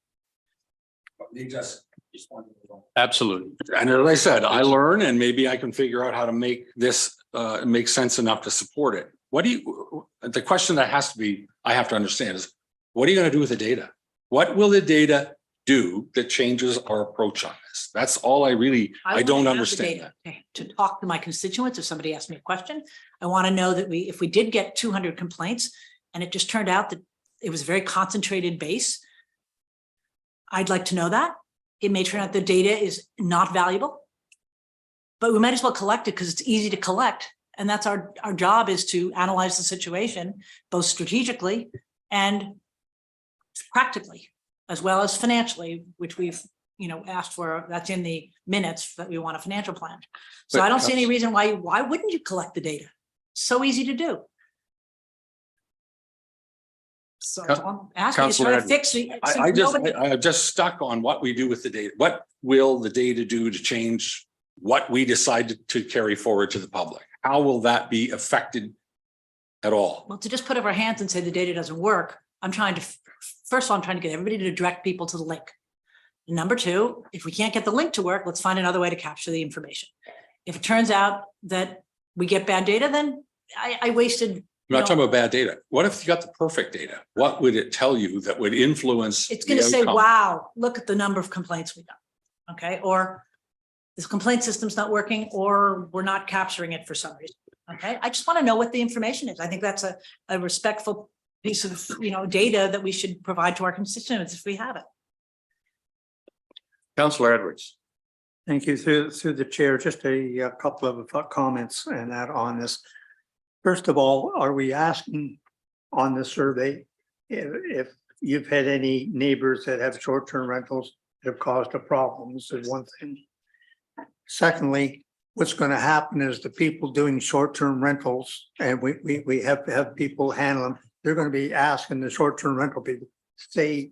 Absolutely. And as I said, I learn and maybe I can figure out how to make this make sense enough to support it. The question that has to be, I have to understand is, what are you going to do with the data? What will the data do that changes our approach on this? That's all I don't understand. To talk to my constituents, if somebody asks me a question, I want to know that if we did get 200 complaints and it just turned out that it was a very concentrated base, I'd like to know that. It may turn out the data is not valuable, but we might as well collect it because it's easy to collect. And that's our job, is to analyze the situation, both strategically and practically, as well as financially, which we've, asked for. That's in the minutes that we want a financial plan. So I don't see any reason why wouldn't you collect the data? So easy to do. So I'm asking you to try to fix it. I'm just stuck on what we do with the data. What will the data do to change what we decide to carry forward to the public? How will that be affected at all? Well, to just put up our hands and say the data doesn't work, first of all, I'm trying to get everybody to direct people to the link. Number 2, if we can't get the link to work, let's find another way to capture the information. If it turns out that we get bad data, then I wasted. I'm not talking about bad data. What if you got the perfect data? What would it tell you that would influence? It's going to say, wow, look at the number of complaints we got. Okay. Or this complaint system's not working, or we're not capturing it for some reason. Okay. I just want to know what the information is. I think that's a respectful piece of, data that we should provide to our constituents if we have it. Councillor Edwards. Thank you. Through the chair, just a couple of comments and that on this. First of all, are we asking on the survey if you've had any neighbors that have short-term rentals that have caused a problem? This is one thing. Secondly, what's going to happen is the people doing short-term rentals, and we have people handle them, they're going to be asking the short-term rental people to say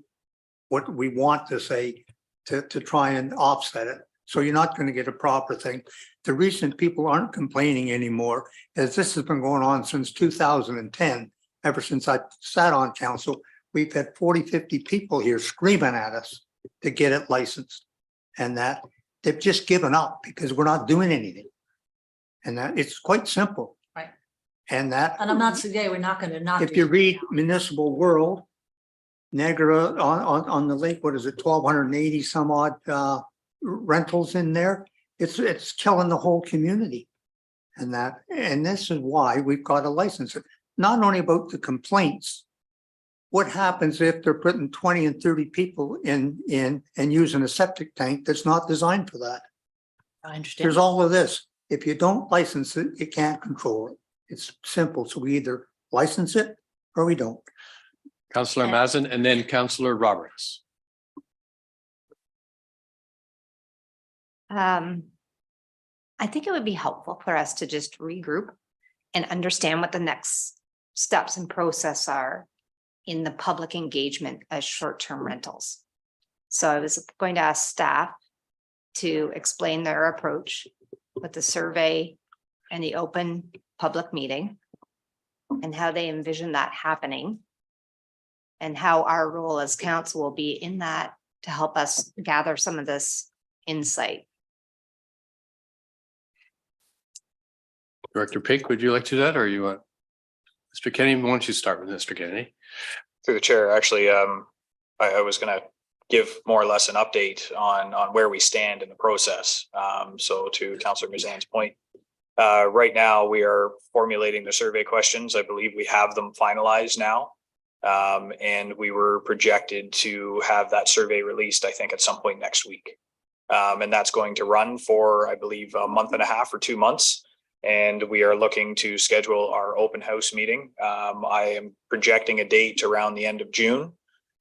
what we want to say to try and offset it. So you're not going to get a proper thing. The reason people aren't complaining anymore is this has been going on since 2010. Ever since I sat on council, we've had 40, 50 people here screaming at us to get it licensed, and that they've just given up because we're not doing anything. And that it's quite simple. Right. And I'm not saying we're not going to not. If you read Municipal World, Niagara on the lake, what is it, 1,280 some odd rentals in there? It's killing the whole community. And this is why we've got to license it. Not only about the complaints. What happens if they're putting 20 and 30 people in and using a septic tank that's not designed for that? I understand. There's all of this. If you don't license it, you can't control it. It's simple. So we either license it or we don't. Councillor Mazin and then Councillor Roberts. I think it would be helpful for us to just regroup and understand what the next steps and process are in the public engagement as short-term rentals. So I was going to ask staff to explain their approach with the survey and the open public meeting and how they envision that happening and how our role as council will be in that to help us gather some of this insight. Director Pink, would you like to do that, or you want? Mr. Kennedy, why don't you start with Mr. Kennedy? Through the chair, actually, I was gonna give more or less an update on where we stand in the process. So to Councillor Mazan's point, right now we are formulating the survey questions. I believe we have them finalized now. And we were projected to have that survey released, I think, at some point next week. And that's going to run for, I believe, a month and a half or 2 months. And we are looking to schedule our open house meeting. I am projecting a date around the end of June.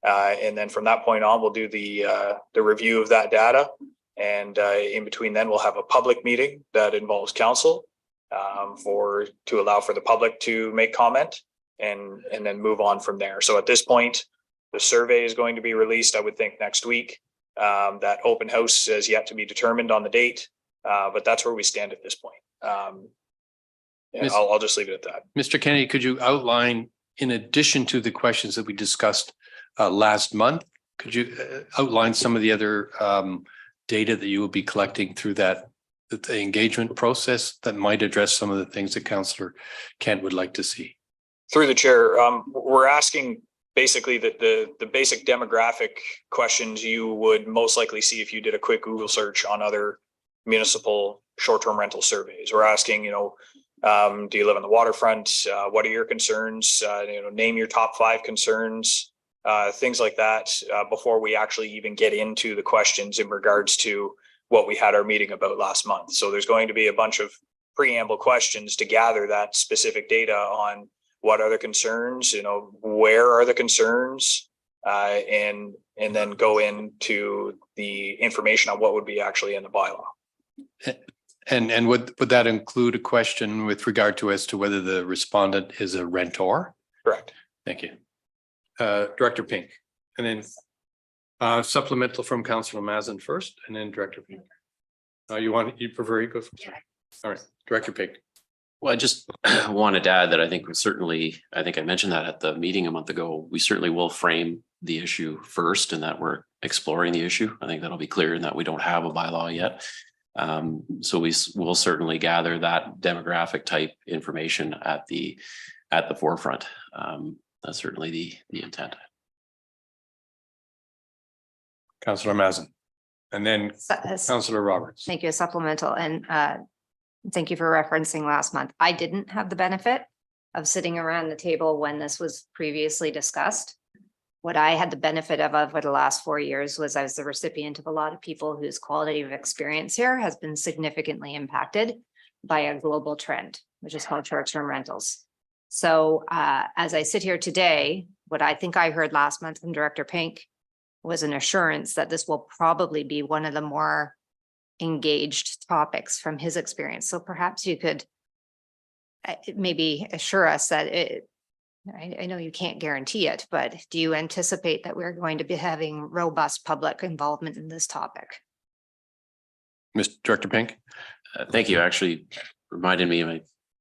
And then from that point on, we'll do the review of that data. And in between then, we'll have a public meeting that involves council to allow for the public to make comment and then move on from there. So at this point, the survey is going to be released, I would think, next week. That open house is yet to be determined on the date, but that's where we stand at this point. I'll just leave it at that. Mr. Kennedy, could you outline, in addition to the questions that we discussed last month, could you outline some of the other data that you will be collecting through the engagement process that might address some of the things that Councillor Kent would like to see? Through the chair, we're asking basically that the basic demographic questions you would most likely see if you did a quick Google search on other municipal short-term rental surveys. We're asking, do you live on the waterfront? What are your concerns? Name your top 5 concerns, things like that, before we actually even get into the questions in regards to what we had our meeting about last month. So there's going to be a bunch of preamble questions to gather that specific data on what are the concerns, where are the concerns, and then go into the information on what would be actually in the bylaw. And would that include a question with regard to as to whether the respondent is a rentor? Correct. Thank you. Director Pink, and then supplemental from Councillor Mazin first, and then Director Pink. You prefer you go first? All right, Director Pink. Well, I just wanted to add that I think I mentioned that at the meeting a month ago, we certainly will frame the issue first and that we're exploring the issue. I think that'll be clear in that we don't have a bylaw yet. So we will certainly gather that demographic type information at the forefront. That's certainly the intent. Councillor Mazin, and then Councillor Roberts. Thank you. Supplemental, and thank you for referencing last month. I didn't have the benefit of sitting around the table when this was previously discussed. What I had the benefit of over the last 4 years was I was the recipient of a lot of people whose quality of experience here has been significantly impacted by a global trend, which is called short-term rentals. So as I sit here today, what I think I heard last month from Director Pink was an assurance that this will probably be one of the more engaged topics from his experience. So perhaps you could maybe assure us that I know you can't guarantee it, but do you anticipate that we're going to be having robust public involvement in this topic? Mr. Director Pink. Thank you. Actually reminded me,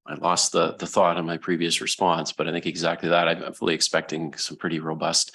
I lost the thought in my previous response, but I think exactly that. I'm fully expecting some pretty robust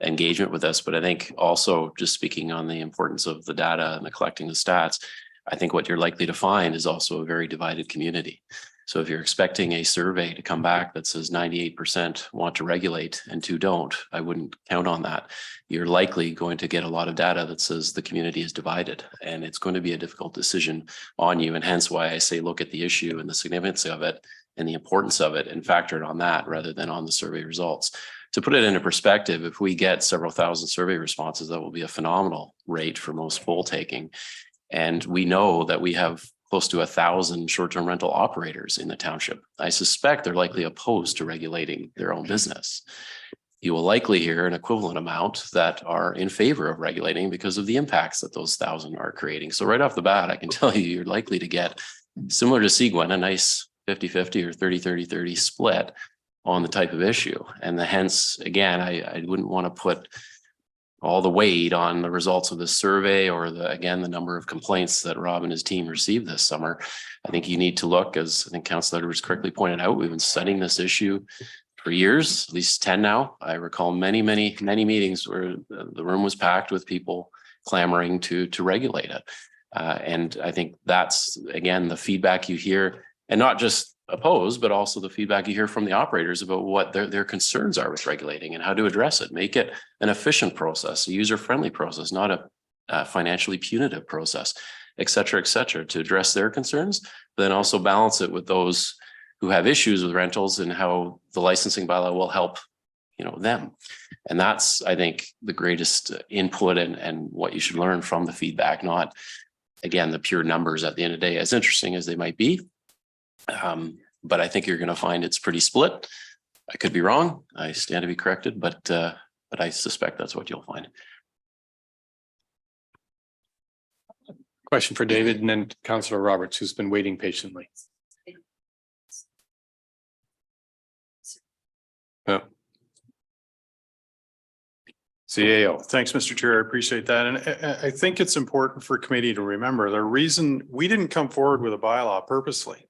engagement with this, but I think also just speaking on the importance of the data and the collecting the stats, I think what you're likely to find is also a very divided community. So if you're expecting a survey to come back that says 98% want to regulate and 2 don't, I wouldn't count on that. You're likely going to get a lot of data that says the community is divided, and it's going to be a difficult decision on you. And hence why I say look at the issue and the significance of it and the importance of it and factor it on that rather than on the survey results. To put it into perspective, if we get several thousand survey responses, that will be a phenomenal rate for most poll taking. And we know that we have close to 1,000 short-term rental operators in the township. I suspect they're likely opposed to regulating their own business. You will likely hear an equivalent amount that are in favor of regulating because of the impacts that those 1,000 are creating. So right off the bat, I can tell you, you're likely to get, similar to Seguin, a nice 50-50 or 30-30-30 split on the type of issue. And hence, again, I wouldn't want to put all the weight on the results of this survey or the number of complaints that Rob and his team received this summer. I think you need to look, as I think Councillor Edwards correctly pointed out, we've been studying this issue for years, at least 10 now. I recall many meetings where the room was packed with people clamoring to regulate it. And I think that's, again, the feedback you hear And not just oppose, but also the feedback you hear from the operators about what their concerns are with regulating and how to address it. Make it an efficient process, a user-friendly process, not a financially punitive process, et cetera, to address their concerns, but then also balance it with those who have issues with rentals and how the licensing bylaw will help, them. And that's, I think, the greatest input and what you should learn from the feedback, not, again, the pure numbers at the end of the day, as interesting as they might be. But I think you're going to find it's pretty split. I could be wrong. I stand to be corrected, but I suspect that's what you'll find. Question for David and then Councillor Roberts, who's been waiting patiently. Oh. CAO. Thanks, Mr. Chair. I appreciate that. And I think it's important for committee to remember the reason we didn't come forward with a bylaw purposely.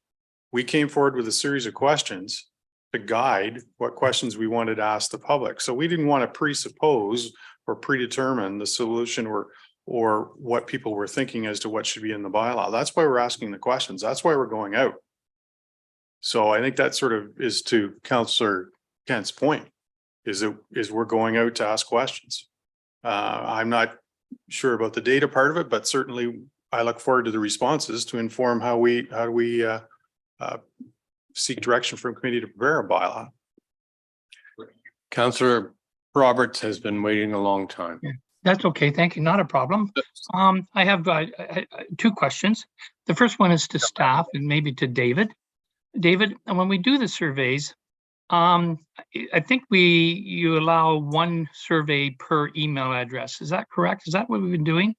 We came forward with a series of questions to guide what questions we wanted to ask the public. So we didn't want to presuppose or predetermine the solution or what people were thinking as to what should be in the bylaw. That's why we're asking the questions. That's why we're going out. So I think that sort of is to Councillor Kent's point, is we're going out to ask questions. I'm not sure about the data part of it, but certainly I look forward to the responses to inform how we seek direction from committee to prepare a bylaw. Councillor Roberts has been waiting a long time. That's okay. Thank you. Not a problem. I have two questions. The first one is to staff and maybe to David. David, when we do the surveys, I think you allow one survey per email address. Is that correct? Is that what we've been doing?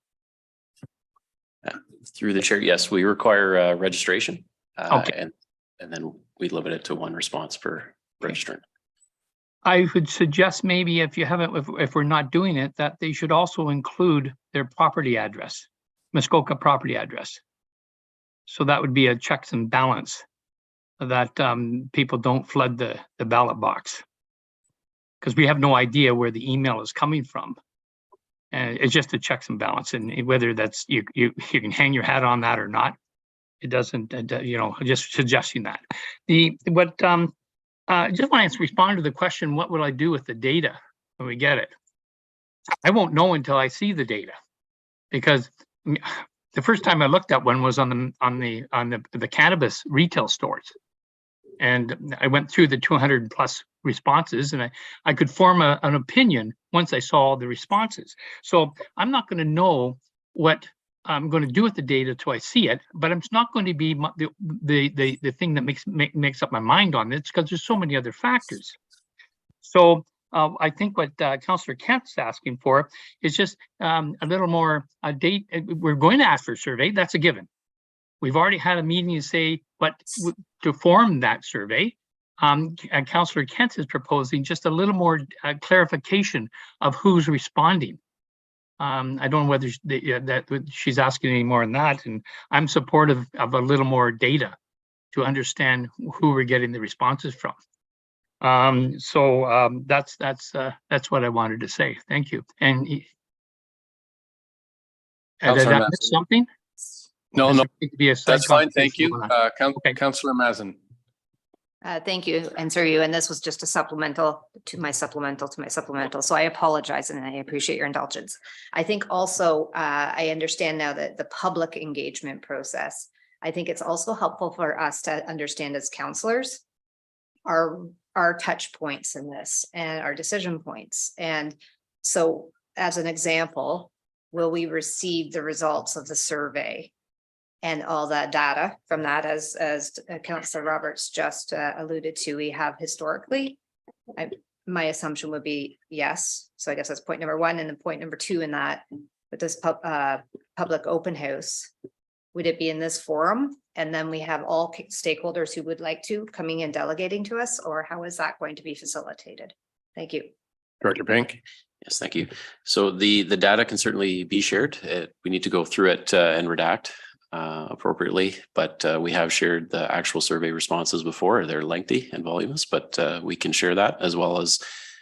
Through the chair, yes, we require registration. Okay. And then we limit it to one response per registrant. I would suggest maybe if we're not doing it, that they should also include their property address, Muskoka property address. So that would be a checks and balance that people don't flood the ballot box, because we have no idea where the email is coming from. And it's just a checks and balance, and whether that's you can hang your hat on that or not. It doesn't, just suggesting that. Just want to respond to the question, what will I do with the data when we get it? I won't know until I see the data, because the first time I looked at one was on the cannabis retail stores. And I went through the 200 plus responses, and I could form an opinion once I saw all the responses. So I'm not going to know what I'm going to do with the data till I see it, but it's not going to be the thing that makes up my mind on it, because there's so many other factors. So I think what Councillor Kent's asking for is just a little more date. We're going to ask for a survey. That's a given. We've already had a meeting to say what to form that survey. And Councillor Kent is proposing just a little more clarification of who's responding. I don't know whether that she's asking any more on that, and I'm supportive of a little more data to understand who we're getting the responses from. That's what I wanted to say. Thank you. And did I miss something? No, that's fine. Thank you. Councillor Mazin. Thank you, and through you. And this was just a supplemental to my supplemental. So I apologize and I appreciate your indulgence. I think also I understand now that the public engagement process, I think it's also helpful for us to understand as councillors our touch points in this and our decision points. And so as an example, will we receive the results of the survey and all that data from that, as Councillor Roberts just alluded to, we have historically? My assumption would be yes. So I guess that's point number one. And then point number two in that, with this public open house, would it be in this forum? And then we have all stakeholders who would like to coming and delegating to us, or how is that going to be facilitated? Thank you. Director Pink. Yes, thank you. So the data can certainly be shared. We need to go through it and redact appropriately, but we have shared the actual survey responses before. They're lengthy and voluminous, but we can share that, as well as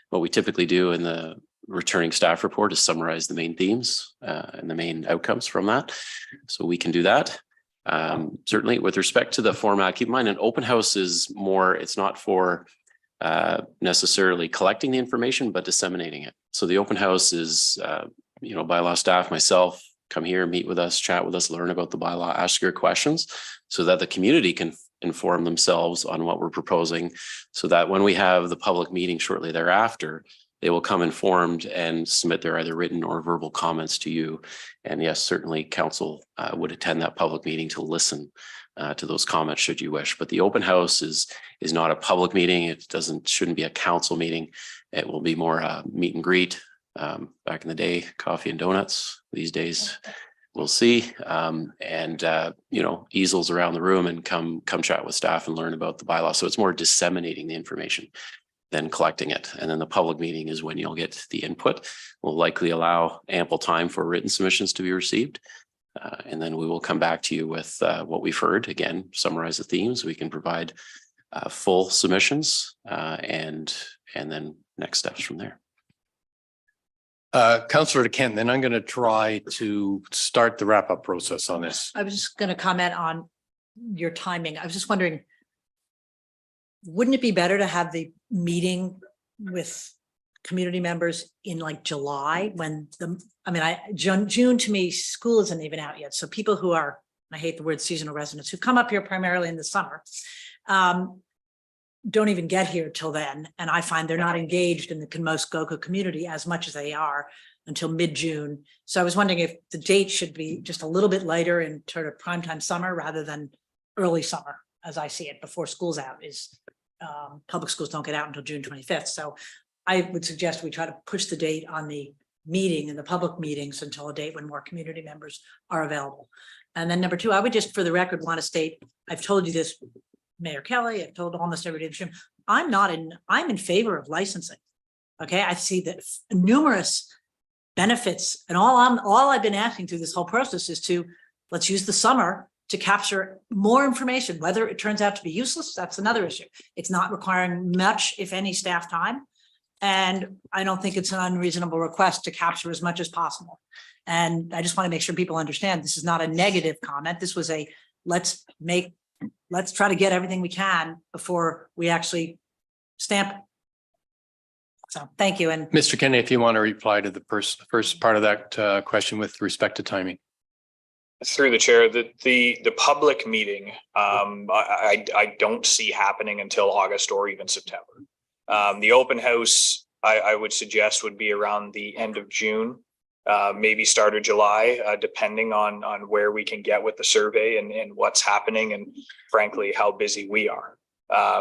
what we typically do in the returning staff report is summarize the main themes and the main outcomes from that. So we can do that. Certainly with respect to the format, keep in mind an open house is more, it's not for necessarily collecting the information, but disseminating it. So the open house is, bylaw staff, myself, come here, meet with us, chat with us, learn about the bylaw, ask your questions so that the community can inform themselves on what we're proposing, so that when we have the public meeting shortly thereafter, they will come informed and submit their either written or verbal comments to you. And yes, certainly council would attend that public meeting to listen to those comments should you wish. But the open house is not a public meeting. It shouldn't be a council meeting. It will be more a meet and greet. Back in the day, coffee and donuts. These days, we'll see. Easels around the room and come chat with staff and learn about the bylaw. So it's more disseminating the information than collecting it. And then the public meeting is when you'll get the input. We'll likely allow ample time for written submissions to be received. And then we will come back to you with what we've heard. Again, summarize the themes. We can provide full submissions and then next steps from there. Councillor Kent, then I'm going to try to start the wrap up process on this. I was just going to comment on your timing. I was just wondering, wouldn't it be better to have the meeting with community members in like July when June to me, school isn't even out yet. So people who are, I hate the word seasonal residents, who come up here primarily in the summer, don't even get here till then. And I find they're not engaged in the Muskoka community as much as they are until mid-June. So I was wondering if the date should be just a little bit later in sort of primetime summer rather than early summer, as I see it, before school's out. Public schools don't get out until June 25th. So I would suggest we try to push the date on the meeting and the public meetings until a date when more community members are available. And then number two, I would just for the record want to state, I've told you this, Mayor Kelly, I've told almost everybody in the room, I'm in favor of licensing. Okay, I see that numerous benefits, and all I've been asking through this whole process is to let's use the summer to capture more information. Whether it turns out to be useless, that's another issue. It's not requiring much, if any, staff time. And I don't think it's an unreasonable request to capture as much as possible. And I just want to make sure people understand this is not a negative comment. This was a let's try to get everything we can before we actually stamp it. So thank you. And Mr. Kennedy, if you want to reply to the first part of that question with respect to timing. Through the chair, the public meeting, I don't see happening until August or even September. The open house, I would suggest would be around the end of June, maybe start of July, depending on where we can get with the survey and what's happening and frankly, how busy we are.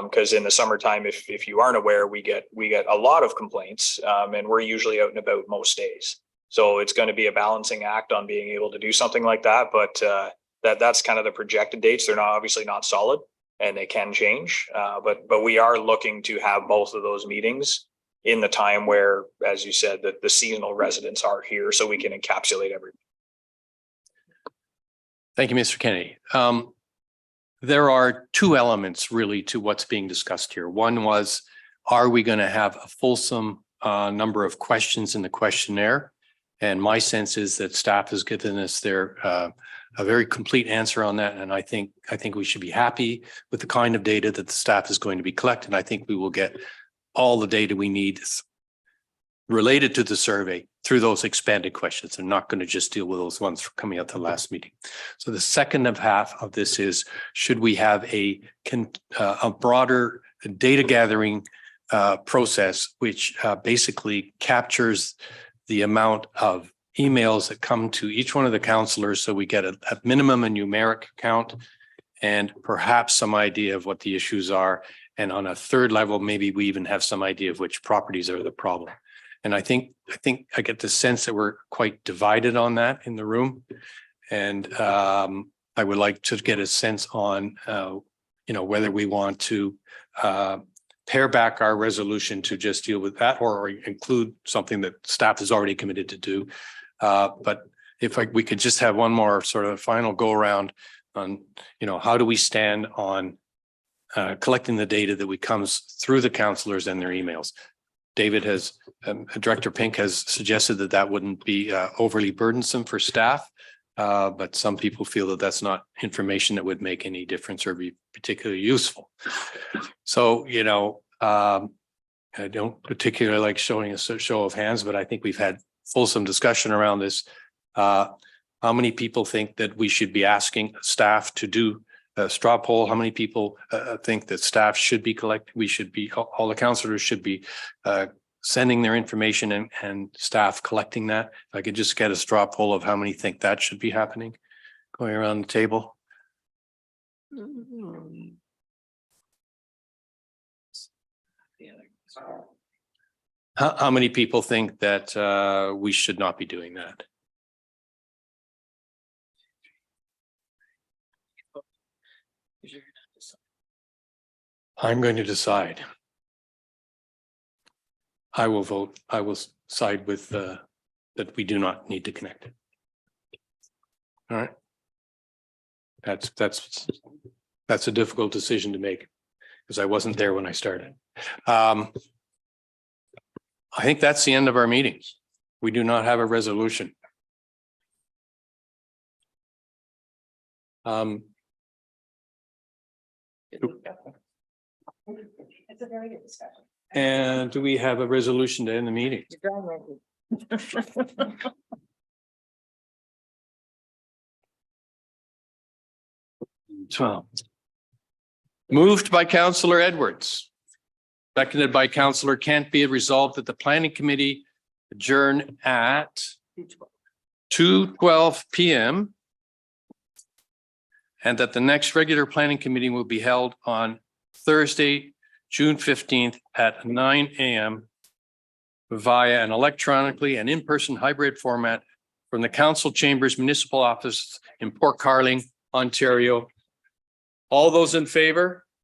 Because in the summertime, if you aren't aware, we get a lot of complaints and we're usually out and about most days. So it's going to be a balancing act on being able to do something like that. But that's kind of the projected dates. They're obviously not solid and they can change. But we are looking to have both of those meetings in the time where, as you said, that the seasonal residents are here so we can encapsulate everything. Thank you, Mr. Kennedy. There are two elements really to what's being discussed here. One was, are we going to have a fulsome number of questions in the questionnaire? And my sense is that staff has given us a very complete answer on that. And I think we should be happy with the kind of data that the staff is going to be collecting. I think we will get all the data we need related to the survey through those expanded questions. I'm not going to just deal with those ones coming out the last meeting. So the second half of this is, should we have a broader data gathering process, which basically captures the amount of emails that come to each one of the councillors, so we get a minimum, a numeric count, and perhaps some idea of what the issues are. And on a third level, maybe we even have some idea of which properties are the problem. And I think I get the sense that we're quite divided on that in the room. And I would like to get a sense on, whether we want to pare back our resolution to just deal with that or include something that staff is already committed to do. But if we could just have one more sort of final go around on, how do we stand on collecting the data that comes through the councillors and their emails. Director Pink has suggested that wouldn't be overly burdensome for staff. But some people feel that that's not information that would make any difference or be particularly useful. So, you know, I don't particularly like showing a show of hands, but I think we've had fulsome discussion around this. How many people think that we should be asking staff to do a straw poll? How many people think that staff should be collecting? We should be, all the councillors should be sending their information and staff collecting that. If I could just get a straw poll of how many think that should be happening, going around the table. How many people think that we should not be doing that? I'm going to decide. I will vote. I will side with that we do not need to connect it. All right. That's a difficult decision to make because I wasn't there when I started. I think that's the end of our meetings. We do not have a resolution. It's a very good discussion. And do we have a resolution to end the meeting? So, moved by Councillor Edwards, seconded by Councillor Kent, be it resolved that the planning committee adjourn at 2:12 p.m. and that the next regular planning committee will be held on Thursday, June 15th at 9 a.m. via an electronically and in-person hybrid format from the Council Chambers Municipal Office in Port Carling, Ontario. All those in favor?